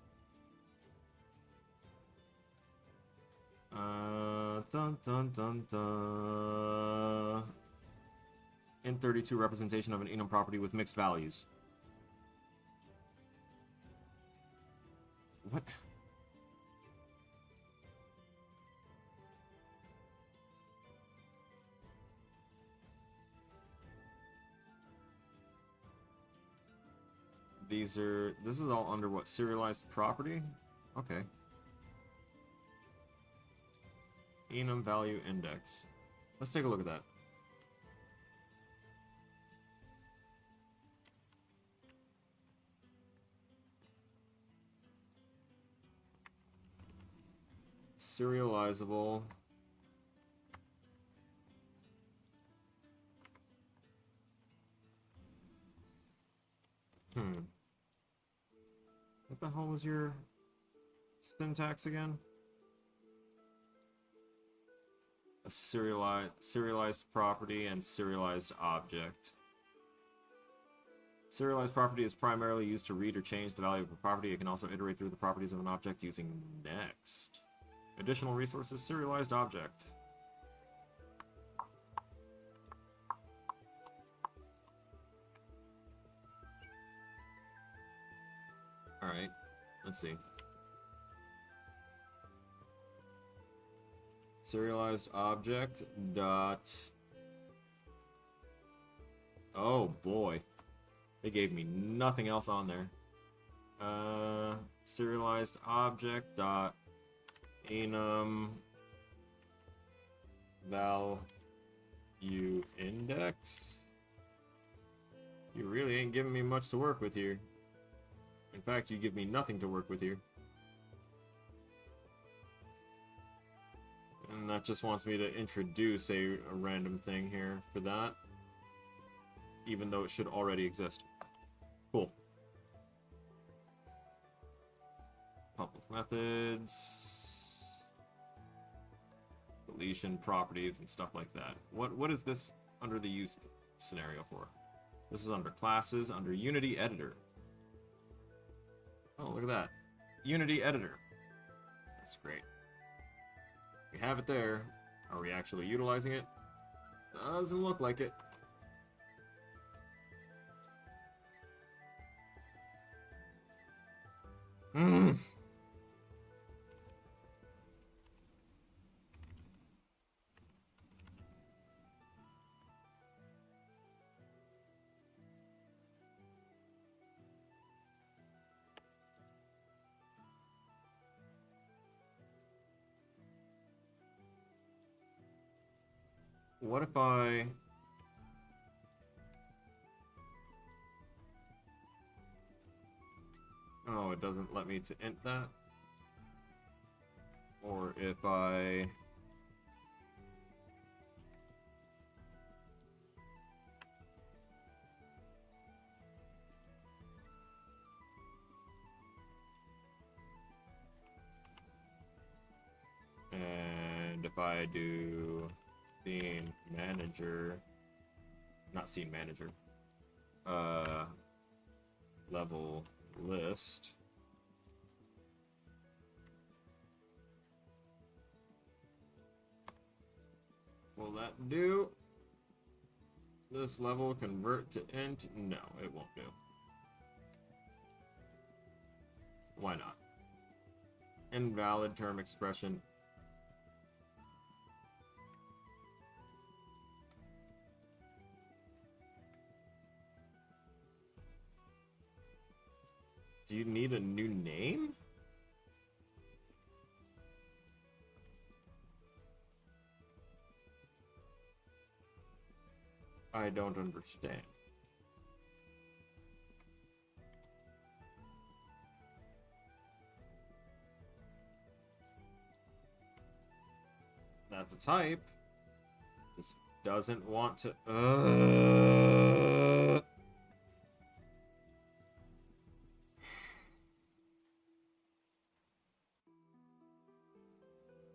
Dun dun dun dun. Int32 representation of an enum property with mixed values. What? This is all under what? Serialized property? Okay. Enum value index. Let's take a look at that. Serializable. What the hell was your syntax again? A serialized property and serialized object. Serialized property is primarily used to read or change the value of a property. It can also iterate through the properties of an object using next. Additional resources, serialized object. Alright, let's see. Serialized object dot... Oh boy. They gave me nothing else on there. Serialized object dot enum value index. You really ain't giving me much to work with here. In fact, you give me nothing to work with here. And that just wants me to introduce a random thing here for that. Even though it should already exist. Cool. Public methods. Deletion properties and stuff like that. What is this under the use scenario for? This is under classes, under Unity Editor. Oh, look at that. Unity Editor. That's great. We have it there. Are we actually utilizing it? Doesn't look like it. What if I... Oh, it doesn't let me to int that? Or if I... And if I do scene manager, not scene manager, level list, will that do? This level convert to int? No, it won't do. Why not? Invalid term expression. Do you need a new name? I don't understand. That's a type. This doesn't want to...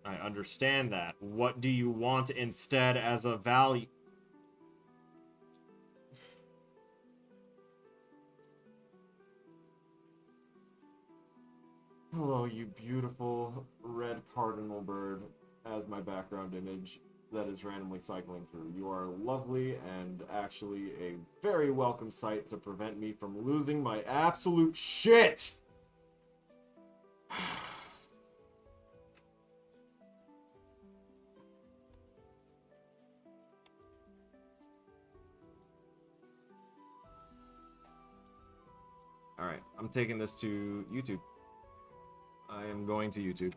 I understand that. What do you want instead as a value? Hello, you beautiful red cardinal bird as my background image. that is randomly cycling through. You are lovely and actually a very welcome sight to prevent me from losing my absolute shit! Alright, I'm taking this to YouTube. I am going to YouTube.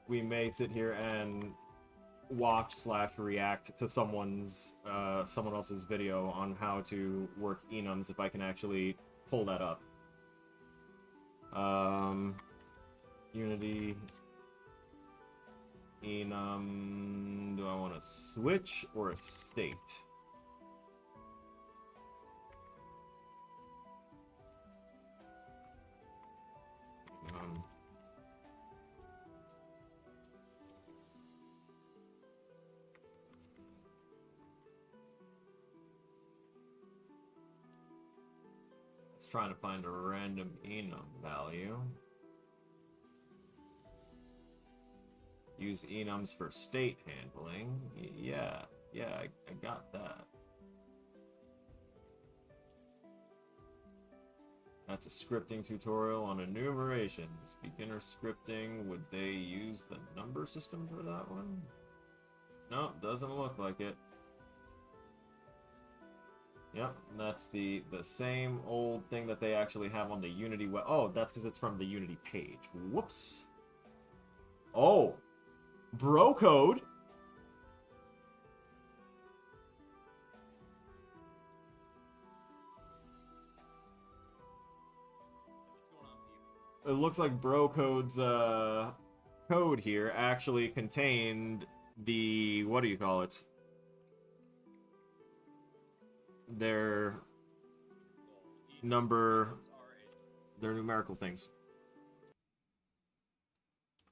We may sit here and watch/react to someone else's video on how to work enums if I can actually pull that up. Unity enum. Do I want a switch or a state? Trying to find a random enum value. Use enums for state handling. Yeah, I got that. That's a scripting tutorial on enumerations. Beginner scripting, would they use the number system for that one? No, doesn't look like it. Yep, that's the same old thing that they actually have on the Unity web. Oh, that's because it's from the Unity page. Whoops. Oh, bro code. What's going on, people? It looks like bro code's code here actually contained the, what do you call it? Their number, their numerical things.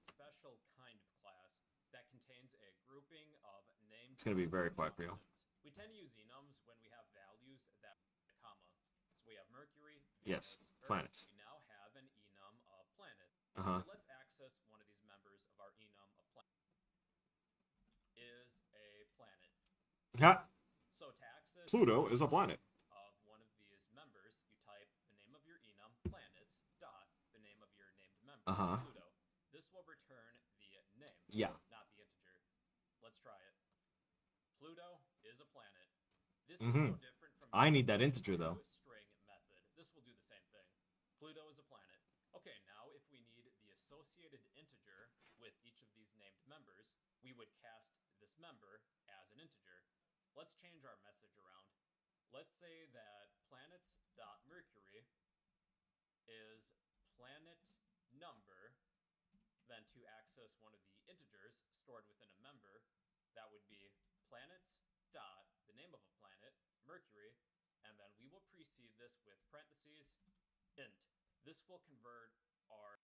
Special kind of class that contains a grouping of named. It's gonna be very quiet for you. We tend to use enums when we have values that comma. So we have Mercury, Yes, Venus, planets. Earth. We now have an enum of planet. Uh-huh. So let's access one of these members of our enum of planet. Is a planet. Ha! So to access Pluto is a planet. of one of these members, you type the name of your enum, planets, dot the name of your named member, Pluto. This will return the name, not the integer. Let's try it. Pluto is a planet. This is no different from I need that integer though. string method. This will do the same thing. Pluto is a planet. Okay, now if we need the associated integer with each of these named members, we would cast this member as an integer. Let's change our message around. Let's say that planets.Mercury is planet number. Then to access one of the integers stored within a member, that would be planets dot the name of a planet, Mercury, and then we will precede this with parentheses, int. This will convert our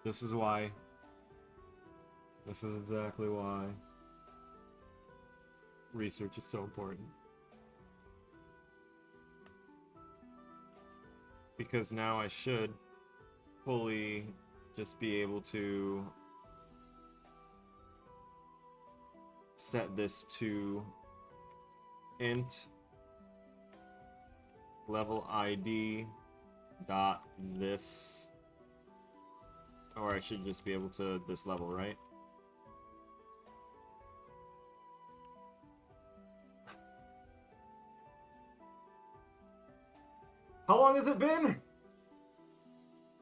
This is why. This is exactly why research is so important. Because now I should fully just be able to set this to int level ID dot this, or I should just be able to this level, right? How long has it been?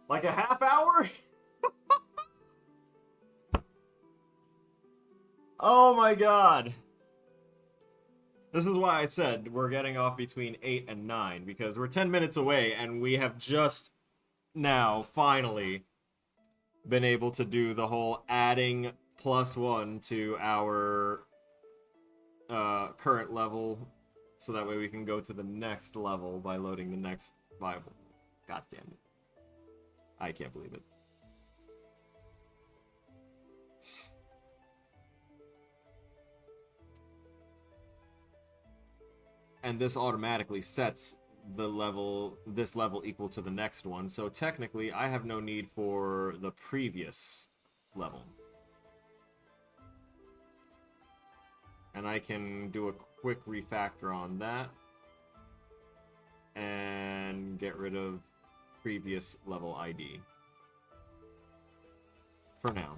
Like a half hour? Oh my god. This is why I said we're getting off between 8 and 9, because we're 10 minutes away and we have just now, finally, been able to do the whole adding +1 to our current level, so that way we can go to the next level by loading the next viable. God damn it. I can't believe it. And this automatically sets this level equal to the next one, so technically I have no need for the previous level. And I can do a quick refactor on that and get rid of previous level ID for now.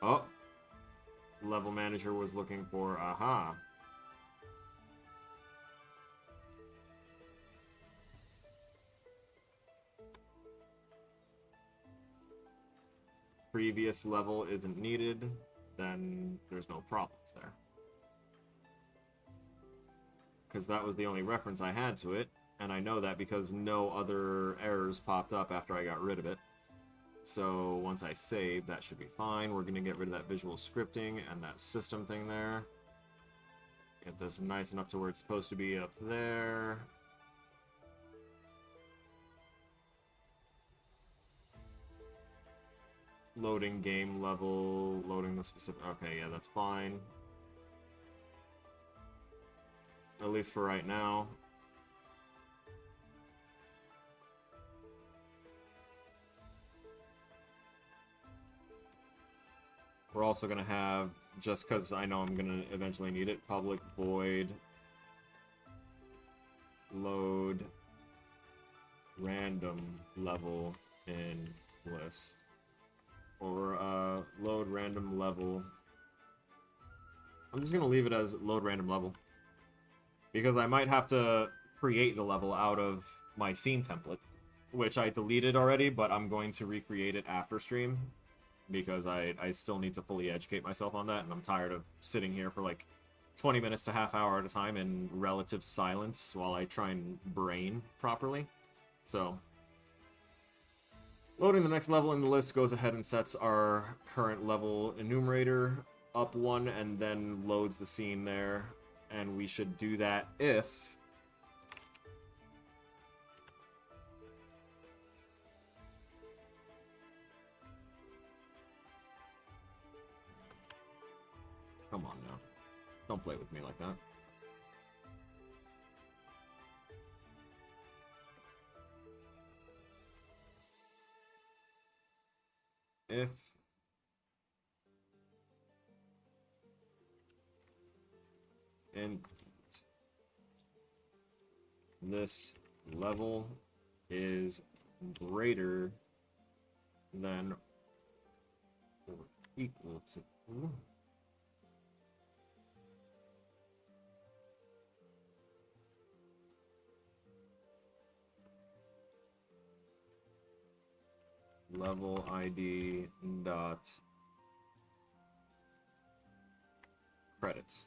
Oh, level manager was looking for, aha. Previous level isn't needed, then there's no problems there. Because that was the only reference I had to it, and I know that because no other errors popped up after I got rid of it. So once I save, that should be fine. We're going to get rid of that visual scripting and that system thing there. Get this nice enough to where it's supposed to be up there. Loading game level, loading the specific... Okay, yeah, that's fine. At least for right now. We're also going to have, just because I know I'm going to eventually need it, public void load random level in list. Or load random level. I'm just going to leave it as load random level. Because I might have to create the level out of my scene template, which I deleted already, but I'm going to recreate it after stream. Because I still need to fully educate myself on that, and I'm tired of sitting here for like 20 minutes to half hour at a time in relative silence while I try and brain properly. So, loading the next level in the list goes ahead and sets our current level enumerator up one, and then loads the scene there. And we should do that if... Come on now. Don't play with me like that. If and this level is greater than or equal to... level ID dot credits.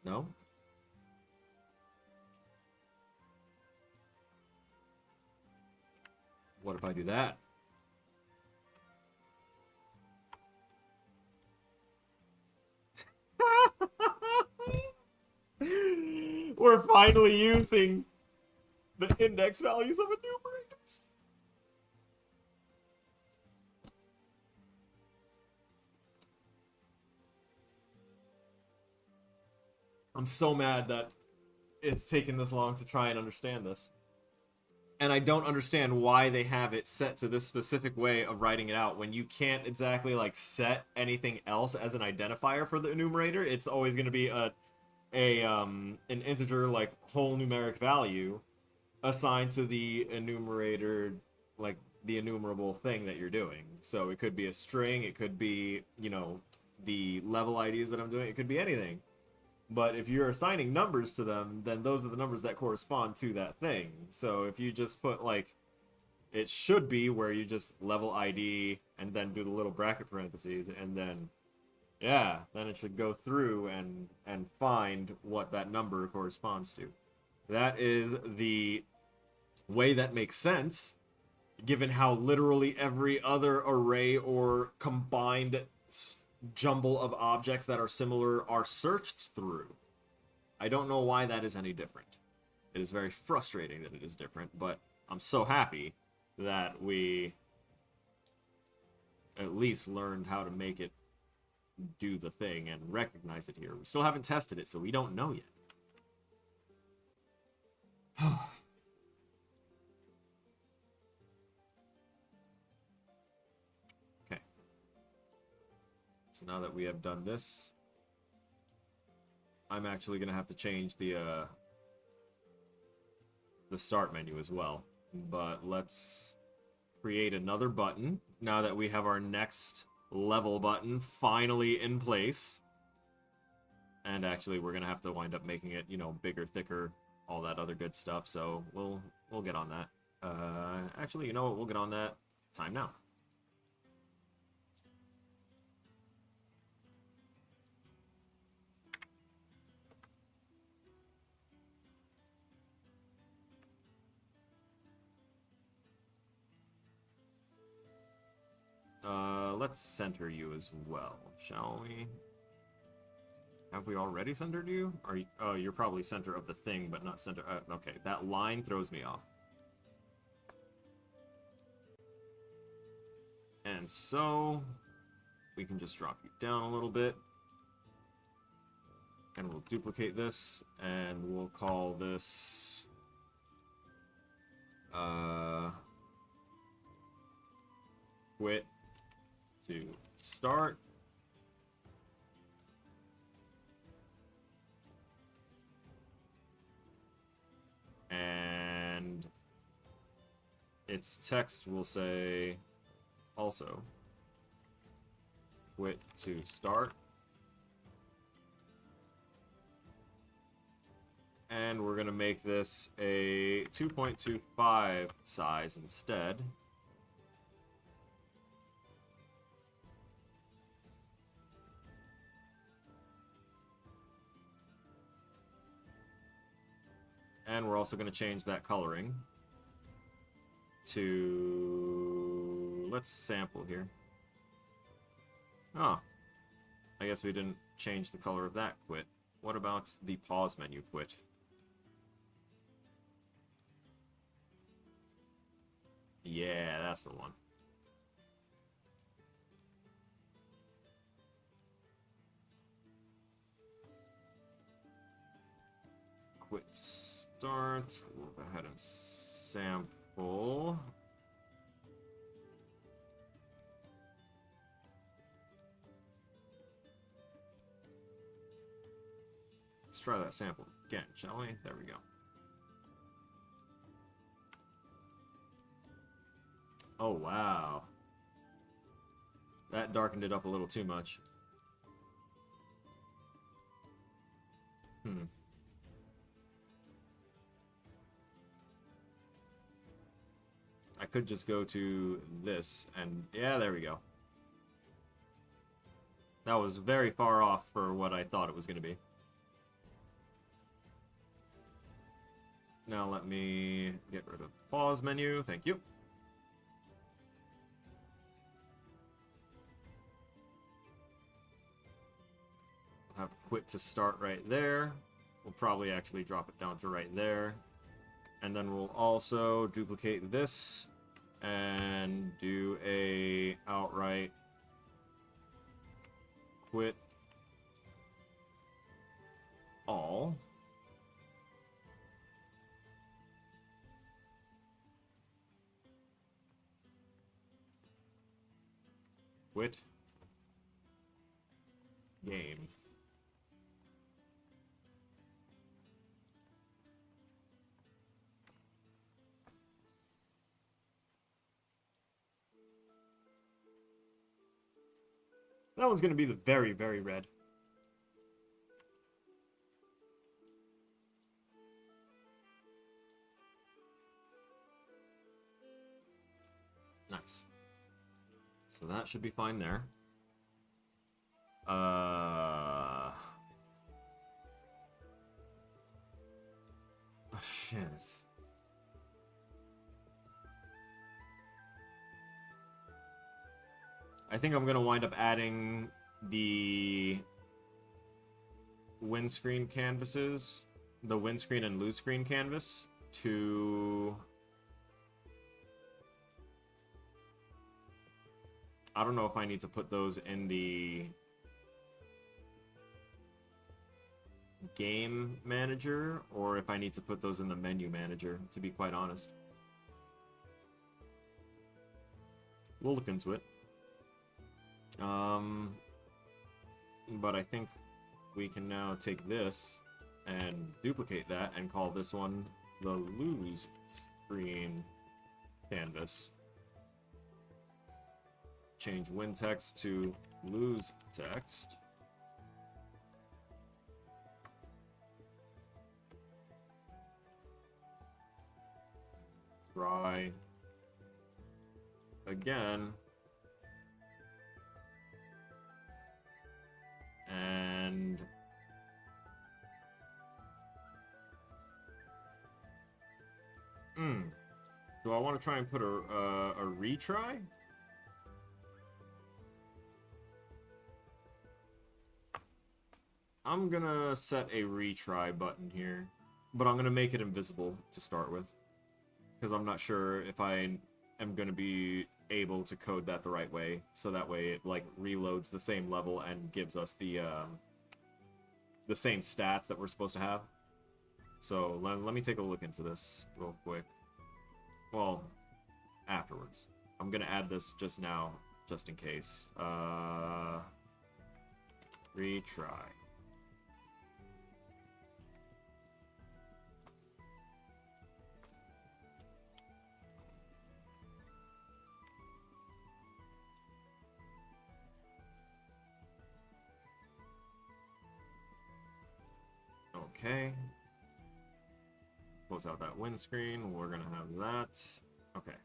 No? What if I do that? We're finally using the index values of enumerators. I'm so mad that it's taken this long to try and understand this. And I don't understand why they have it set to this specific way of writing it out when you can't exactly like set anything else as an identifier for the enumerator. It's always going to be an integer like whole numeric value assigned to the enumerator, like the enumerable thing that you're doing. So it could be a string, it could be, you know, the level IDs that I'm doing, it could be anything. But if you're assigning numbers to them, then those are the numbers that correspond to that thing. So if you just put, like, it should be where you just level ID and then do the little bracket parentheses, and then Yeah, then it should go through and find what that number corresponds to. That is the way that makes sense, given how literally every other array or combined jumble of objects that are similar are searched through. I don't know why that is any different. It is very frustrating that it is different, but I'm so happy that we at least learned how to make it do the thing and recognize it here. We still haven't tested it, so we don't know yet. Okay. So now that we have done this, I'm actually going to have to change the start menu as well. But let's create another button now that we have our next level button finally in place. And actually, we're gonna have to wind up making it, you know, bigger, thicker, all that other good stuff. So we'll get on that. Actually, you know what? We'll get on that time now. Let's center you as well, shall we? Have we already centered you? Are you? Oh, you're probably center of the thing, but not center. Okay, that line throws me off. And so we can just drop you down a little bit. And we'll duplicate this, and we'll call this quit to start. And its text will say also quit to start. And we're going to make this a 2.25 size instead. And we're also going to change that coloring to... Let's sample here. Oh. I guess we didn't change the color of that quit. What about the pause menu quit? Yeah, that's the one. Quit start. We'll go ahead and sample. Let's try that sample again, shall we? There we go. Oh, wow. That darkened it up a little too much. I could just go to this, and yeah, there we go. That was very far off for what I thought it was going to be. Now let me get rid of the pause menu. Thank you. Have quit to start right there. We'll probably actually drop it down to right there. And then we'll also duplicate this and do a outright quit all. Quit game. That one's going to be the very, very red. Nice. So that should be fine there. Oh, shit. I think I'm gonna wind up adding the windscreen canvases, the windscreen and loose screen canvas to... I don't know if I need to put those in the game manager or if I need to put those in the menu manager, to be quite honest. We'll look into it. But I think we can now take this and duplicate that and call this one the lose screen canvas. Change win text to lose text. Try again. And do I want to try and put a retry? I'm gonna set a retry button here, but I'm gonna make it invisible to start with, because I'm not sure if I am gonna be able to code that the right way, so that way it like reloads the same level and gives us the same stats that we're supposed to have. So let me take a look into this real quick. Well, afterwards. I'm gonna add this just now, just in case. Retry. Okay. Close out that windscreen. We're gonna have that. Okay.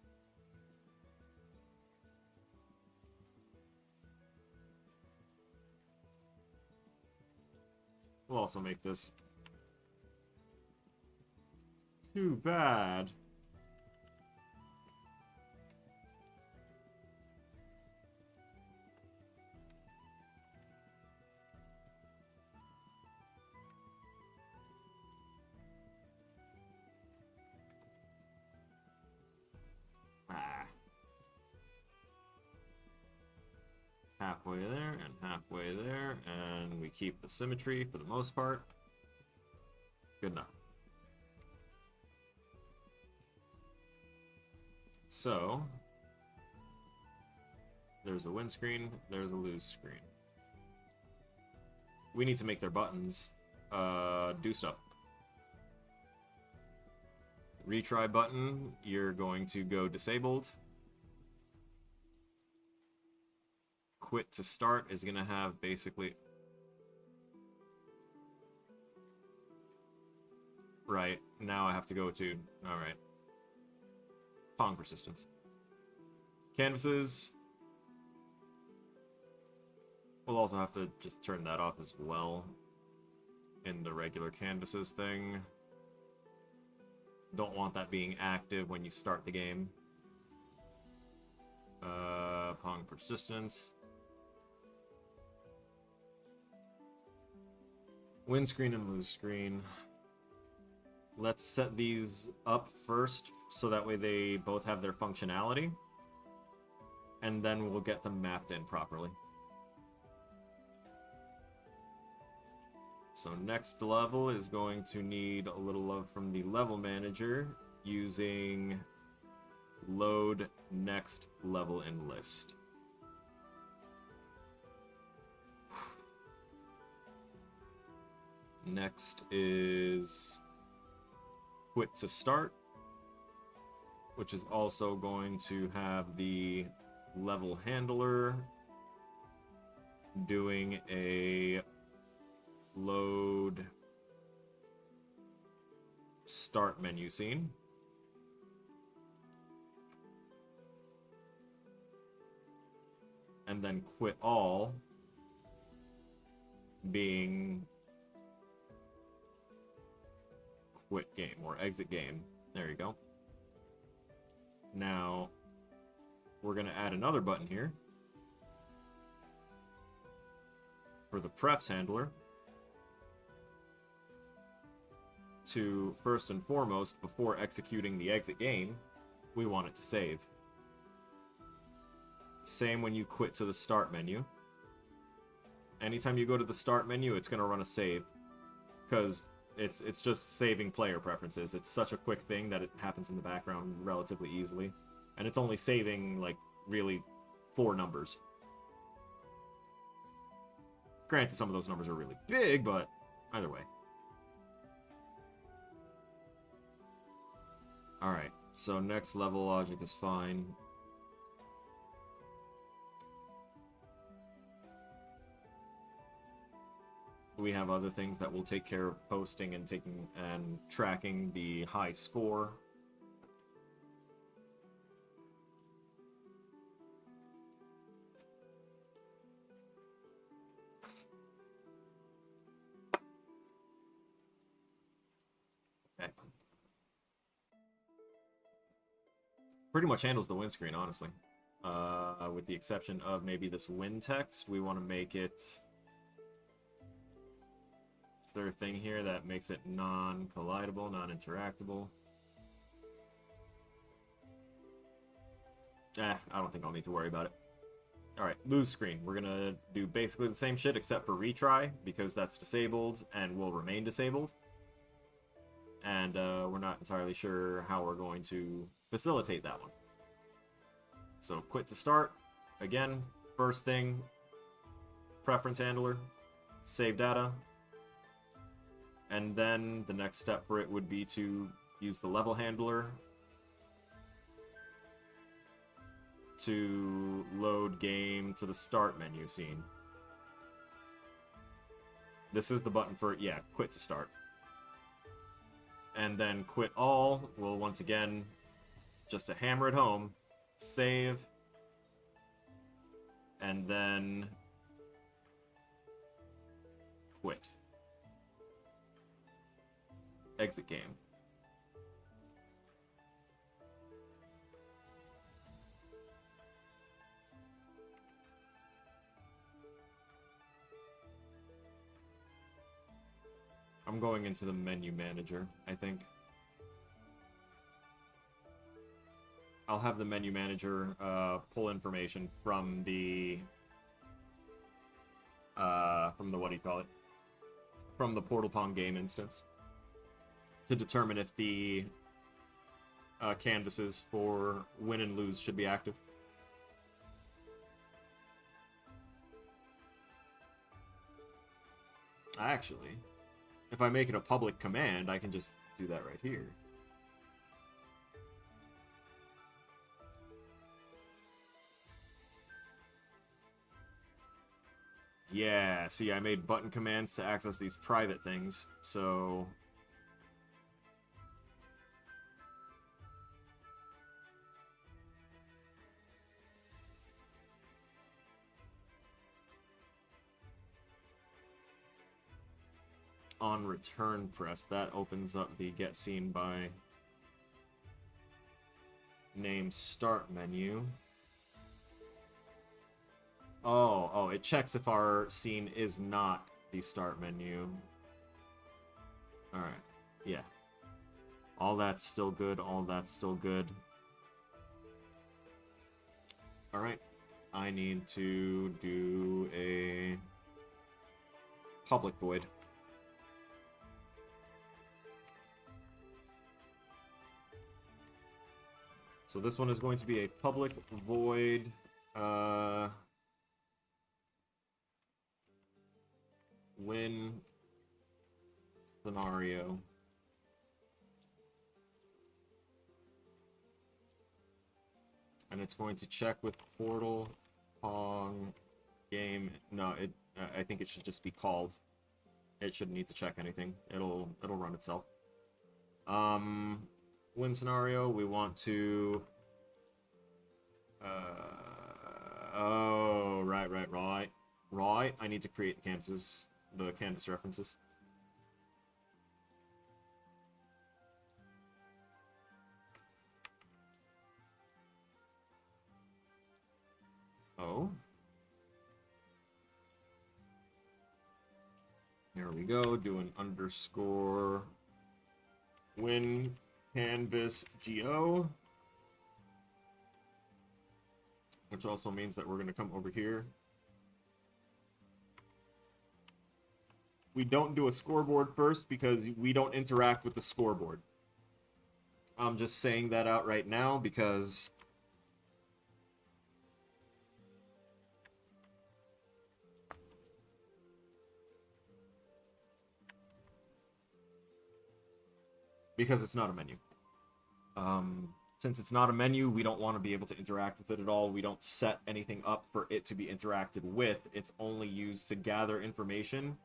We'll also make this too bad. Halfway there and halfway there, and we keep the symmetry for the most part. Good enough. So, there's a windscreen, there's a lose screen. We need to make their buttons do stuff. Retry button, you're going to go disabled. Quit to start is going to have basically... Right, now I have to go to... Alright. Pong persistence. Canvases. We'll also have to just turn that off as well in the regular canvases thing. Don't want that being active when you start the game. Pong persistence. Windscreen and lose screen. Let's set these up first, so that way they both have their functionality. And then we'll get them mapped in properly. So next level is going to need a little love from the level manager using load next level in list. Next is quit to start, which is also going to have the level handler doing a load start menu scene. And then quit all being quit game or exit game. There you go. Now, we're going to add another button here for the prefs handler to, first and foremost, before executing the exit game, we want it to save. Same when you quit to the start menu. Anytime you go to the start menu, it's going to run a save, because it's just saving player preferences. It's such a quick thing that it happens in the background relatively easily, and it's only saving, like, really 4 numbers. Granted, some of those numbers are really big, but either way. Alright, so next level logic is fine. We have other things that will take care of posting and tracking the high score. Okay. Pretty much handles the win screen, honestly. With the exception of maybe this win text, we want to make it... Is there a thing here that makes it non-collidable, non-interactable? I don't think I'll need to worry about it. Alright, lose screen. We're gonna do basically the same shit except for retry, because that's disabled and will remain disabled. And we're not entirely sure how we're going to facilitate that one. So quit to start. Again, first thing, preference handler, save data. And then the next step for it would be to use the level handler to load game to the start menu scene. This is the button for, yeah, quit to start. And then quit all will once again, just to hammer it home, save, and then quit. Exit game. I'm going into the menu manager, I think. I'll have the menu manager pull information from the what do you call it? From the Portal Pong game instance to determine if the canvases for win and lose should be active. Actually, if I make it a public command, I can just do that right here. Yeah, see, I made button commands to access these private things, so... On return press, that opens up the get scene by name start menu. Oh, it checks if our scene is not the start menu. Alright, yeah. All that's still good, all that's still good. Alright, I need to do a public void. So this one is going to be a public void, win scenario. And it's going to check with Portal Pong game. No, I think it should just be called. It shouldn't need to check anything. It'll run itself. Win scenario, we want to... oh, right. Right, I need to create the canvases. the canvas references. Oh. Here we go, do an underscore win canvas go, which also means that we're going to come over here. We don't do a scoreboard first because we don't interact with the scoreboard. I'm just saying that out right now because it's not a menu. Since it's not a menu, we don't want to be able to interact with it at all. We don't set anything up for it to be interacted with. It's only used to gather information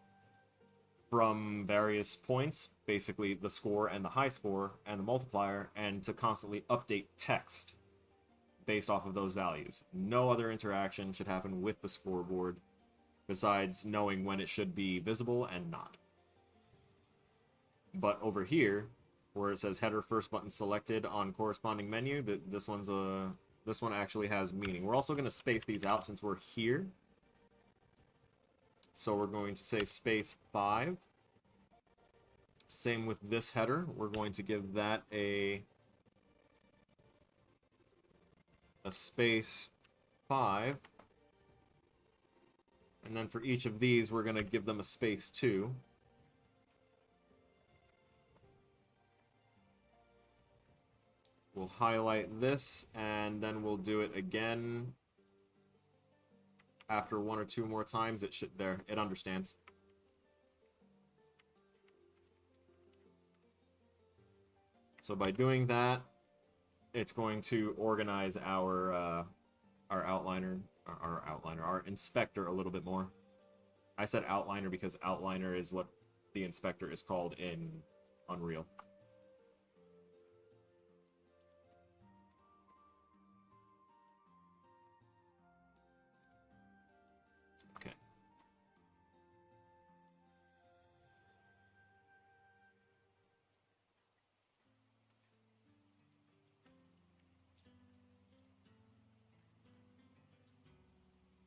from various points, basically the score and the high score and the multiplier, and to constantly update text based off of those values. No other interaction should happen with the scoreboard besides knowing when it should be visible and not. But over here, where it says header first button selected on corresponding menu, this one actually has meaning. We're also going to space these out since we're here. So we're going to say space 5. Same with this header. We're going to give that a space 5. And then for each of these, we're going to give them a space 2. We'll highlight this, and then we'll do it again. After 1 or 2 more times, it understands. So by doing that, it's going to organize our inspector a little bit more. I said outliner because outliner is what the inspector is called in Unreal.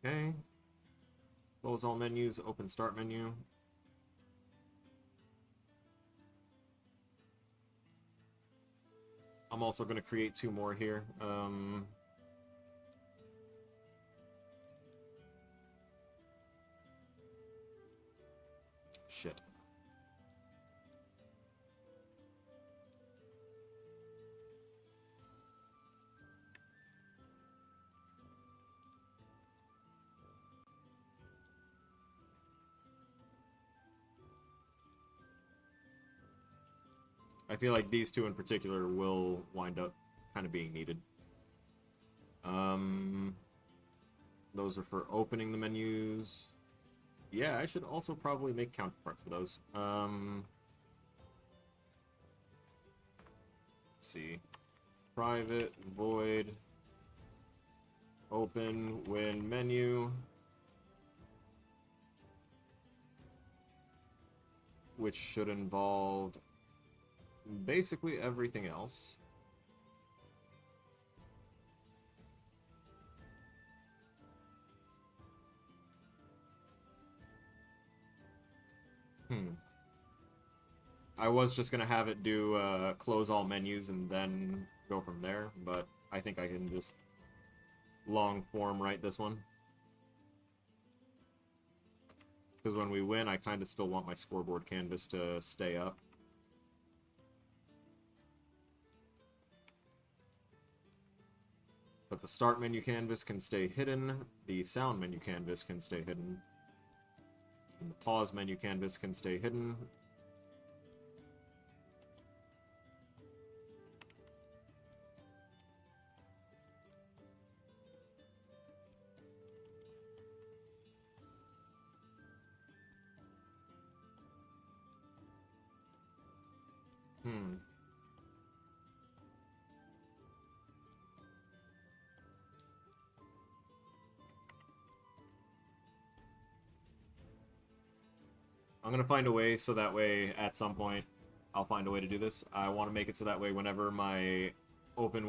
Okay. Close all menus, open start menu. I'm also going to create 2 more here. Shit. I feel like these 2 in particular will wind up kind of being needed. Those are for opening the menus. Yeah, I should also probably make counterparts for those. Let's see. Private, void, open, when menu, which should involve basically everything else. I was just gonna have it do close all menus and then go from there, but I think I can just long form write this one. Because when we win, I kind of still want my scoreboard canvas to stay up. But the start menu canvas can stay hidden, the sound menu canvas can stay hidden, and the pause menu canvas can stay hidden. I'm gonna find a way so that way at some point I'll find a way to do this. I want to make it so that way whenever my open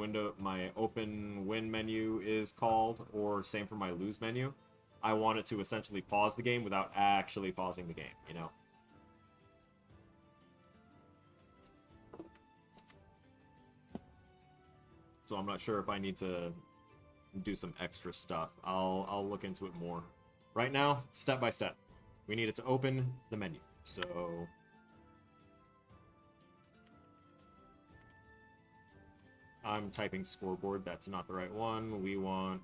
win menu is called, or same for my lose menu, I want it to essentially pause the game without actually pausing the game, you know? So I'm not sure if I need to do some extra stuff. I'll look into it more. Right now, step by step. We need it to open the menu. So I'm typing scoreboard. That's not the right one. We want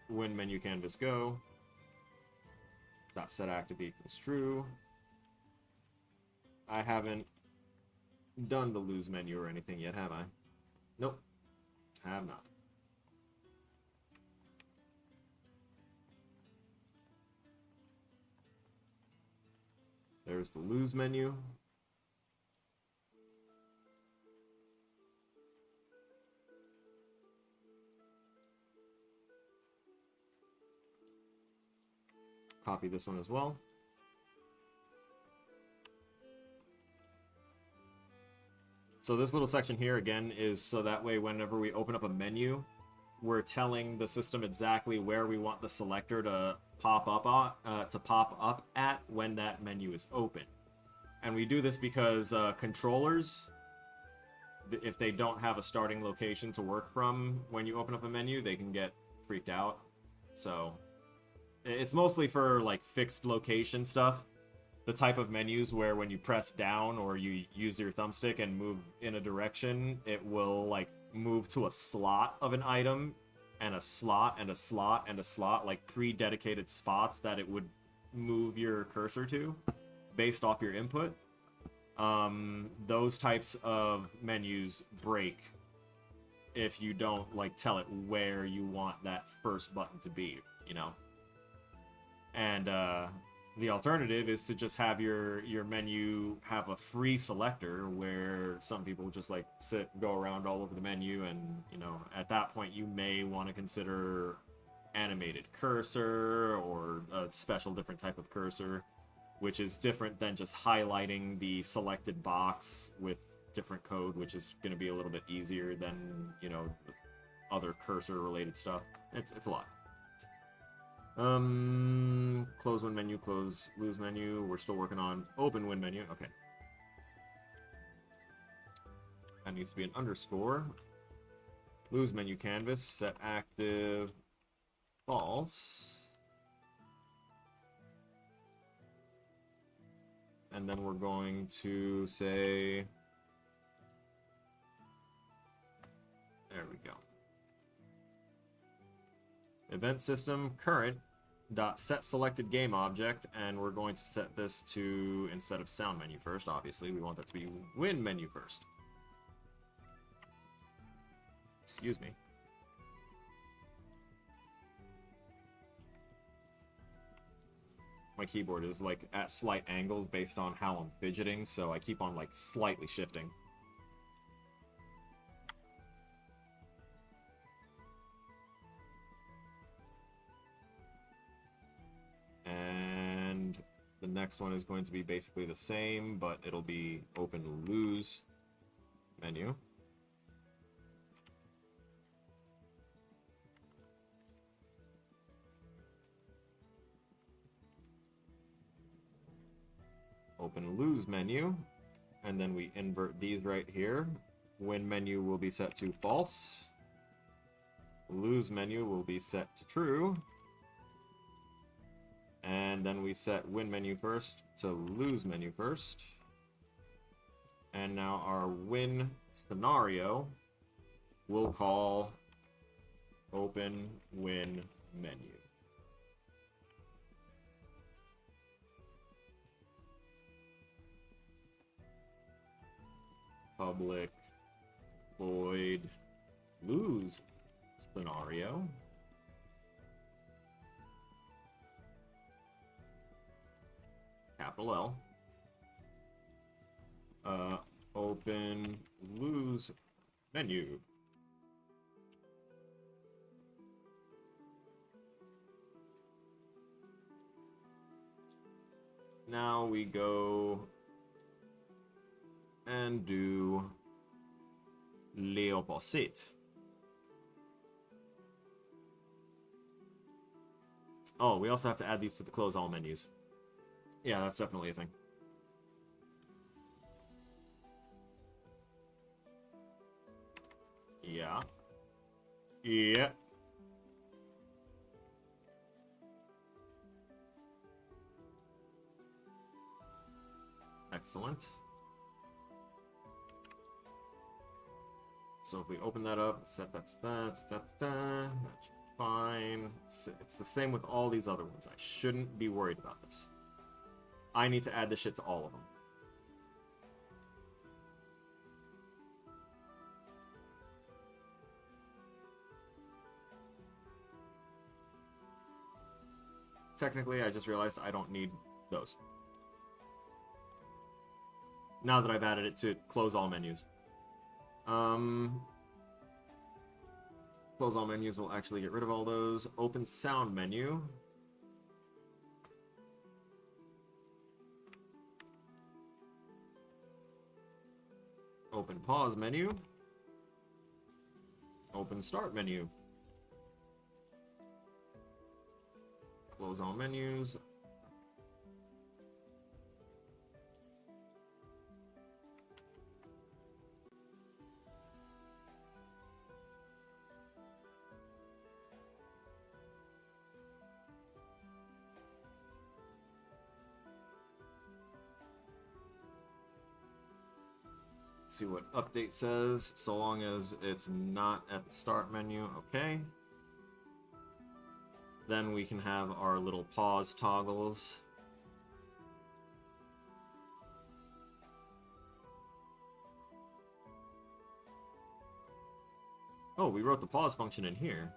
win menu canvas go. Dot set active equals true. I haven't done the lose menu or anything yet, have I? Nope. Have not. There's the lose menu. Copy this one as well. So this little section here, again, is so that way whenever we open up a menu, we're telling the system exactly where we want the selector to pop up at when that menu is open. And we do this because controllers, if they don't have a starting location to work from when you open up a menu, they can get freaked out. So it's mostly for like fixed location stuff. The type of menus where when you press down or you use your thumbstick and move in a direction, it will like move to a slot of an item and a slot and a slot and a slot, like pre-dedicated spots that it would move your cursor to based off your input. Those types of menus break if you don't like tell it where you want that first button to be, you know? And the alternative is to just have your menu have a free selector where some people just like go around all over the menu, and you know, at that point you may want to consider animated cursor or a special different type of cursor, which is different than just highlighting the selected box with different code, which is going to be a little bit easier than, you know, other cursor related stuff. It's a lot. Close win menu, close lose menu. We're still working on open win menu. Okay. That needs to be an underscore. Lose menu canvas, set active false. And then we're going to say, there we go. Event system current dot set selected game object, and we're going to set this to, instead of sound menu first, obviously we want that to be win menu first. Excuse me. My keyboard is like at slight angles based on how I'm fidgeting, so I keep on like slightly shifting. And the next one is going to be basically the same, but it'll be open lose menu. Open lose menu, and then we invert these right here. Win menu will be set to false. Lose menu will be set to true. And then we set win menu first to lose menu first. And now our win scenario we'll call open win menu. Public void lose scenario. Capital L. Open lose menu. now we go and do le opposite. Oh, we also have to add these to the close all menus. Yeah, that's definitely a thing. Yeah. Yeah. Excellent. So if we open that up, set that to that's fine. It's the same with all these other ones. I shouldn't be worried about this. I need to add this shit to all of them. Technically, I just realized I don't need those. Now that I've added it to close all menus. Close all menus will actually get rid of all those. Open sound menu. Open pause menu. Open start menu. Close all menus. See what update says, so long as it's not at the start menu. Okay. Then we can have our little pause toggles. Oh, we wrote the pause function in here.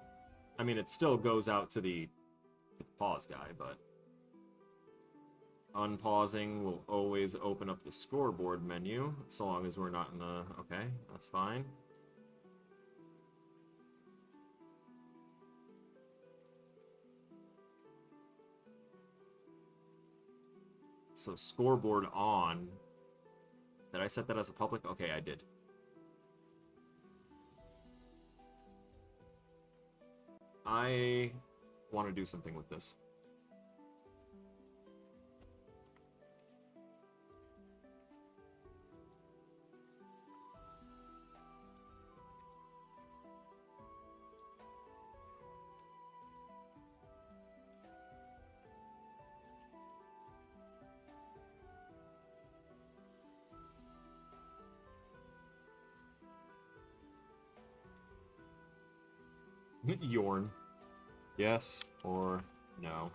I mean, it still goes out to the pause guy, but unpausing will always open up the scoreboard menu, so long as we're not in the... Okay, that's fine. So scoreboard on. Did I set that as a public? Okay, I did. I want to do something with this. Yorn. Yes or no?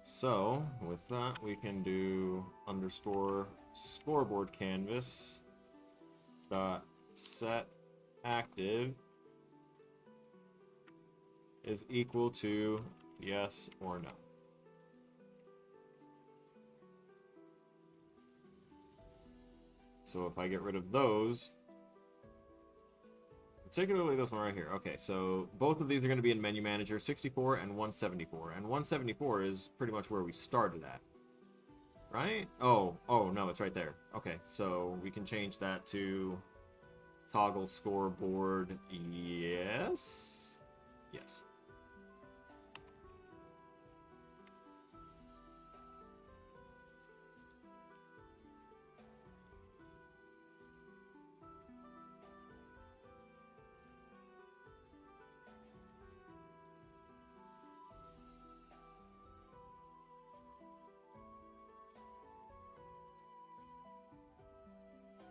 So, with that, we can do underscore scoreboard canvas dot set active is equal to yes or no. So if I get rid of those, particularly this one right here. Okay, so both of these are going to be in Menu Manager, 64 and 174. And 174 is pretty much where we started at. Right? Oh, no, it's right there. Okay, so we can change that to toggle scoreboard. Yes? Yes.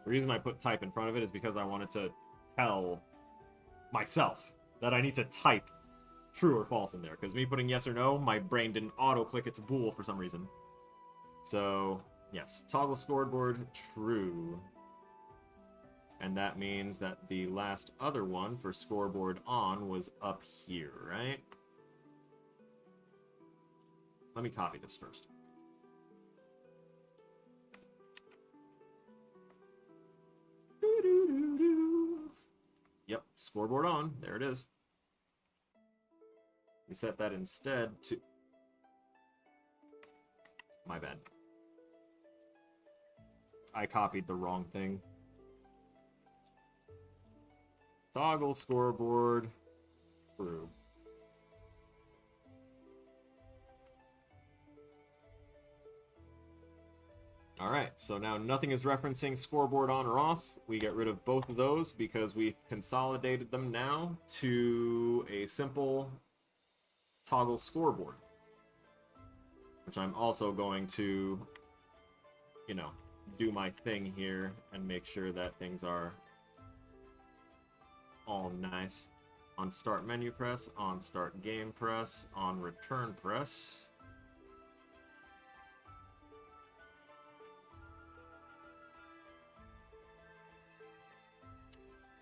The reason I put type in front of it is because I wanted to tell myself that I need to type true or false in there. Because me putting yes or no, my brain didn't auto-click it to bool for some reason. So, yes. Toggle scoreboard, true. And that means that the last other one for scoreboard on was up here, right? Let me copy this first. scoreboard on. There it is. We set that instead to... My bad. I copied the wrong thing. Toggle scoreboard. True. Alright, so now nothing is referencing scoreboard on or off. We get rid of both of those because we consolidated them now to a simple toggle scoreboard. Which I'm also going to, you know, do my thing here and make sure that things are all nice. On start menu press, on start game press, on return press.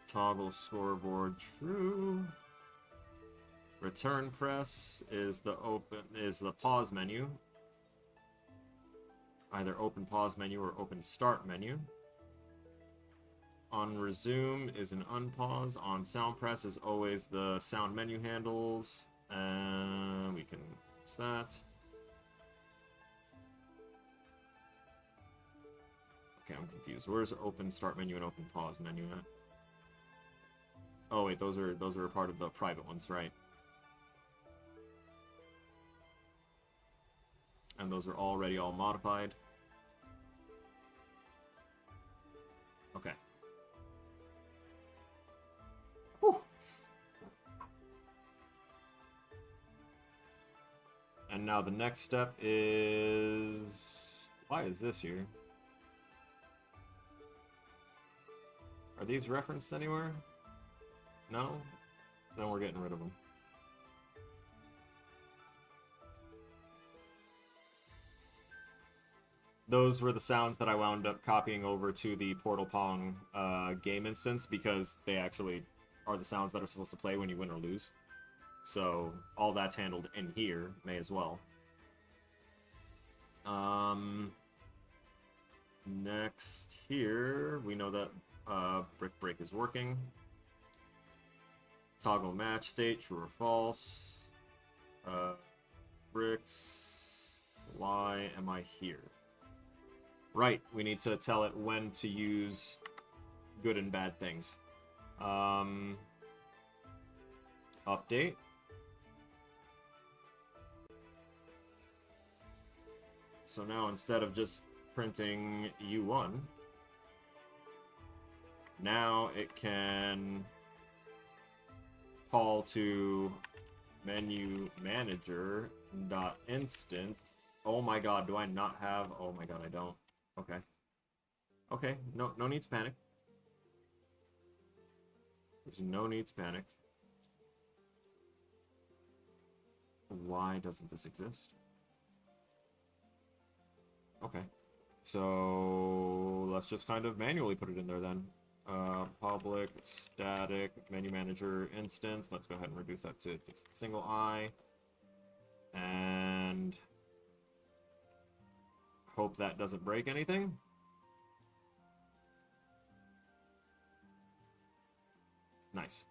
Toggle scoreboard true. Return press is the pause menu. Either open pause menu or open start menu. On resume is an unpause. On sound press is always the sound menu handles. And we can use that. Okay, I'm confused. Where's open start menu and open pause menu at? Oh wait, those are a part of the private ones, right? And those are already all modified. Okay. Whew. And now the next step is... Why is this here? Are these referenced anywhere? No? Then we're getting rid of them. Those were the sounds that I wound up copying over to the Portal Pong game instance because they actually are the sounds that are supposed to play when you win or lose. So all that's handled in here, may as well. Next here, we know that Brick Break is working. Toggle match state, true or false. Bricks, why am I here? Right, we need to tell it when to use good and bad things. Update. So now instead of just printing U1, now it can call to menu manager dot instant. Oh my god, do I not have? Oh my god, I don't. Okay. Okay, no need to panic. There's no need to panic. Why doesn't this exist? Okay. So let's just kind of manually put it in there then. Public static menu manager instance. Let's go ahead and reduce that to just a single I. And hope that doesn't break anything. Nice.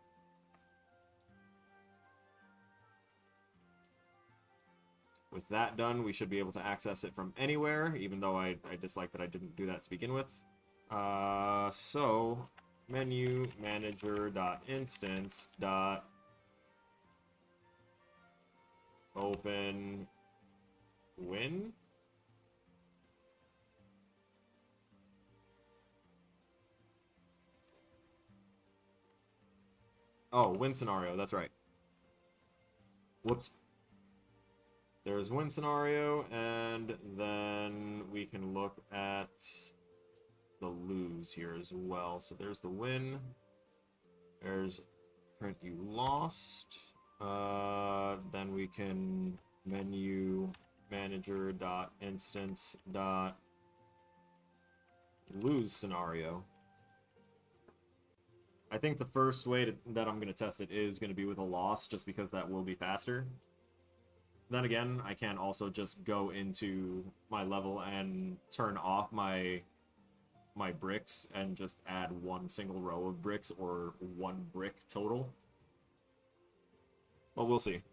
With that done, we should be able to access it from anywhere, even though I dislike that I didn't do that to begin with. So menu manager dot instance dot open win. Oh, win scenario, that's right. Whoops. There's win scenario, and then we can look at the lose here as well. So there's the win. There's print you lost. Then we can menu manager dot instance dot lose scenario. I think the first way that I'm going to test it is going to be with a loss, just because that will be faster. Then again, I can also just go into my level and turn off my my bricks and just add one single row of bricks or one brick total. But we'll see.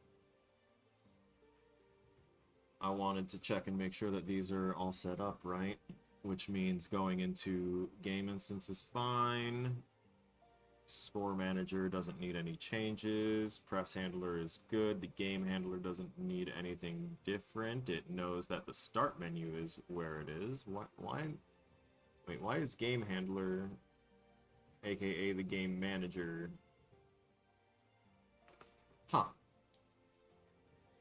I wanted to check and make sure that these are all set up right, which means going into game instance is fine. Score manager doesn't need any changes. Prefs handler is good. The game handler doesn't need anything different. It knows that the start menu is where it is. Why is game handler, aka the game manager? Huh.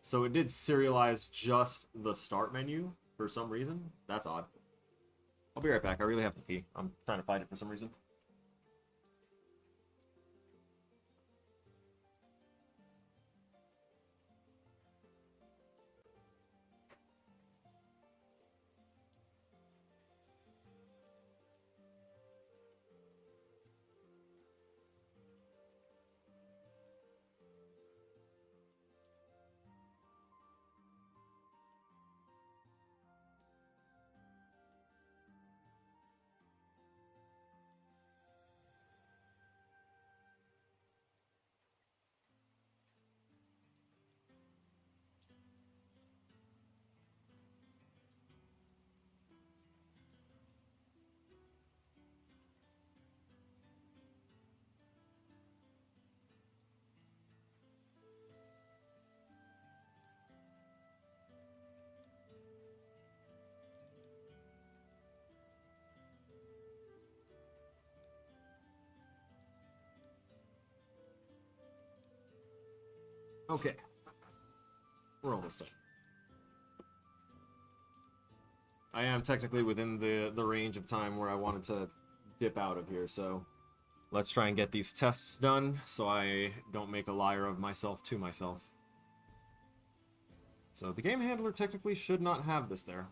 So it did serialize just the start menu for some reason? That's odd. I'll be right back. I really have to pee. I'm trying to find it for some reason. Okay. We're almost done. I am technically within the range of time where I wanted to dip out of here, so let's try and get these tests done so I don't make a liar of myself to myself. So the game handler technically should not have this there.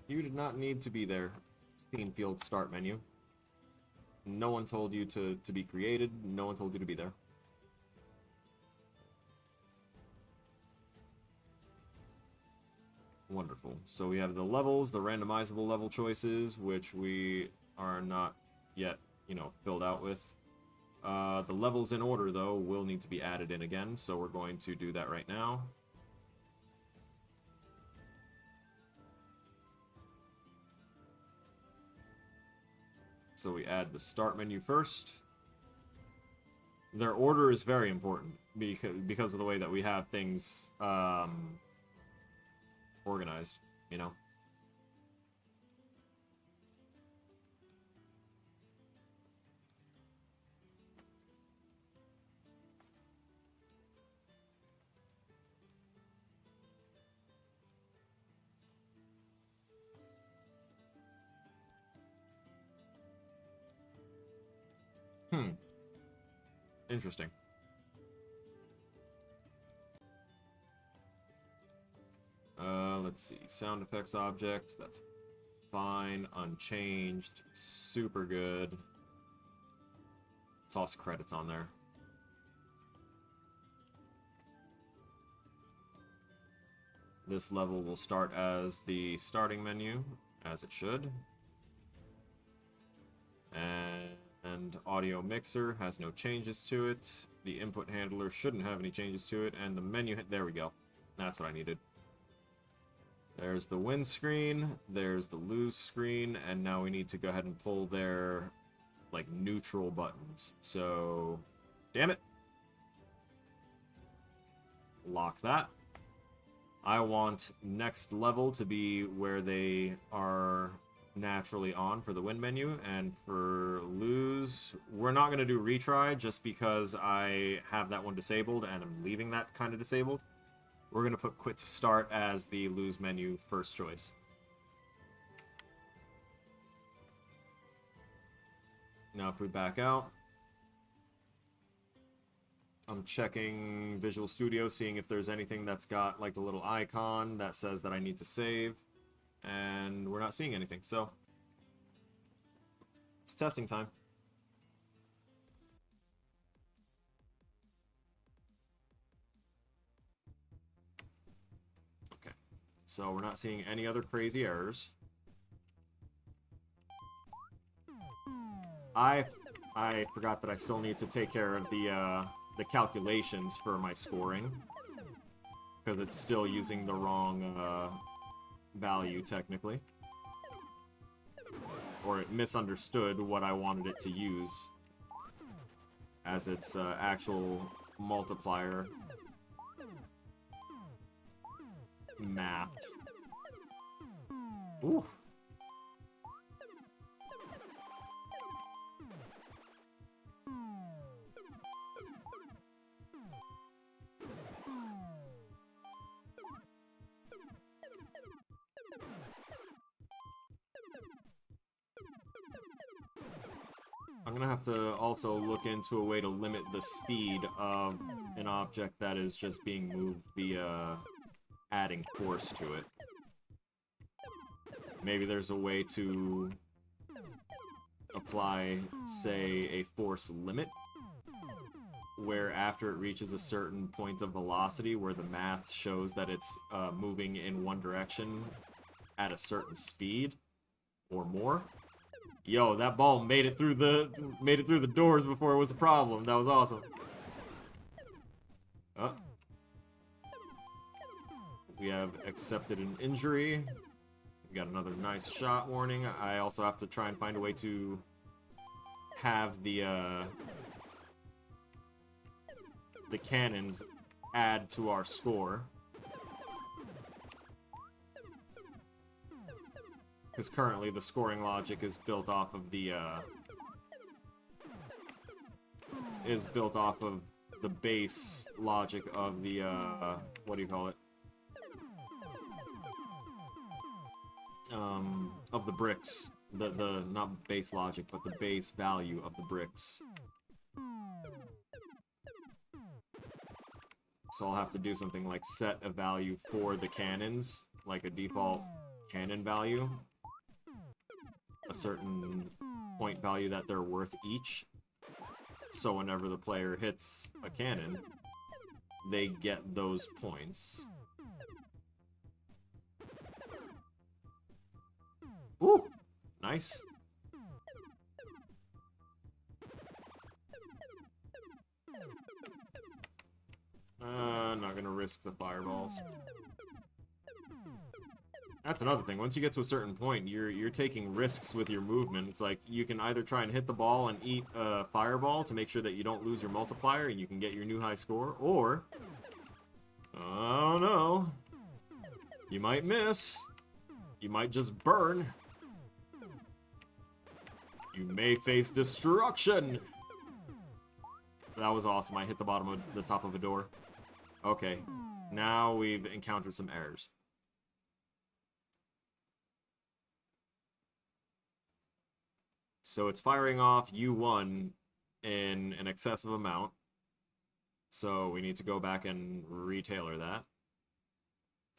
You did not need to be there. Scene field start menu. No one told you to be created. No one told you to be there. Wonderful. So we have the levels, the randomizable level choices, which we are not yet, filled out with. The levels in order, though, will need to be added in again, so we're going to do that right now. So we add the start menu first. Their order is very important because of the way that we have things organized, Interesting. Let's see. Sound effects object. That's fine. Unchanged. Super good. Toss credits on there. This level will start as the starting menu, as it should. And audio mixer has no changes to it. The input handler shouldn't have any changes to it. And the menu, there we go. That's what I needed. There's the win screen, there's the lose screen, and now we need to go ahead and pull their, neutral buttons. So, damn it. Lock that. I want next level to be where they are naturally on for the win menu, and for lose, we're not going to do retry just because I have that one disabled, and I'm leaving that kind of disabled. We're going to put quit to start as the lose menu first choice. Now if we back out, I'm checking Visual Studio, seeing if there's anything that's got the little icon that says that I need to save, and we're not seeing anything, so it's testing time. So we're not seeing any other crazy errors. I forgot that I still need to take care of the calculations for my scoring. Because it's still using the wrong, value, technically. Or it misunderstood what I wanted it to use as its, actual multiplier math. Ooh. I'm gonna have to also look into a way to limit the speed of an object that is just being moved via adding force to it. Maybe there's a way to apply, say, a force limit, where after it reaches a certain point of velocity where the math shows that it's moving in one direction at a certain speed or more. Yo, that ball made it through the doors before it was a problem. That was awesome. Oh. We have accepted an injury. We got another nice shot warning. I also have to try and find a way to have the cannons add to our score. Because currently the scoring logic is built off of the base logic of the what do you call it? Of the bricks. The not base logic, but the base value of the bricks. So I'll have to do something like set a value for the cannons, like a default cannon value. A certain point value that they're worth each. So whenever the player hits a cannon, they get those points. Ooh! Nice. Not gonna risk the fireballs. That's another thing. Once you get to a certain point, you're taking risks with your movement. It's like you can either try and hit the ball and eat a fireball to make sure that you don't lose your multiplier and you can get your new high score, or oh no, you might miss. You might just burn. You may face destruction. That was awesome. I hit the bottom of the top of a door. Okay, now we've encountered some errors. So it's firing off U1 in an excessive amount. So we need to go back and retailor that.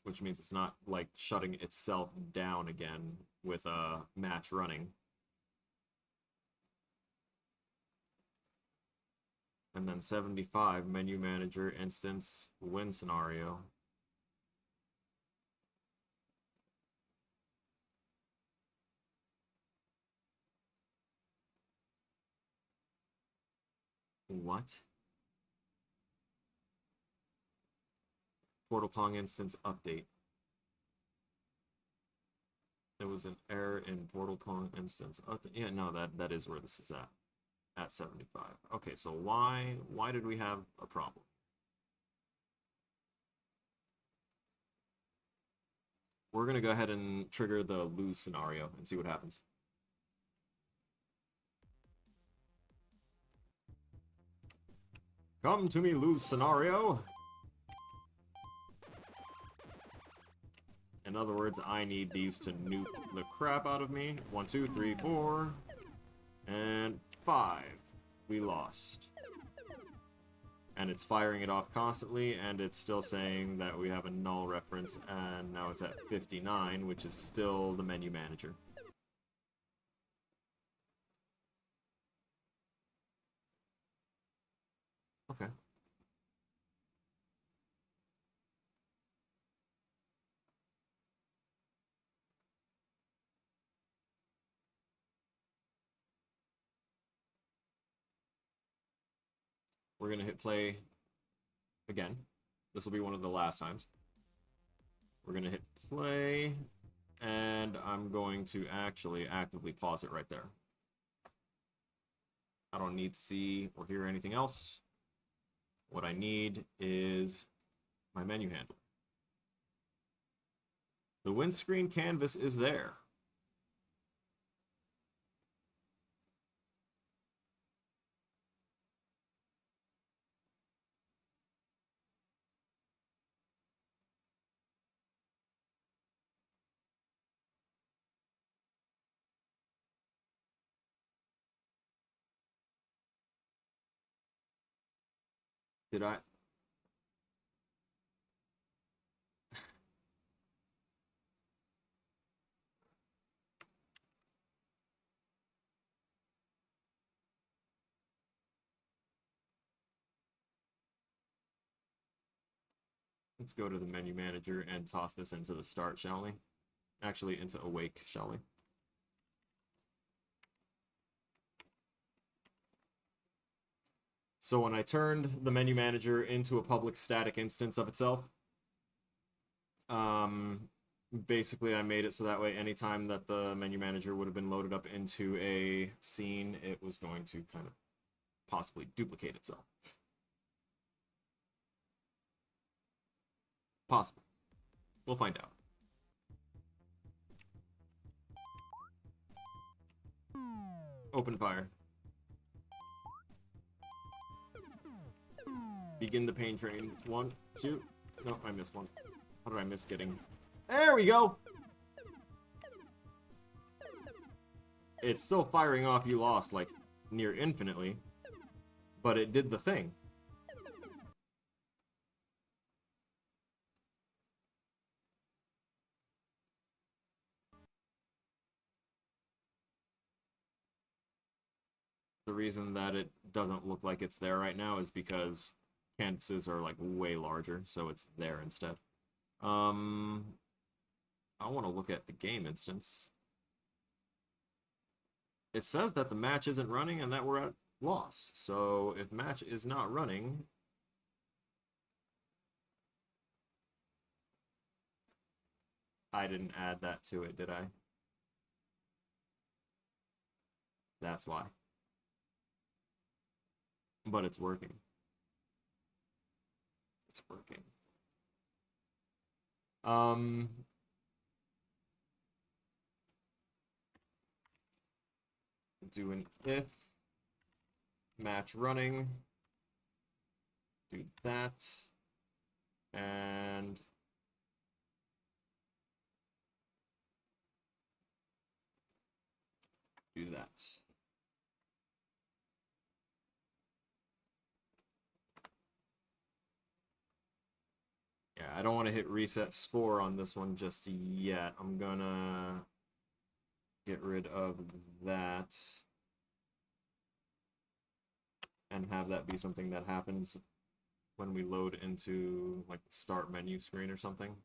Which means it's not, like, shutting itself down again with a match running. And then 75, menu manager, instance, win scenario. What? Portal Pong instance update. There was an error in Portal Pong instance update. Yeah, no, that is where this is at 75. Okay, so why did we have a problem? We're gonna go ahead and trigger the lose scenario and see what happens. Come to me, lose scenario. In other words, I need these to nuke the crap out of me. 1, 2, 3, 4, and 5. We lost. And it's firing it off constantly, and it's still saying that we have a null reference, and now it's at 59, which is still the menu manager. Okay. we're going to hit play again. This will be one of the last times. We're going to hit play, and I'm going to actually actively pause it right there. I don't need to see or hear anything else. What I need is my menu handler. The windscreen canvas is there. Did I? Let's go to the menu manager and toss this into the start, shall we? Actually, into awake, shall we? So when I turned the menu manager into a public static instance of itself, basically I made it so that way anytime that the menu manager would have been loaded up into a scene, it was going to kind of possibly duplicate itself. Possible. We'll find out. Open fire. Begin the pain train. 1, 2. No, I missed one. How did I miss getting... There we go! It's still firing off you lost, like, near infinitely. But it did the thing. The reason that it doesn't look like it's there right now is because canvases are like way larger, so it's there instead. I want to look at the game instance. It says that the match isn't running and that we're at loss. So if match is not running, I didn't add that to it, did I? That's why. But it's working. It's working. Do an if match running. Do that. And do that. Yeah, I don't want to hit reset score on this one just yet. I'm gonna get rid of that and have that be something that happens when we load into like the start menu screen or something.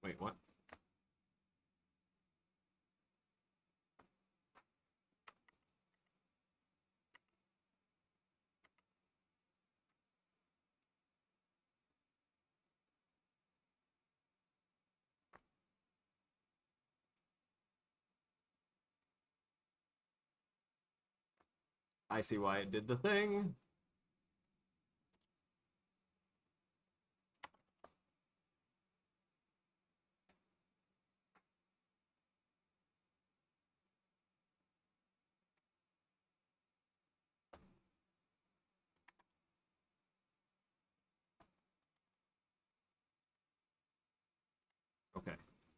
Wait, what? I see why it did the thing. Okay,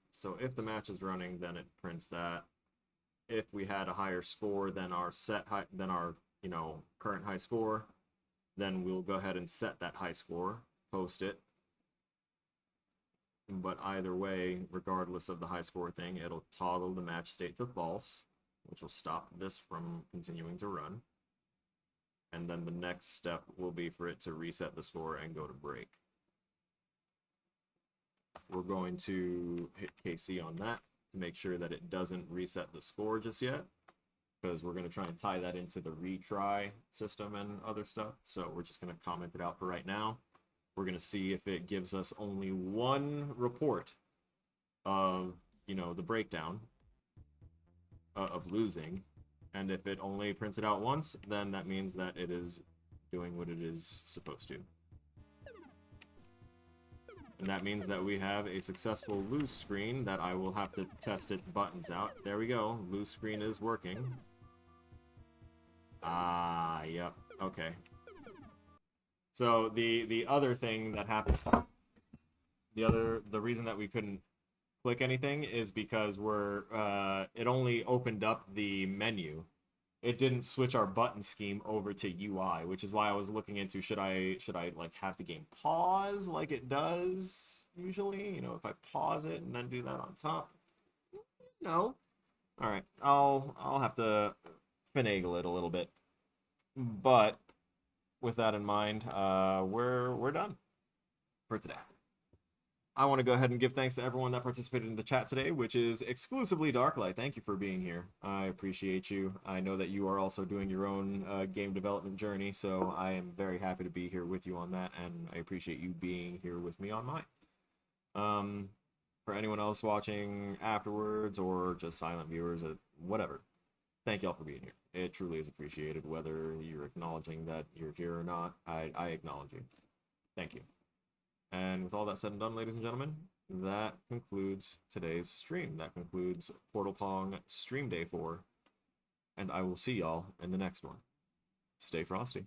so if the match is running, then it prints that. If we had a higher score than our current high score, then we'll go ahead and set that high score, post it. But either way, regardless of the high score thing, it'll toggle the match state to false, which will stop this from continuing to run. And then the next step will be for it to reset the score and go to break. we're going to hit KC on that to make sure that it doesn't reset the score just yet, because we're going to try and tie that into the retry system and other stuff. So we're just going to comment it out for right now. We're going to see if it gives us only one report of, you know, the breakdown of losing. And if it only prints it out once, then that means that it is doing what it is supposed to. And that means that we have a successful lose screen that I will have to test its buttons out. There we go. Lose screen is working. Ah, yep. Okay. So the other thing that happened, the reason that we couldn't click anything is because it only opened up the menu. It didn't switch our button scheme over to UI, which is why I was looking into should I like have the game pause like it does usually, you know, if I pause it and then do that on top. No. All right. I'll have to finagle it a little bit. But with that in mind, we're done for today. I want to go ahead and give thanks to everyone that participated in the chat today, which is exclusively Darklight. Thank you for being here. I appreciate you. I know that you are also doing your own game development journey, so I am very happy to be here with you on that, and I appreciate you being here with me on mine. For anyone else watching afterwards or just silent viewers, whatever, thank y'all for being here. It truly is appreciated, whether you're acknowledging that you're here or not. I acknowledge you. Thank you. And with all that said and done, ladies and gentlemen, that concludes today's stream. That concludes Portal Pong Stream Day 4. And I will see y'all in the next one. Stay frosty.